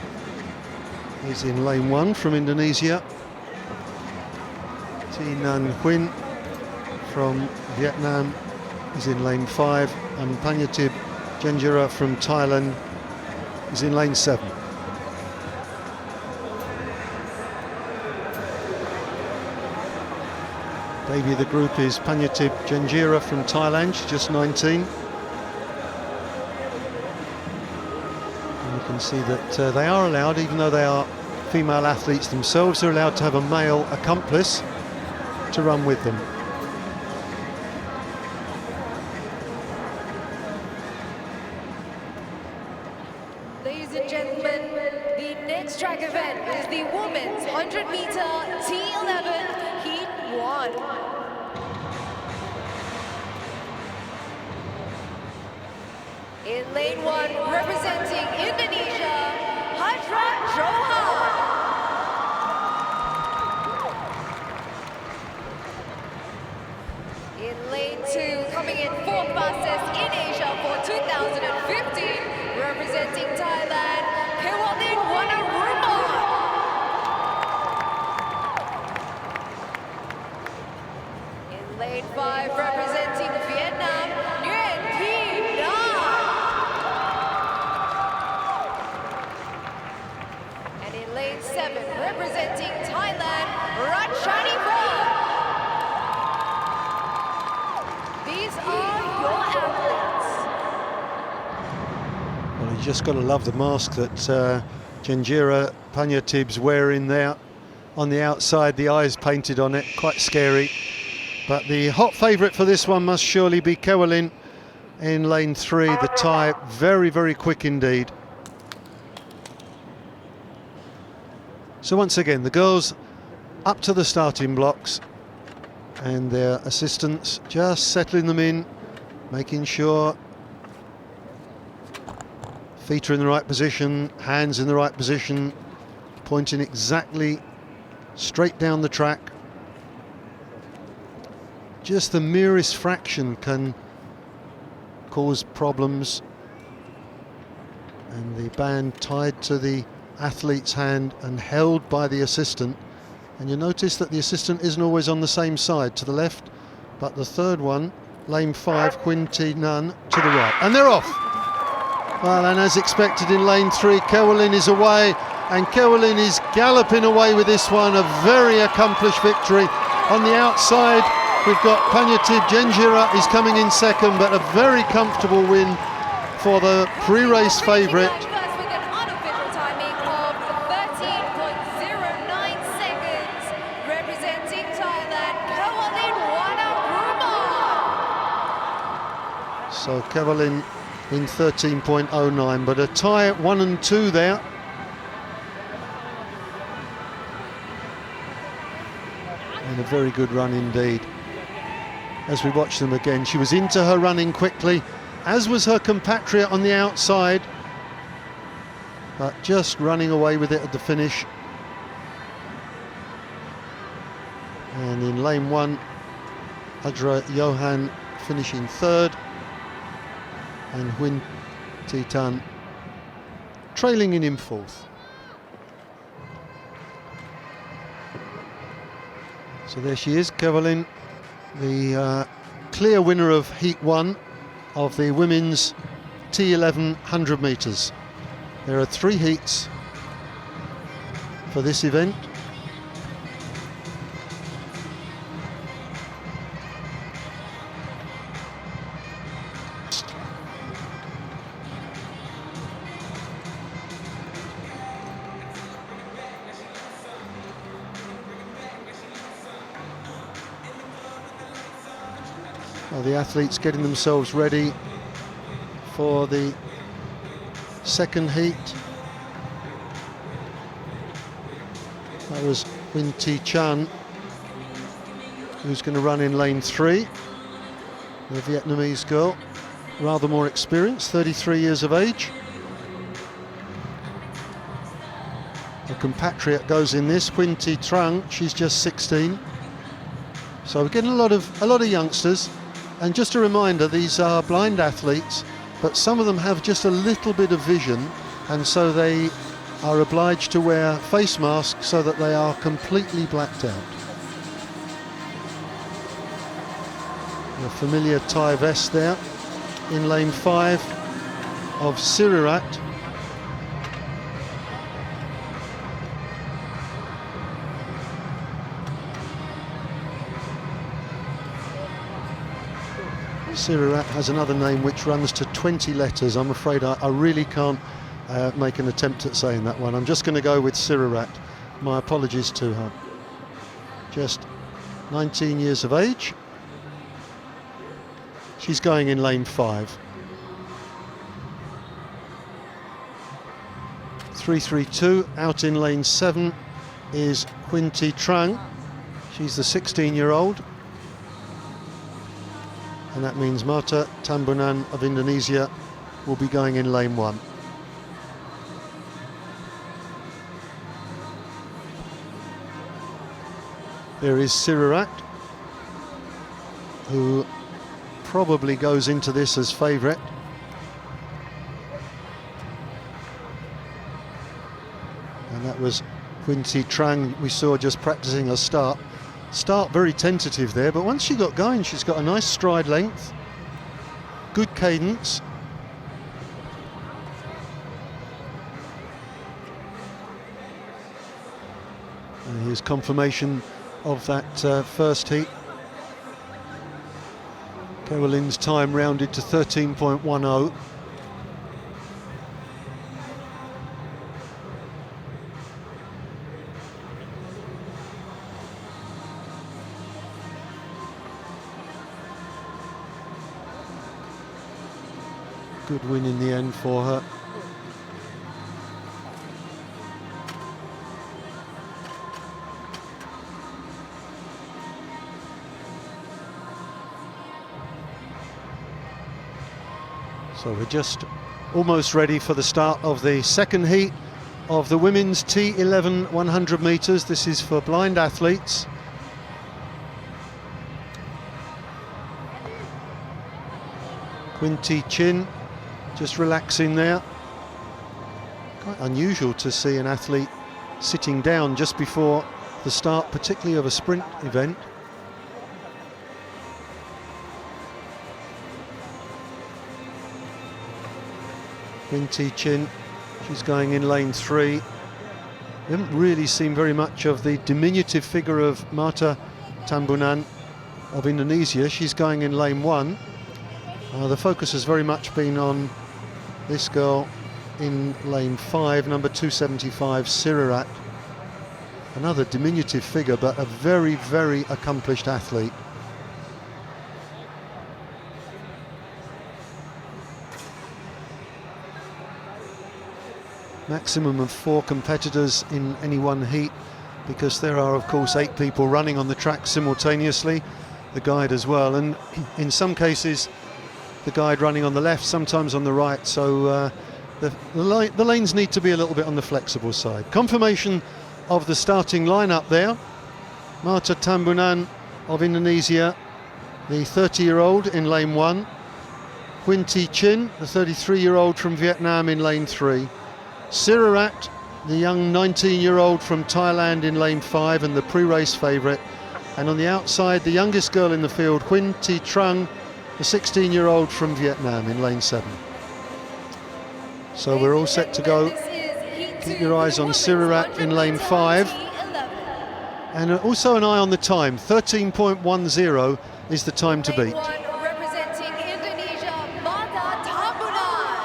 is in lane 1 from Indonesia. Thi Nan Huynh from Vietnam is in lane 5, and Panyatib Janjira from Thailand is in lane 7. Baby of the group is Panyatib Janjira from Thailand, she's just 19. And you can see that they are allowed, even though they are female athletes themselves, they're allowed to have a male accomplice to run with them. Ladies and gentlemen, the next track event is the women's 100-meter T11 Heat 1. In lane 1, representing Indonesia, Hajra Johan. In lane 2, coming in 4th fastest in Asia for 2015, representing Thailand, Kewalin Wanaruman. In lane 5, representing Vietnam, Nguyen Thi Nam. And in lane 7, representing Thailand, Ratchanipong. These are your athletes. Well, you just got to love the mask that Janjira Panyatib's wearing there. On the outside, the eyes painted on it, quite scary. But the hot favourite for this one must surely be Kewalin in lane 3, the Thai, very, very quick indeed. So once again, the girls up to the starting blocks, and their assistants just settling them in, making sure Feet are in the right position, hands in the right position, pointing exactly straight down the track. Just the merest fraction can cause problems. And the band tied to the athlete's hand and held by the assistant. And you notice that the assistant isn't always on the same side, to the left, but the third one, lane 5, Quinty Nunn, to the right. And they're off. Well, and as expected in lane 3, Javelin is away, and Javelin is galloping away with this one. A very accomplished victory. On the outside, we've got Panyativ Genjira is coming in second, but a very comfortable win for the pre-race favourite. First with an unofficial timing of 13.09 seconds, representing Thailand, Javelin Wanakruma. So Javelin in 13.09, but a tie at 1 and 2 there. And a very good run indeed. As we watch them again, she was into her running quickly, as was her compatriot on the outside, but just running away with it at the finish. And in lane 1, Adra Johan finishing third, and Huyn Thi Tan trailing in fourth. So there she is, Javelin, the clear winner of Heat 1 of the women's T11 100 metres. There are 3 heats for this event. Well, the athletes getting themselves ready for the second heat. That was Huyn Thi Chan, who's going to run in lane 3. The Vietnamese girl, rather more experienced, 33 years of age. Her compatriot goes in this, Huyn Thi Trang, she's just 16. So we're getting a lot of youngsters. And just a reminder, these are blind athletes, but some of them have just a little bit of vision, and so they are obliged to wear face masks so that they are completely blacked out. A familiar Thai vest there in lane 5 of Sirirat. Sirirat has another name which runs to 20 letters. I'm afraid I really can't make an attempt at saying that one. I'm just going to go with Sirirat. My apologies to her. Just 19 years of age. She's going in lane 5. 332 out in lane 7 is Huyn Thi Trang. She's the 16-year-old. And that means Marta Tambunan of Indonesia will be going in lane 1. There is Sirirat, who probably goes into this as favourite. And that was Huyn Thi Trang we saw just practising her start. Start very tentative there, but once she got going, she's got a nice stride length, good cadence. And here's confirmation of that first heat. Javelin's time rounded to 13.10. Good win in the end for her. So we're just almost ready for the start of the second heat of the women's T11 100 metres. This is for blind athletes. Quinty Chin just relaxing there. Quite unusual to see an athlete sitting down just before the start, particularly of a sprint event. Quinty Chin, she's going in lane 3. We haven't really seen very much of the diminutive figure of Marta Tambunan of Indonesia. She's going in lane 1. The focus has very much been on this girl in lane 5, number 275, Sirirat. Another diminutive figure, but a very, very accomplished athlete. Maximum of 4 competitors in any one heat, because there are of course 8 people running on the track simultaneously, the guide as well, and in some cases the guide running on the left, sometimes on the right, so the lanes need to be a little bit on the flexible side. Confirmation of the starting lineup there. Marta Tambunan of Indonesia, the 30-year-old in lane 1. Quinty Chin, the 33-year-old from Vietnam, in lane 3. Sirirat, the young 19-year-old from Thailand, in lane 5 and the pre-race favourite. And on the outside, the youngest girl in the field, Huynh Thi Trung, the 16-year-old from Vietnam, in lane 7. So we're all set to go. Keep your eyes on Sirirat in lane 5. And also an eye on the time. 13.10 is the time to beat. Representing Indonesia, Marta Tambunan.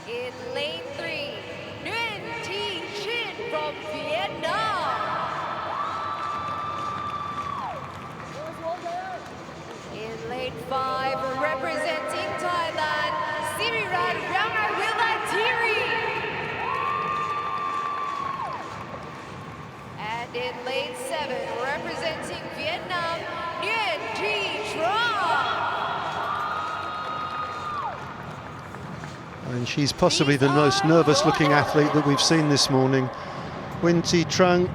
In lane 3, Huynh Thi Chin from Vietnam. In lane 5, representing Thailand, Sirirat Rangawilatiri. And in lane 7, representing Vietnam, Nguyen Thi Truong. And she's possibly the most nervous-looking athlete that we've seen this morning. Huynh Thi Truong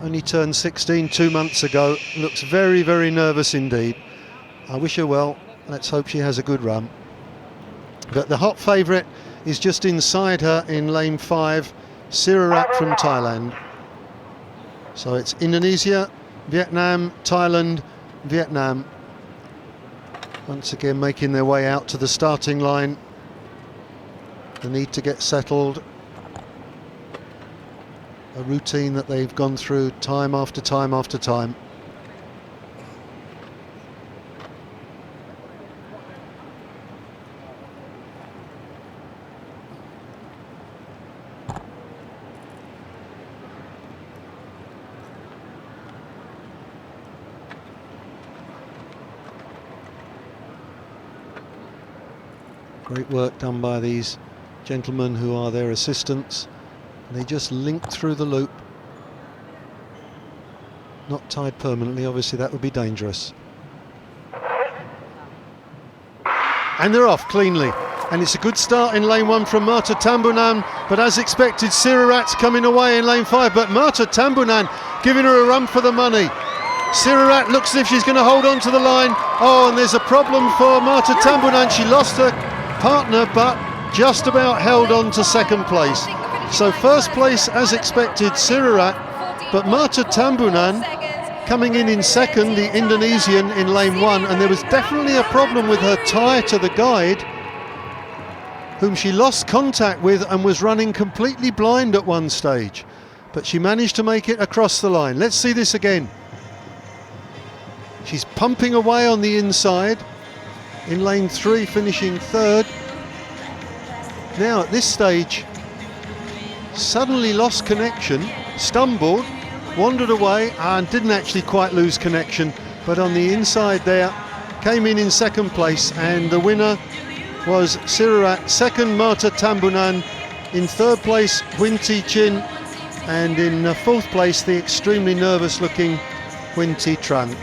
only turned 16 2 months ago. Looks very, very nervous indeed. I wish her well. Let's hope she has a good run. But the hot favourite is just inside her in lane 5, Sirirat from Thailand. So it's Indonesia, Vietnam, Thailand, Vietnam. Once again making their way out to the starting line. The need to get settled. A routine that they've gone through time after time after time. Great work done by these gentlemen who are their assistants. They just link through the loop. Not tied permanently, obviously that would be dangerous. And they're off cleanly. And it's a good start in lane 1 from Marta Tambunan, but as expected, Sirirat's coming away in lane 5, but Marta Tambunan giving her a run for the money. Sirirat looks as if she's going to hold on to the line. Oh, and there's a problem for Marta Tambunan. She lost her partner, but just about held on to second place. So first place, as expected, Sirirat, but Marta Tambunan coming in second, the Indonesian, in lane 1, and there was definitely a problem with her tie to the guide, whom she lost contact with and was running completely blind at one stage, but she managed to make it across the line. Let's see this again. She's pumping away on the inside in lane 3, finishing third. Now at this stage, suddenly lost connection, stumbled, wandered away and didn't actually quite lose connection, but on the inside there came in second place, and the winner was Sirirat. Second, Marta Tambunan. In third place, Huynh Thi Chin, and in fourth place, the extremely nervous looking Huynh Thi Truong.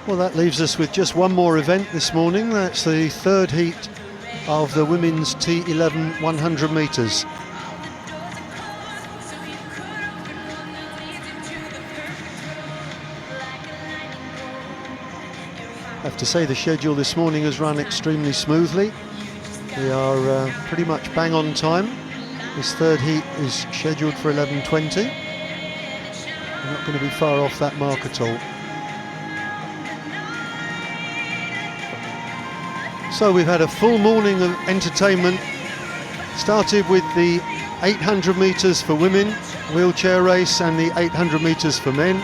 Well, that leaves us with just one more event this morning. That's the third heat of the women's T11 100 metres. I have to say the schedule this morning has run extremely smoothly. We are pretty much bang on time. This third heat is scheduled for 11:20. We're not going to be far off that mark at all. So we've had a full morning of entertainment. Started with the 800 metres for women, wheelchair race, and the 800 metres for men.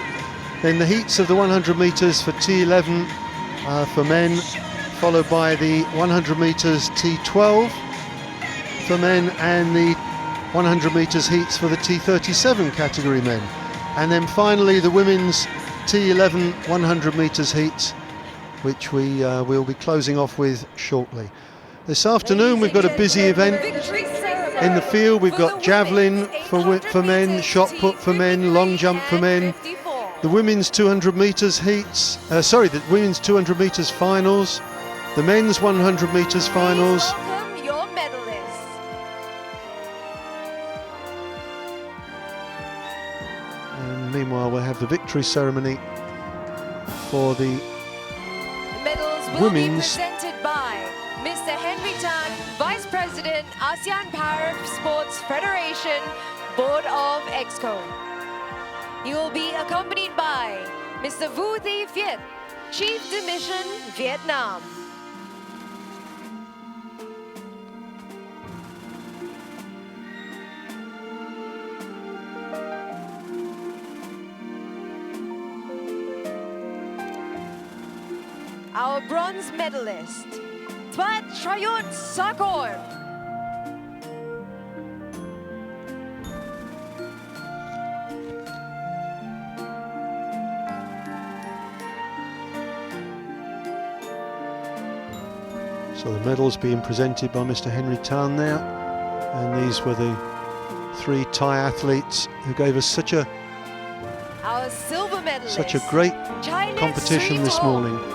Then the heats of the 100 metres for T11 for men, followed by the 100 metres T12 for men, and the 100 metres heats for the T37 category men. And then finally the women's T11 100 metres heats, which we will be closing off with shortly. This afternoon we've got a busy event in the field. We've got javelin for men, shot put for men, long jump for men, the women's 200 metres heats, the women's 200 metres finals, the men's 100 metres finals. Welcome your medalists. And meanwhile we'll have the victory ceremony for the Medals will be women's presented by Mr. Henry Tan, Vice President, ASEAN Para Sports Federation, Board of Exco. He will be accompanied by Mr. Vu Thi Viet, Chief Division, Vietnam. Our bronze medalist, Twat Trayut Sakor. So the medals being presented by Mr. Henry Tan there, and these were the three Thai athletes who gave us such a Our silver medalist, great China competition this Sritong. morning.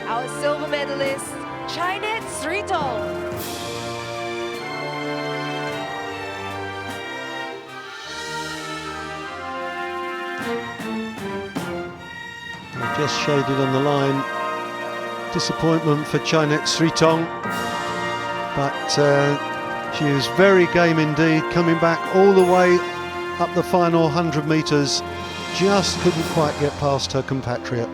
Our silver medalist, China Sritong. I just showed it on the line. Disappointment for Chainet Sritong, but she was very game indeed, coming back all the way up the final 100 metres. Just couldn't quite get past her compatriot.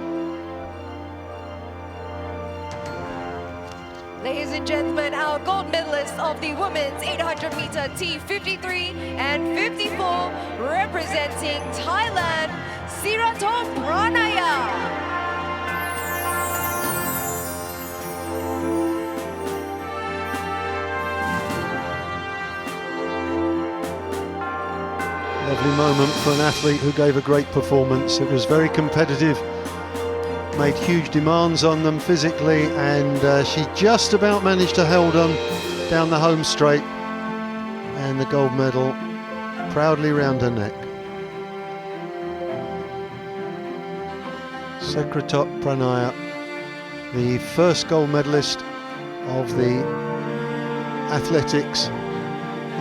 Ladies and gentlemen, our gold medalists of the women's 800 meter T53 and 54, representing Thailand, Siraton Pranaya. Lovely moment for an athlete who gave a great performance. It was very competitive, made huge demands on them physically, and she just about managed to hold them down the home straight, and the gold medal proudly round her neck. Sekratop Pranaya, the first gold medalist of the athletics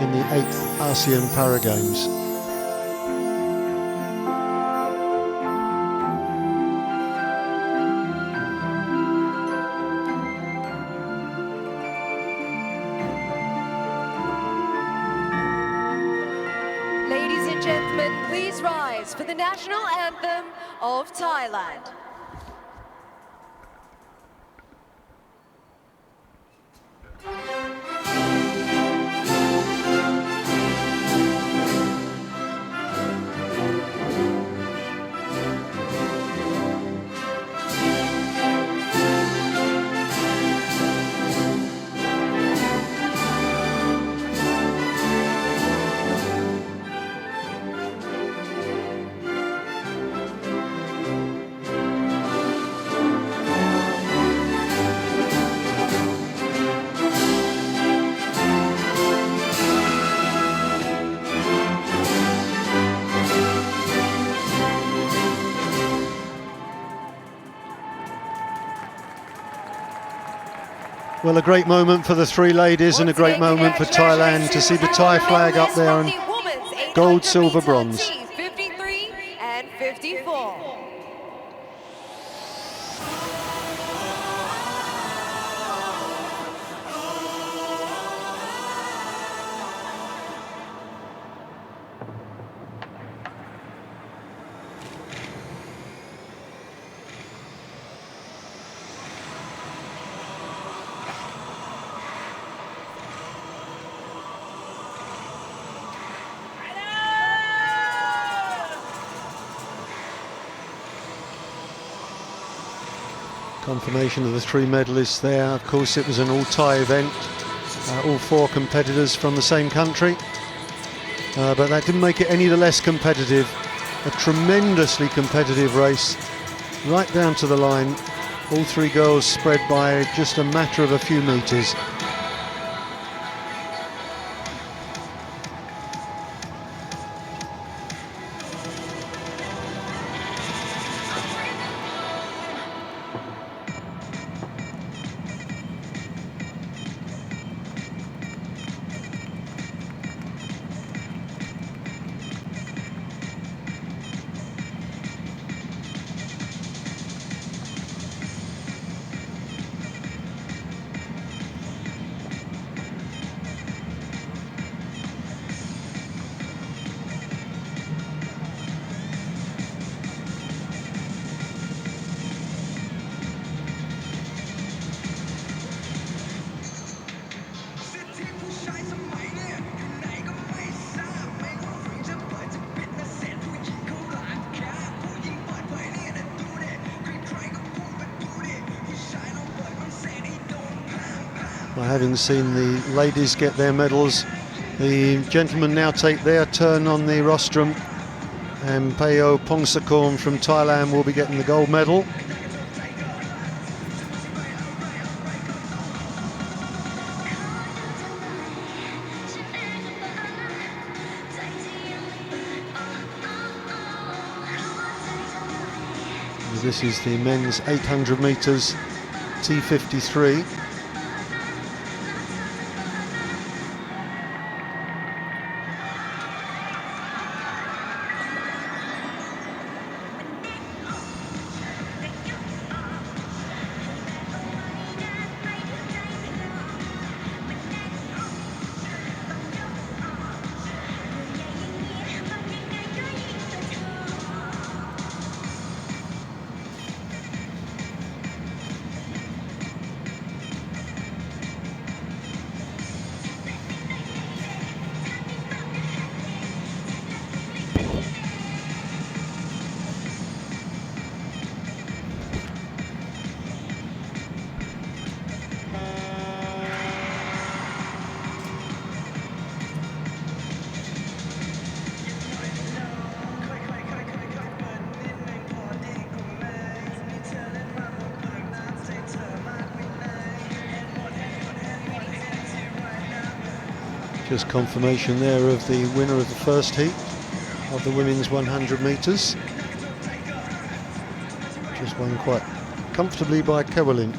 in the 8th ASEAN Para Games. Ladies and gentlemen, please rise for the national anthem of Thailand. Well, a great moment for the three ladies and a great moment for Thailand to see the Thai flag up there and gold, silver, bronze. 53 and 54. Confirmation of the three medalists there. Of course, it was an all-Thai event, all four competitors from the same country, but that didn't make it any the less competitive. A tremendously competitive race, right down to the line. All three girls spread by just a matter of a few metres. Well, having seen the ladies get their medals, the gentlemen now take their turn on the rostrum, and Peo Pongsakorn from Thailand will be getting the gold medal. This is the men's 800 metres T53. Just confirmation there of the winner of the first heat of the women's 100 metres. Just won quite comfortably by Javelin.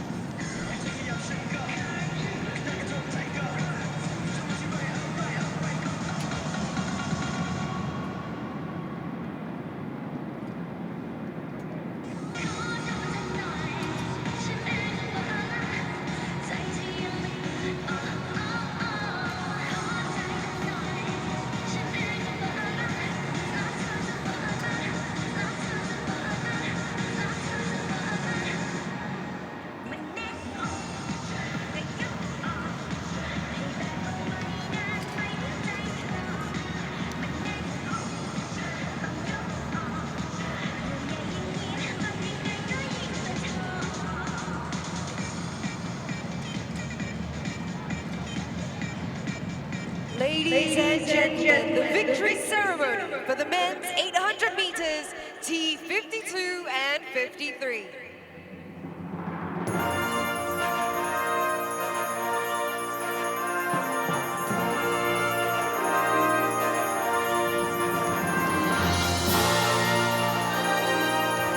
Ladies and gentlemen, the victory ceremony for the men's 800 meters T52 and 53.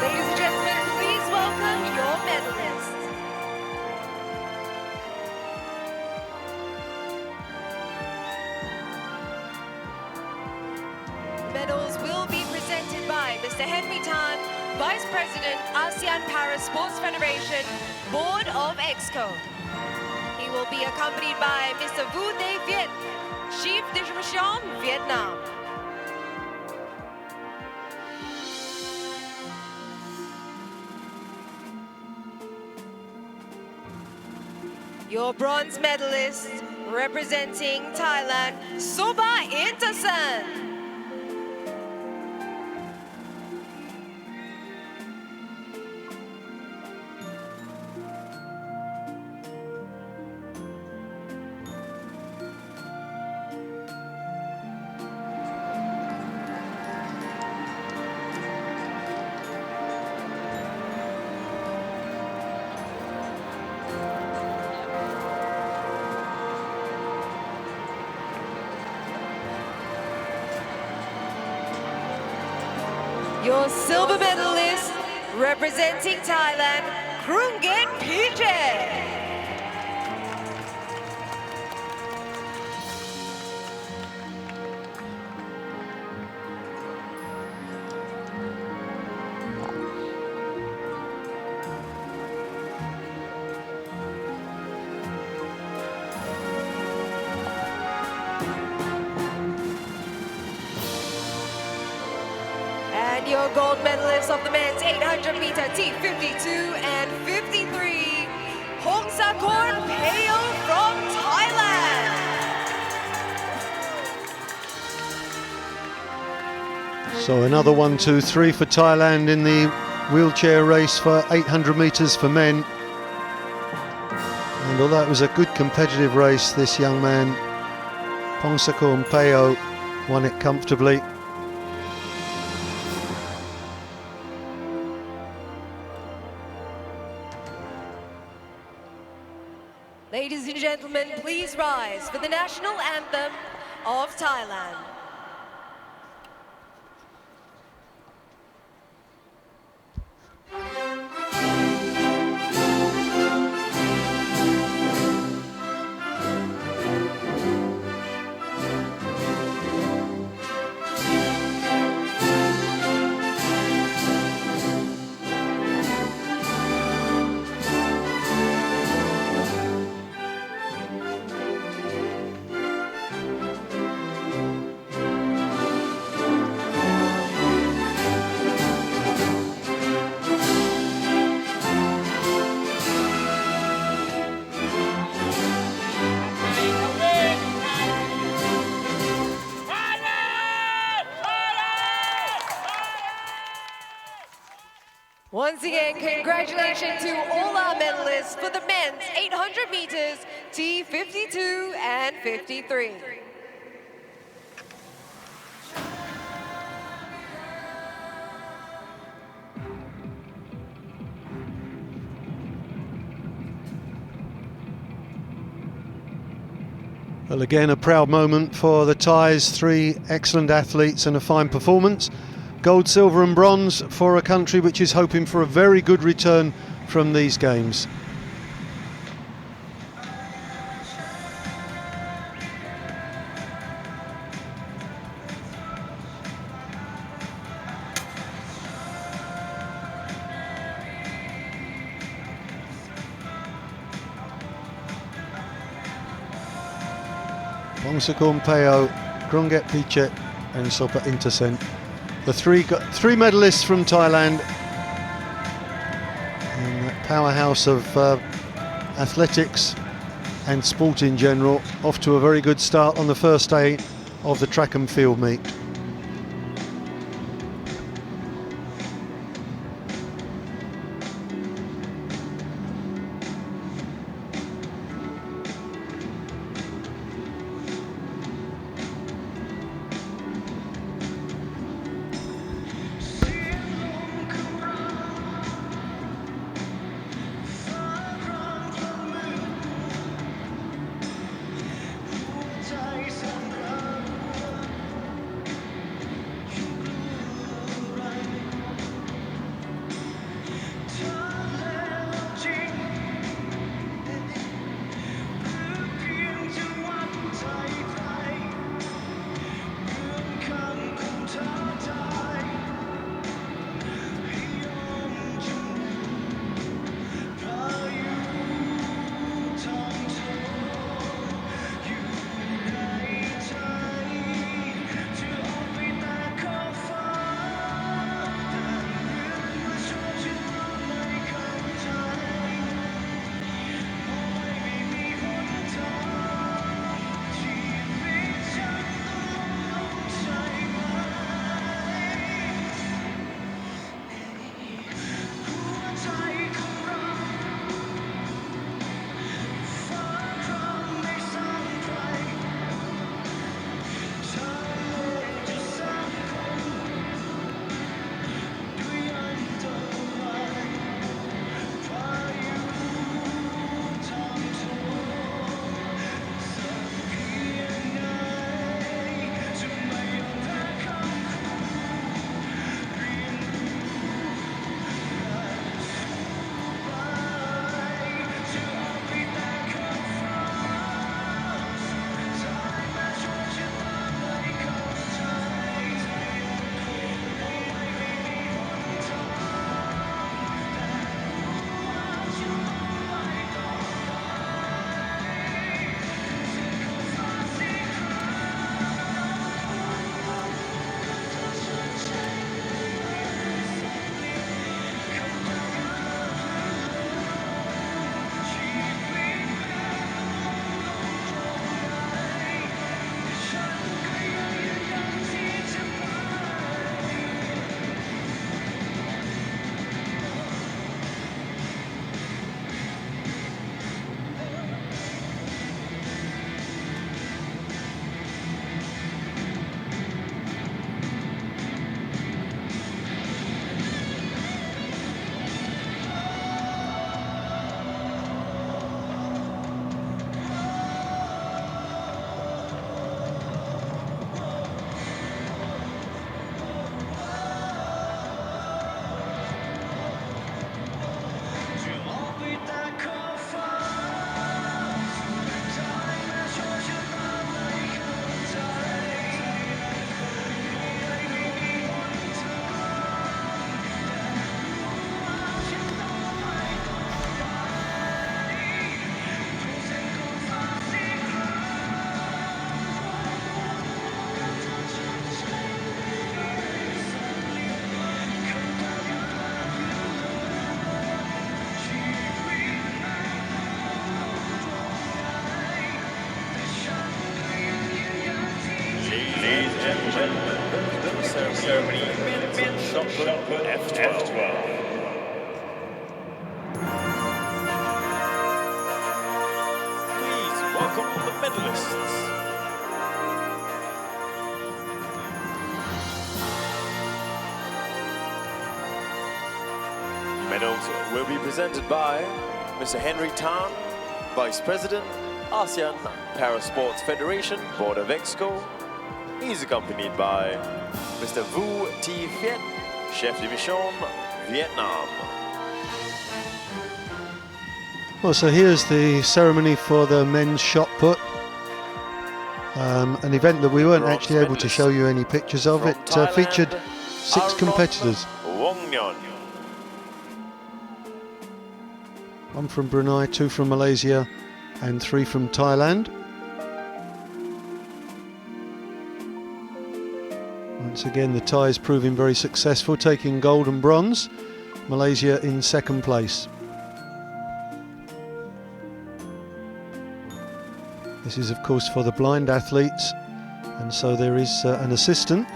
Ladies and gentlemen, please welcome your medalists. Songmitan, Vice President, ASEAN Paris Sports Federation, Board of Exco. He will be accompanied by Mr. Vu Day Viet, Chief Distribution, Vietnam. Your bronze medalist, representing Thailand, Soba Intersen. Your silver medalist, representing Thailand, Krungit PJ. And your gold medalist of the men's 800-meter T52 and 53, Hongsakorn Peo from Thailand. So another 1, 2, 3 for Thailand in the wheelchair race for 800 metres for men. And although it was a good competitive race, this young man, Hongsakorn Peo, won it comfortably. Ladies and gentlemen, please rise for the national anthem of Thailand. Once again, congratulations to all our medalists for the men's 800 meters, T52 and 53. Well, again, a proud moment for the Thais. 3 excellent athletes and a fine performance. Gold, silver and bronze for a country which is hoping for a very good return from these games. Hongsakorn Peo, Krungit Pichet and Soba Intersen. The three medalists from Thailand, and that powerhouse of athletics and sport in general, off to a very good start on the first day of the track and field meet. F12. Please welcome the medalists. Medals will be presented by Mr. Henry Tan, Vice President, ASEAN Parasports Federation, Board of Exco. He's accompanied by Mr. Vu T. Viet, Chef de Mission, Vietnam. Well, so here's the ceremony for the men's shot put. An event that we weren't actually able to show you any pictures of. It featured 6 competitors. Wong Nyon. 1 from Brunei, 2 from Malaysia and 3 from Thailand. Once again the Thais proving very successful, taking gold and bronze. Malaysia in 2nd place. This is of course for the blind athletes, and so there is an assistant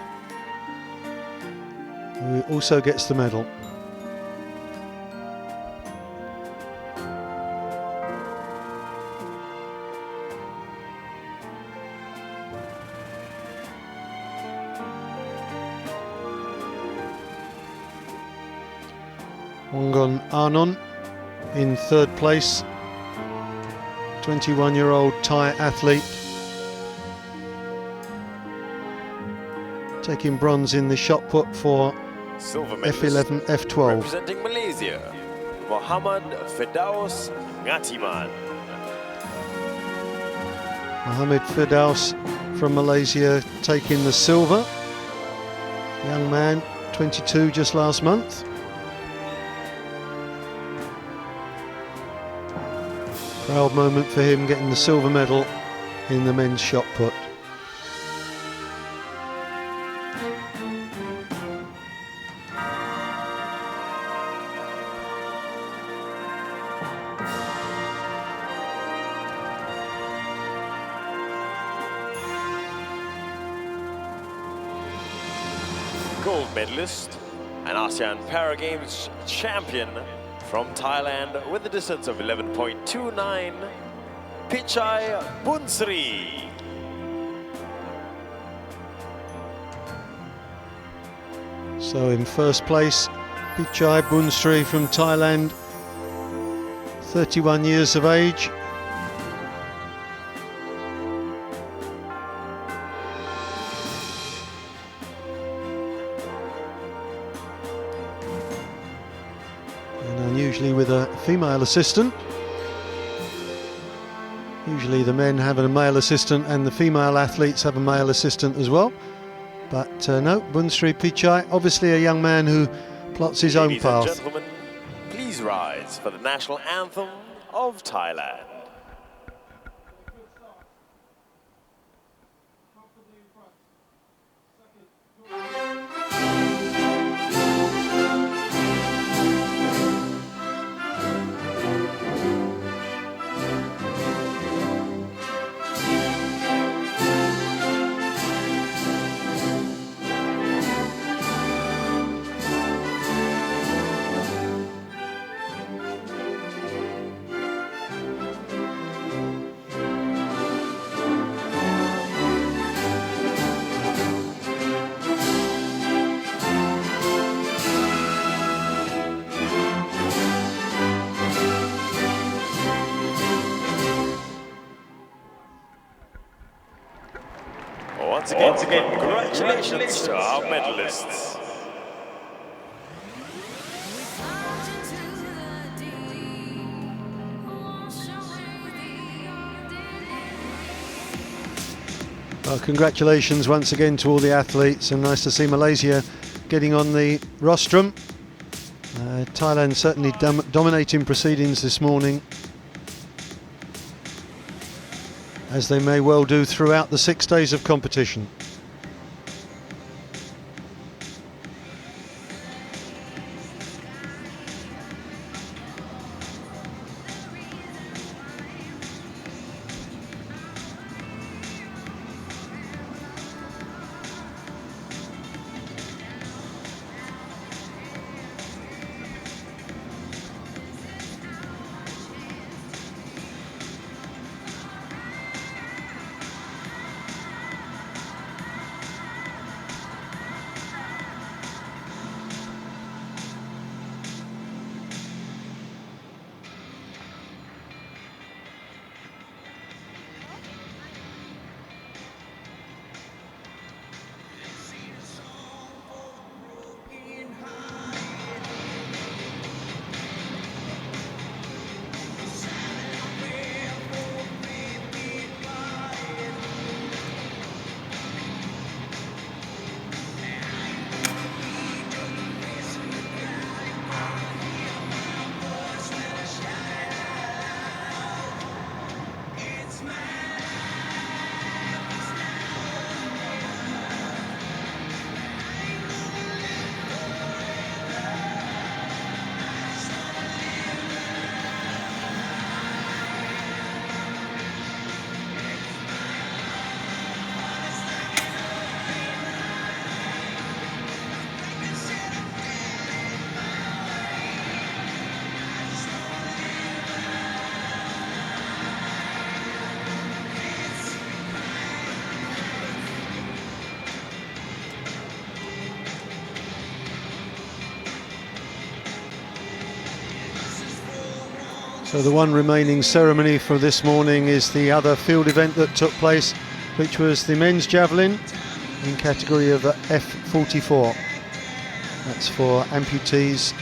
who also gets the medal. Wongon Arnon in 3rd place, 21-year-old Thai athlete, taking bronze in the shot put for Silver F11, F12. Representing Malaysia, Muhammad Firdaus Ngatiman. Mohamed Firdaus from Malaysia taking the silver. Young man, 22 just last month. Proud moment for him getting the silver medal in the men's shot put. Gold medalist and ASEAN Para Games champion from Thailand with a distance of 11.29, Pichai Bunsri. So in 1st place, Pichai Bunsri from Thailand, 31 years of age. Usually with a female assistant. Usually the men have a male assistant and the female athletes have a male assistant as well. But no, Bunsri Pichai, obviously a young man who plots his own path. Ladies and gentlemen, please rise for the national anthem of Thailand. Once again, congratulations to our medalists. Well, congratulations once again to all the athletes, and nice to see Malaysia getting on the rostrum. Thailand certainly dominating proceedings this morning, as they may well do throughout the 6 days of competition. So the one remaining ceremony for this morning is the other field event that took place, which was the men's javelin in category of F44. That's for amputees.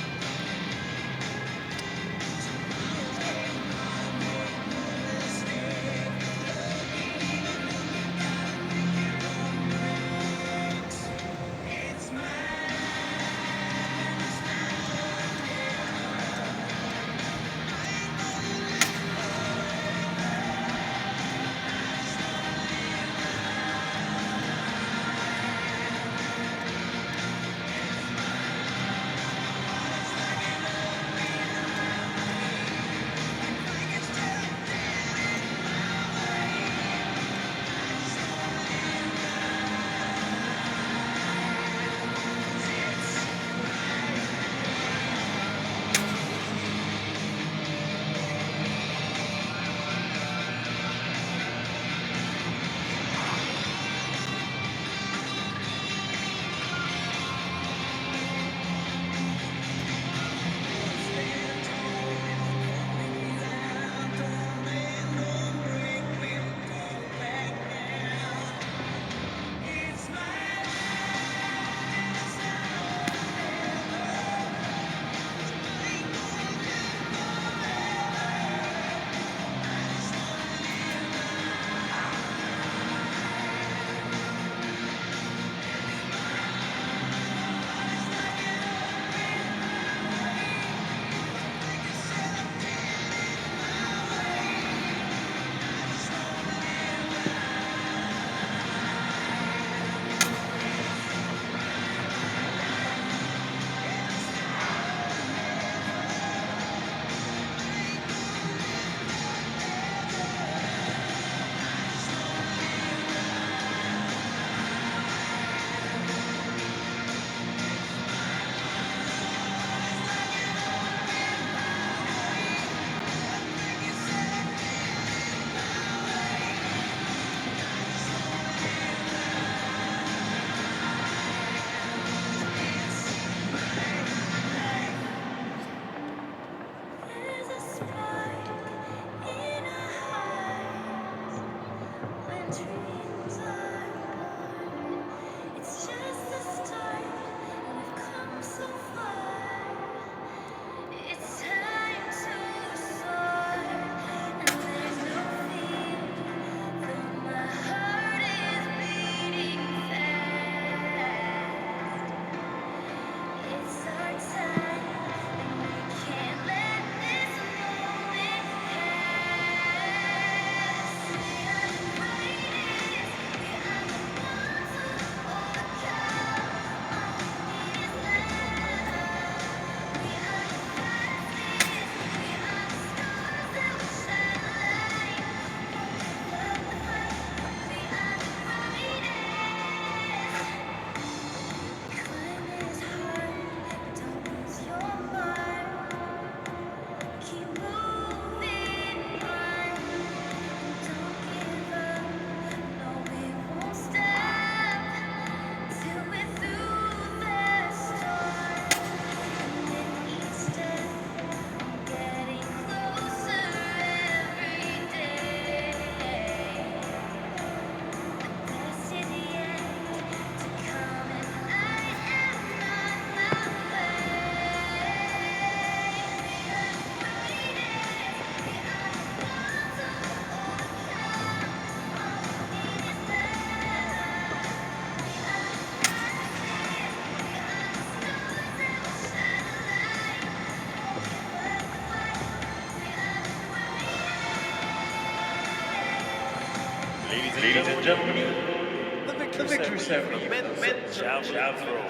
Ladies and gentlemen, the victory ceremony, men's javelin throw.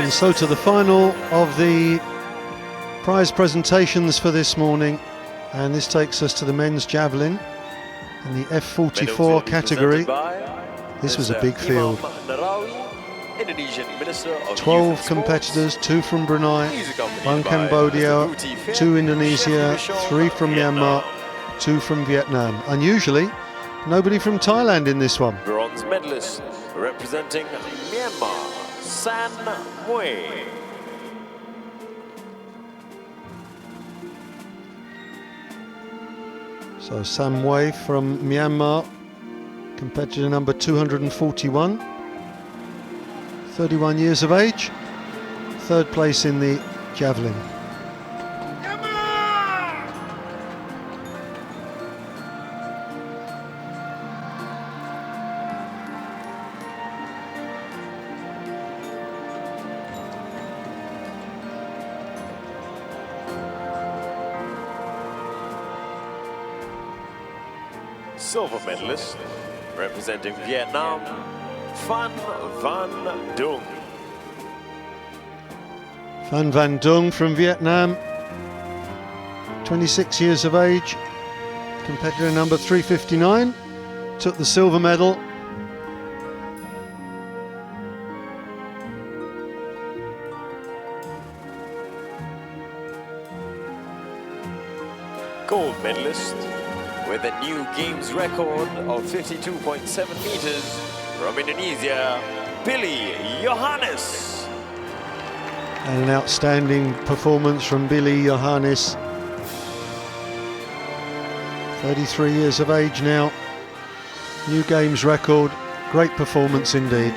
And so to the final of the prize presentations for this morning, and this takes us to the men's javelin in the F44 category. This was a big field. 12 competitors, 2 from Brunei, 1 Cambodia, 2 Indonesia, 3 from Myanmar, 2 from Vietnam. Unusually, nobody from Thailand in this one. Bronze medalist representing Myanmar, San Mui. So Sam Wei from Myanmar, competitor number 241, 31 years of age, 3rd place in the Javelin. Silver medalist representing Vietnam, Phan Van Dung. Phan Van Dung from Vietnam, 26 years of age, competitor number 359, took the silver medal. Gold medalist with a new games record of 52.7 meters from Indonesia, Billy Johannes. And an outstanding performance from Billy Johannes, 33 years of age now, new games record, great performance indeed.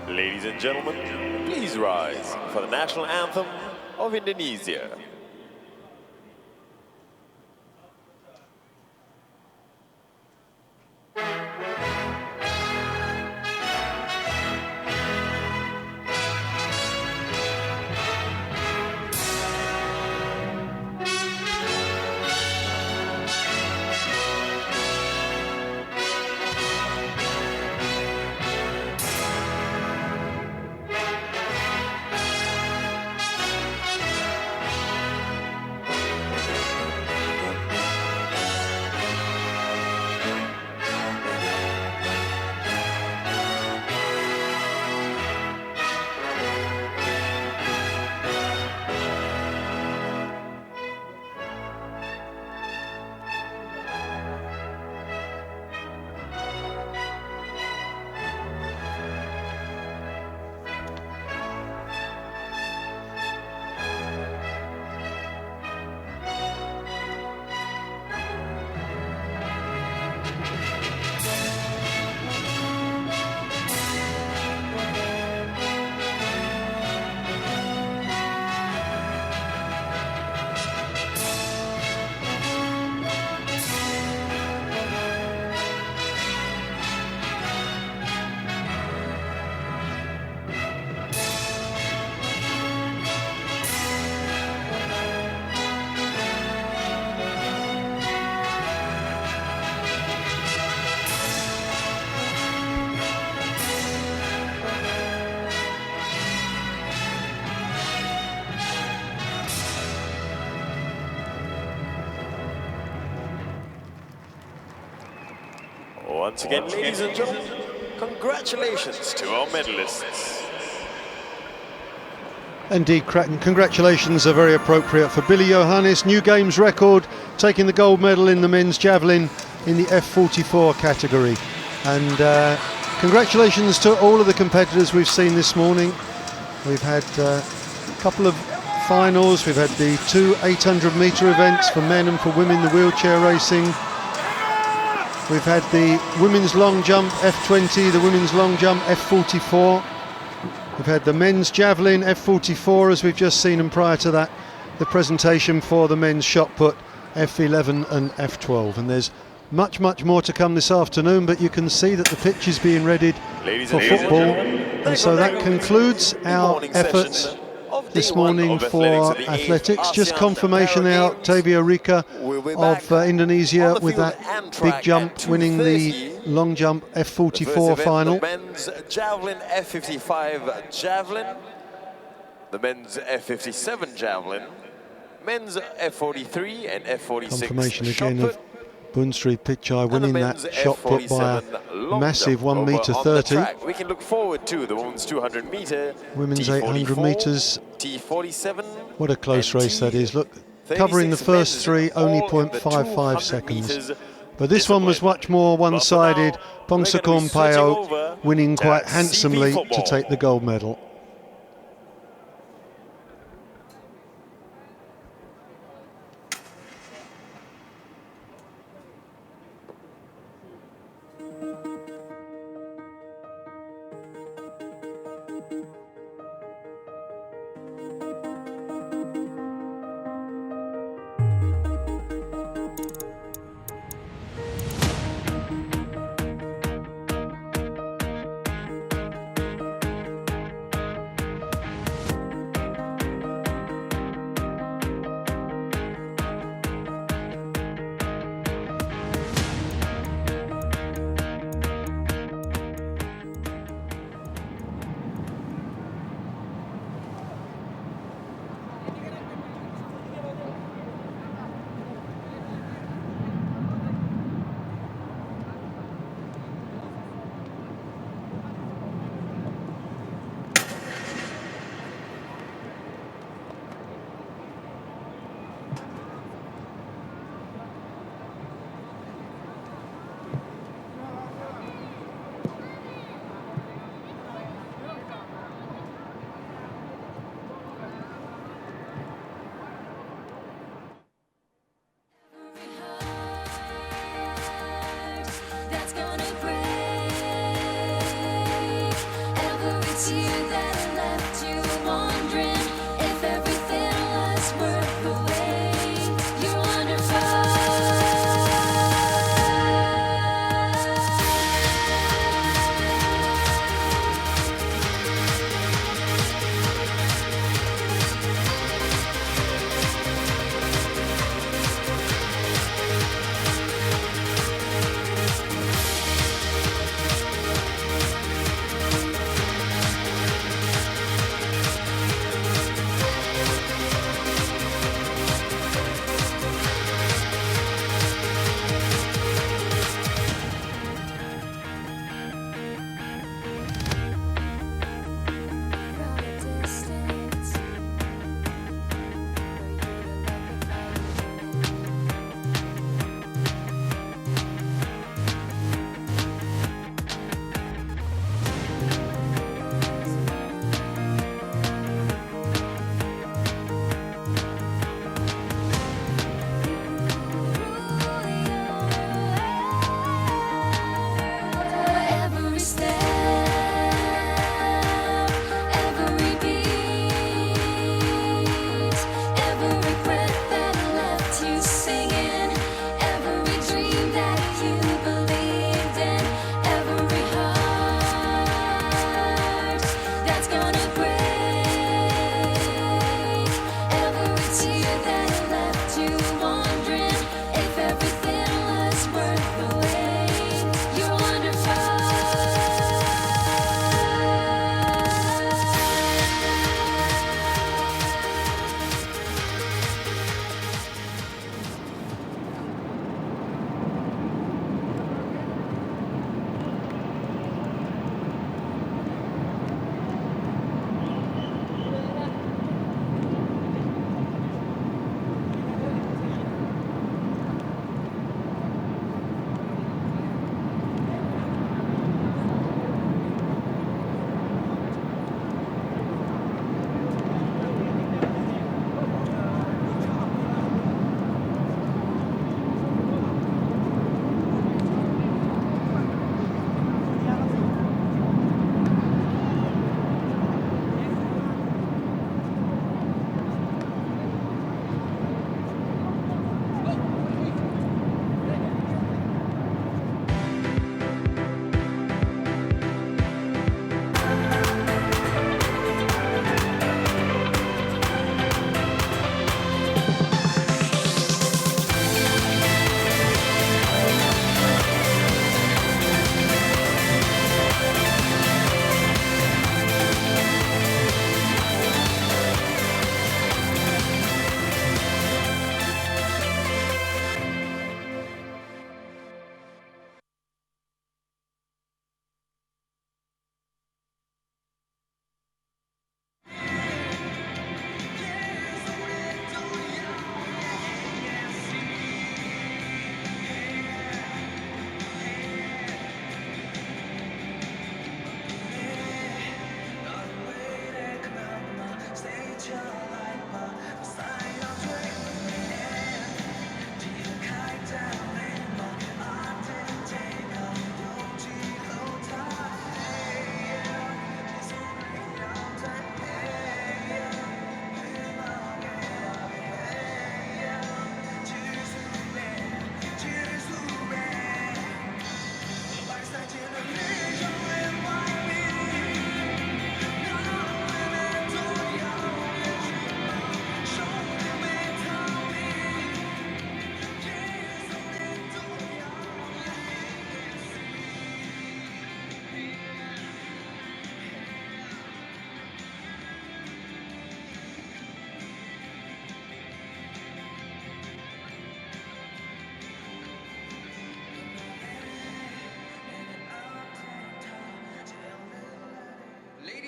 Ladies and gentlemen, please rise for the national anthem of Indonesia. Once again, ladies and gentlemen, congratulations to our medalists. Indeed, congratulations are very appropriate for Billy Johannes, new games record, taking the gold medal in the men's javelin in the F44 category. And congratulations to all of the competitors we've seen this morning. We've had a couple of finals, we've had the 2 800-metre events for men and for women, the wheelchair racing. We've had the women's long jump F20, the women's long jump F44. We've had the men's javelin F44 as we've just seen, and prior to that the presentation for the men's shot put F11 and F12. And there's much more to come this afternoon, but you can see that the pitch is being readied for football. And so that concludes our efforts this morning for athletics. Just confirmation there, Octavia Rika of Indonesia with that big jump, winning the long jump The first F44 event, final. the men's Javelin F55 Javelin, the men's F57 Javelin, men's F43 and F46 Confirmation shot again of put, Bunsri Pichai and the winning men's that shot put by F47 a long massive jump 1 over meter on the 30. track. We can look forward to the women's 200 meter, Women's T44, 800 metres. T47. What a close and race that is. Look, T36 covering the first men's, three, only all in the 0.55 200 seconds. meters But this one was discipline. much more one-sided. But for now, we're gonna be Pongsakorn switching Peo over winning to quite CP handsomely to football. take the gold medal.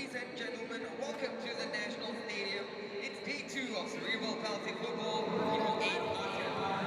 Ladies and gentlemen, welcome to the National Stadium. It's day 2 of cerebral palsy football in the 8th ASEAN.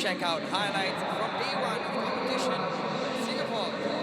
check out highlights from day one of competition in Singapore.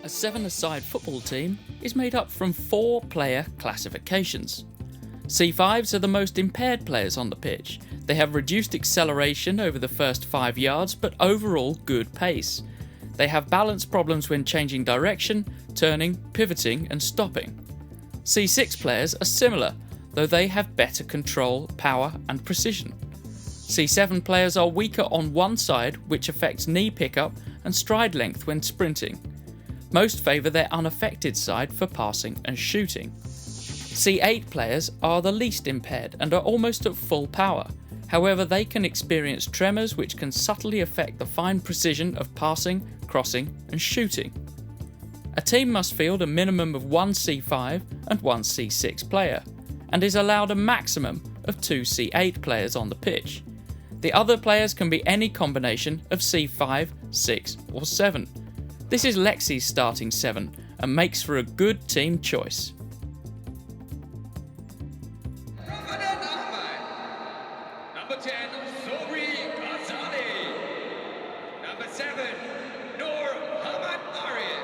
A 7-a-side football team is made up from 4-player classifications. C5s are the most impaired players on the pitch. They have reduced acceleration over the first 5 yards, but overall good pace. They have balance problems when changing direction, turning, pivoting and stopping. C6 players are similar, though they have better control, power and precision. C7 players are weaker on one side, which affects knee pickup and stride length when sprinting. Most favour their unaffected side for passing and shooting. C8 players are the least impaired and are almost at full power. However, they can experience tremors which can subtly affect the fine precision of passing, crossing and shooting. A team must field a minimum of one C5 and one C6 player, and is allowed a maximum of 2 C8 players on the pitch. The other players can be any combination of C5, 6 or 7. This is Lexi's starting 7 and makes for a good team choice. Number 10, Sobri Ghazali. Number 7, Noor Hamad Arif.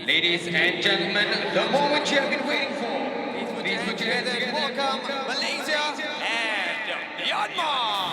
Ladies and gentlemen, the moment you have been waiting for. Please put your hands together and welcome Malaysia and Myanmar.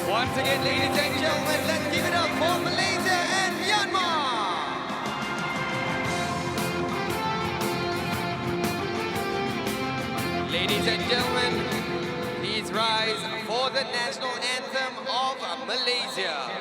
Once again, ladies and gentlemen, let's give it up for Malaysia and Myanmar. Ladies and gentlemen, please rise for the national anthem of Malaysia.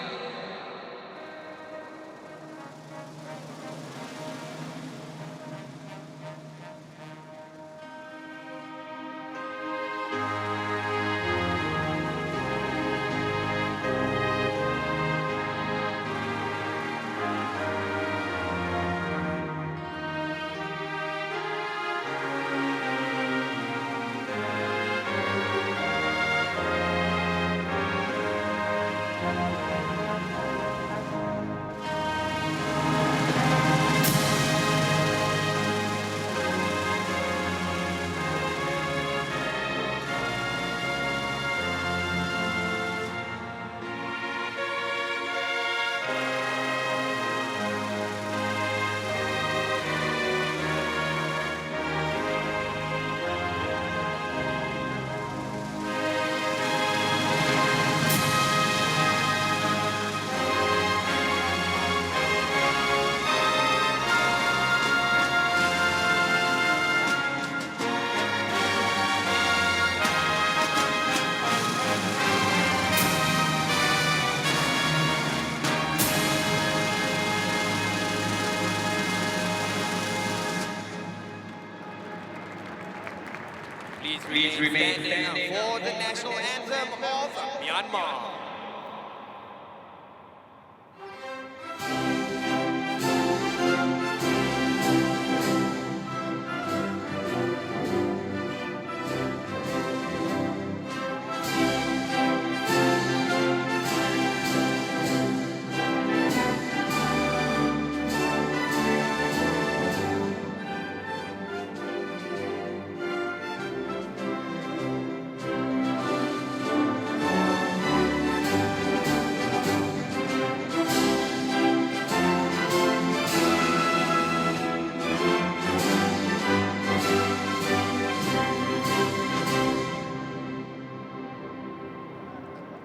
Please remain standing for the national anthem of Myanmar.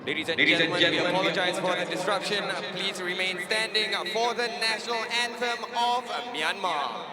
Ladies and gentlemen, we apologize for the disruption. Please remain standing for the national anthem of Myanmar.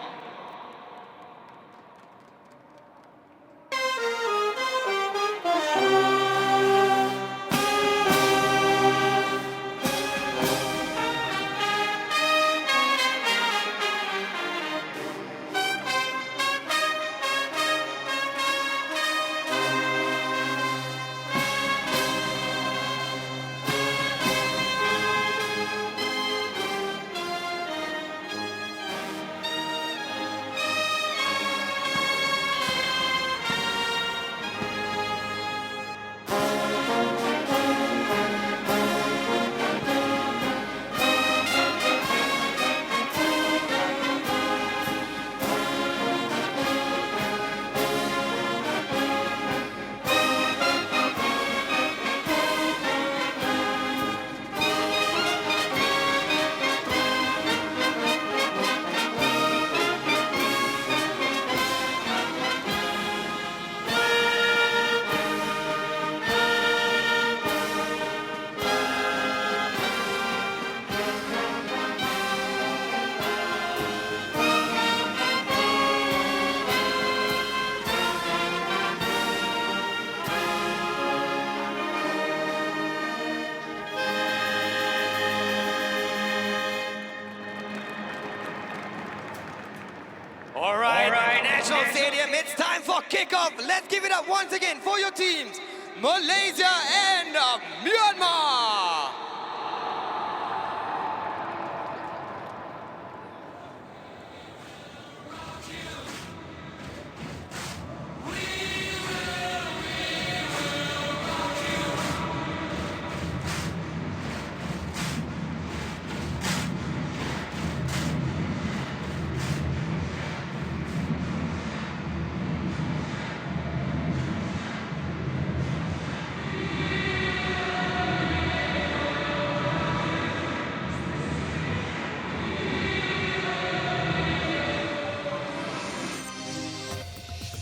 All right, National Stadium, it's time for kickoff. Let's give it up once again for your teams, Malaysia and Myanmar.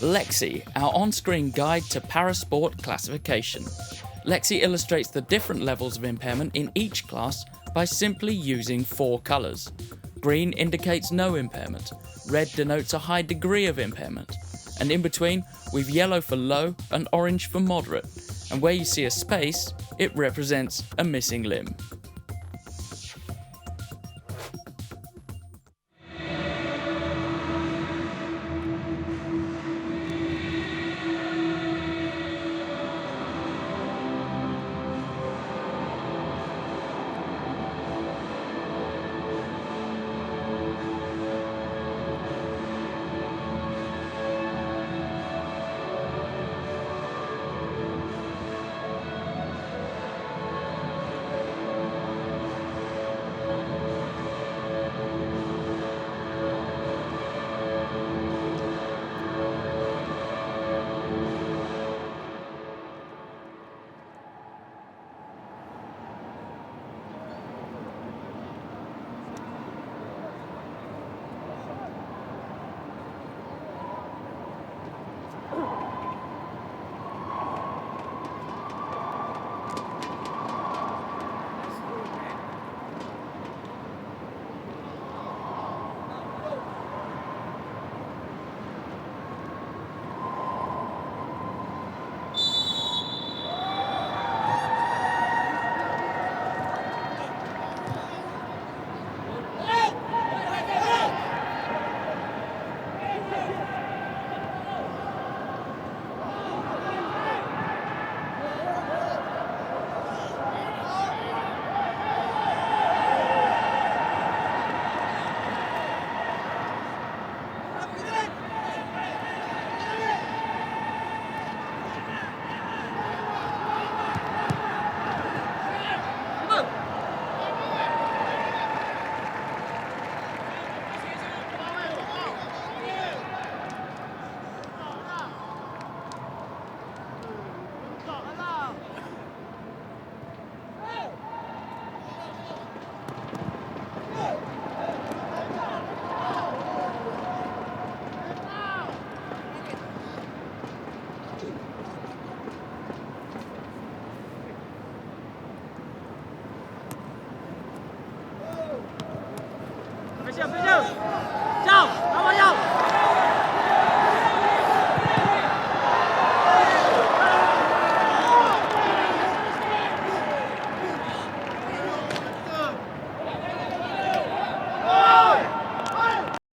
Lexi, our on-screen guide to parasport classification. Lexi illustrates the different levels of impairment in each class by simply using 4 colours. Green indicates no impairment, red denotes a high degree of impairment, and in between we've yellow for low and orange for moderate, and where you see a space, it represents a missing limb.